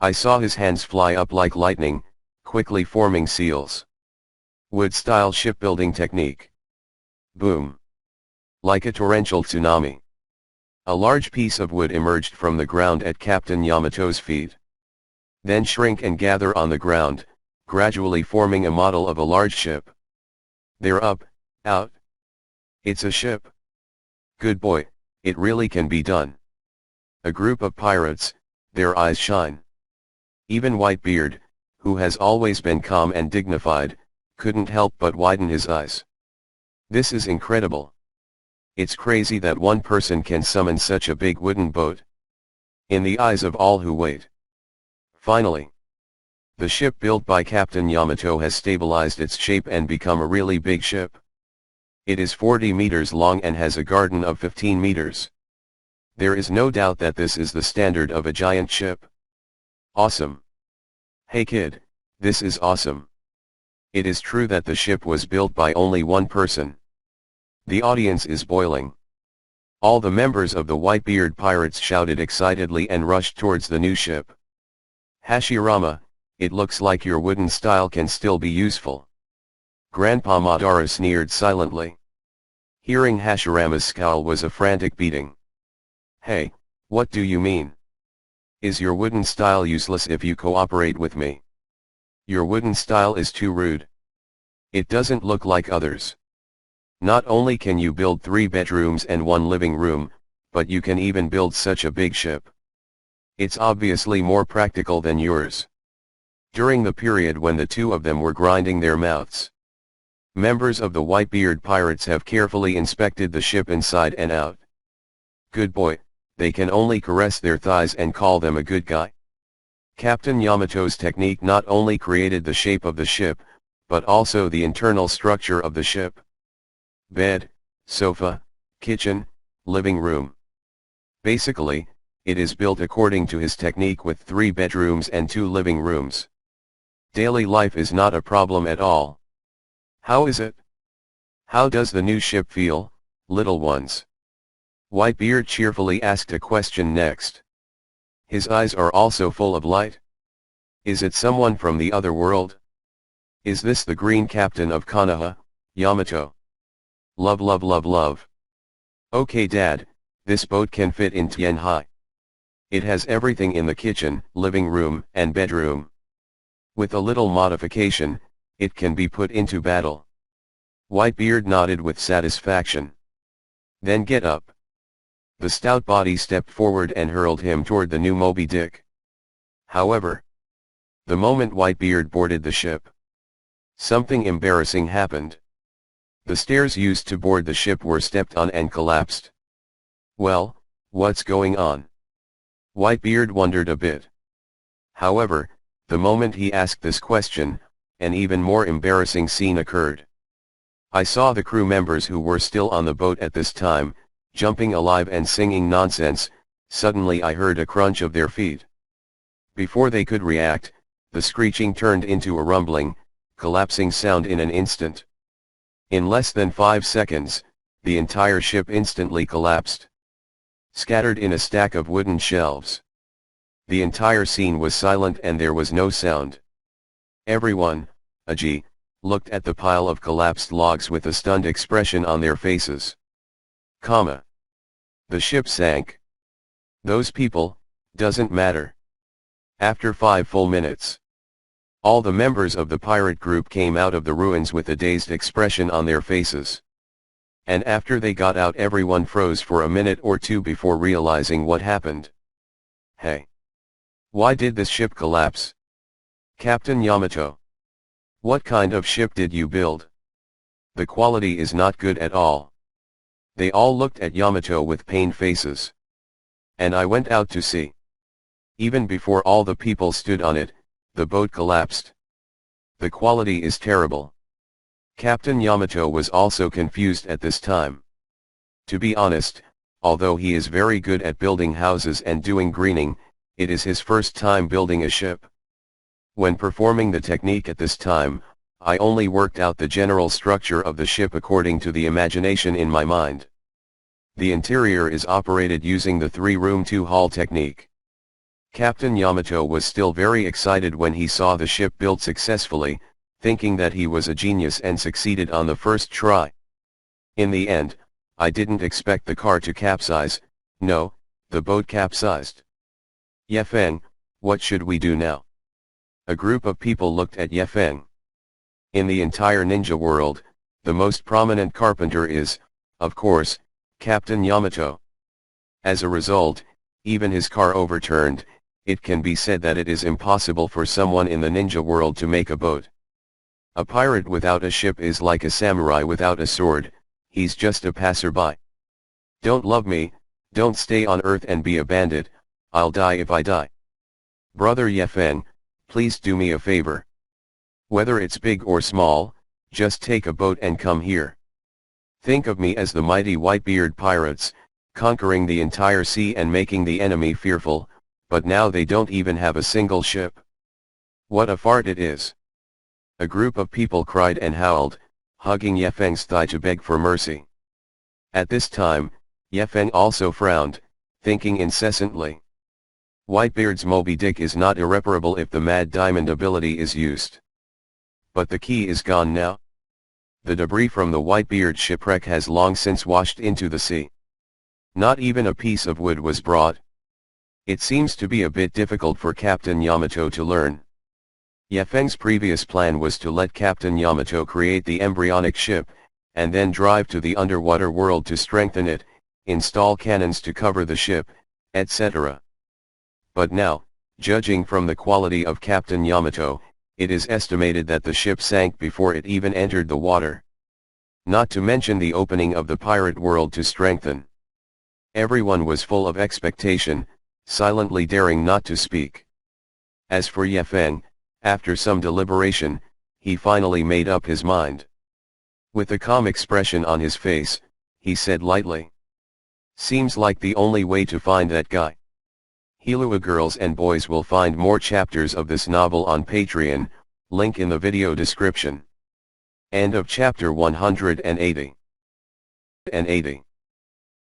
Speaker 1: I saw his hands fly up like lightning, quickly forming seals. Wood-style shipbuilding technique. Boom. Like a torrential tsunami. A large piece of wood emerged from the ground at Captain Yamato's feet. Then shrink and gather on the ground, gradually forming a model of a large ship. They're up, out. It's a ship. Good boy, it really can be done. A group of pirates, their eyes shine. Even Whitebeard, who has always been calm and dignified, couldn't help but widen his eyes. This is incredible. It's crazy that one person can summon such a big wooden boat. In the eyes of all who wait. Finally, the ship built by Captain Yamato has stabilized its shape and become a really big ship. It is 40 meters long and has a garden of 15 meters. There is no doubt that this is the standard of a giant ship. Awesome. Hey kid, this is awesome. It is true that the ship was built by only one person. The audience is boiling. All the members of the Whitebeard Pirates shouted excitedly and rushed towards the new ship. Hashirama, it looks like your wooden style can still be useful. Grandpa Madara sneered silently. Hearing Hashirama's scowl was a frantic beating. Hey, what do you mean? Is your wooden style useless if you cooperate with me? Your wooden style is too rude. It doesn't look like others. Not only can you build 3 bedrooms and 1 living room, but you can even build such a big ship. It's obviously more practical than yours. During the period when the two of them were grinding their mouths, members of the Whitebeard pirates have carefully inspected the ship inside and out. Good boy, they can only caress their thighs and call them a good guy. Captain Yamato's technique not only created the shape of the ship, but also the internal structure of the ship. Bed, sofa, kitchen, living room. Basically, it is built according to his technique with 3 bedrooms and 2 living rooms. Daily life is not a problem at all. How is it? How does the new ship feel, little ones? Whitebeard cheerfully asked a question next. His eyes are also full of light. Is it someone from the other world? Is this the green captain of Konoha, Yamato? Love love love love. Okay Dad, this boat can fit in Tianhai. It has everything in the kitchen, living room, and bedroom. With a little modification, it can be put into battle. Whitebeard nodded with satisfaction. Then get up. The stout body stepped forward and hurled him toward the new Moby Dick. However, the moment Whitebeard boarded the ship, something embarrassing happened. The stairs used to board the ship were stepped on and collapsed. Well, what's going on? Whitebeard wondered a bit. However, the moment he asked this question, an even more embarrassing scene occurred. I saw the crew members who were still on the boat at this time, jumping alive and singing nonsense. Suddenly I heard a crunch of their feet. Before they could react, the screeching turned into a rumbling, collapsing sound in an instant. In less than 5 seconds, the entire ship instantly collapsed, scattered in a stack of wooden shelves. The entire scene was silent and there was no sound. Everyone, looked at the pile of collapsed logs with a stunned expression on their faces. The ship sank. Those people, doesn't matter. After 5 full minutes, all the members of the pirate group came out of the ruins with a dazed expression on their faces. And after they got out, everyone froze for a minute or two before realizing what happened. Hey! Why did this ship collapse? Captain Yamato, what kind of ship did you build? The quality is not good at all. They all looked at Yamato with pained faces. And I went out to see. Even before all the people stood on it, the boat collapsed. The quality is terrible. Captain Yamato was also confused at this time. To be honest, although he is very good at building houses and doing greening, it is his first time building a ship. When performing the technique at this time, I only worked out the general structure of the ship according to the imagination in my mind. The interior is operated using the 3-room 2-hall technique. Captain Yamato was still very excited when he saw the ship built successfully, thinking that he was a genius and succeeded on the first try. In the end, I didn't expect the car to capsize. No, the boat capsized. Yefeng, what should we do now? A group of people looked at Yefeng. In the entire ninja world, the most prominent carpenter is, of course, Captain Yamato. As a result, even his car overturned. It can be said that it is impossible for someone in the ninja world to make a boat. A pirate without a ship is like a samurai without a sword, he's just a passerby. Don't love me, don't stay on earth and be a bandit, I'll die if I die. Brother Yefeng, please do me a favor. Whether it's big or small, just take a boat and come here. Think of me as the mighty Whitebeard pirates, conquering the entire sea and making the enemy fearful. But now they don't even have a single ship. What a fart it is. A group of people cried and howled, hugging Yefeng's thigh to beg for mercy. At this time, Yefeng also frowned, thinking incessantly. Whitebeard's Moby Dick is not irreparable if the Mad Diamond ability is used. But the key is gone now. The debris from the Whitebeard shipwreck has long since washed into the sea. Not even a piece of wood was brought. It seems to be a bit difficult for Captain Yamato to learn. Yefeng's previous plan was to let Captain Yamato create the embryonic ship, and then drive to the underwater world to strengthen it, install cannons to cover the ship, etc. But now, judging from the quality of Captain Yamato, it is estimated that the ship sank before it even entered the water. Not to mention the opening of the pirate world to strengthen. Everyone was full of expectation, silently daring not to speak. As for Ye Feng, after some deliberation, he finally made up his mind. With a calm expression on his face, he said lightly, "Seems like the only way to find that guy." Hilua girls and boys will find more chapters of this novel on Patreon, link in the video description. End of chapter 180.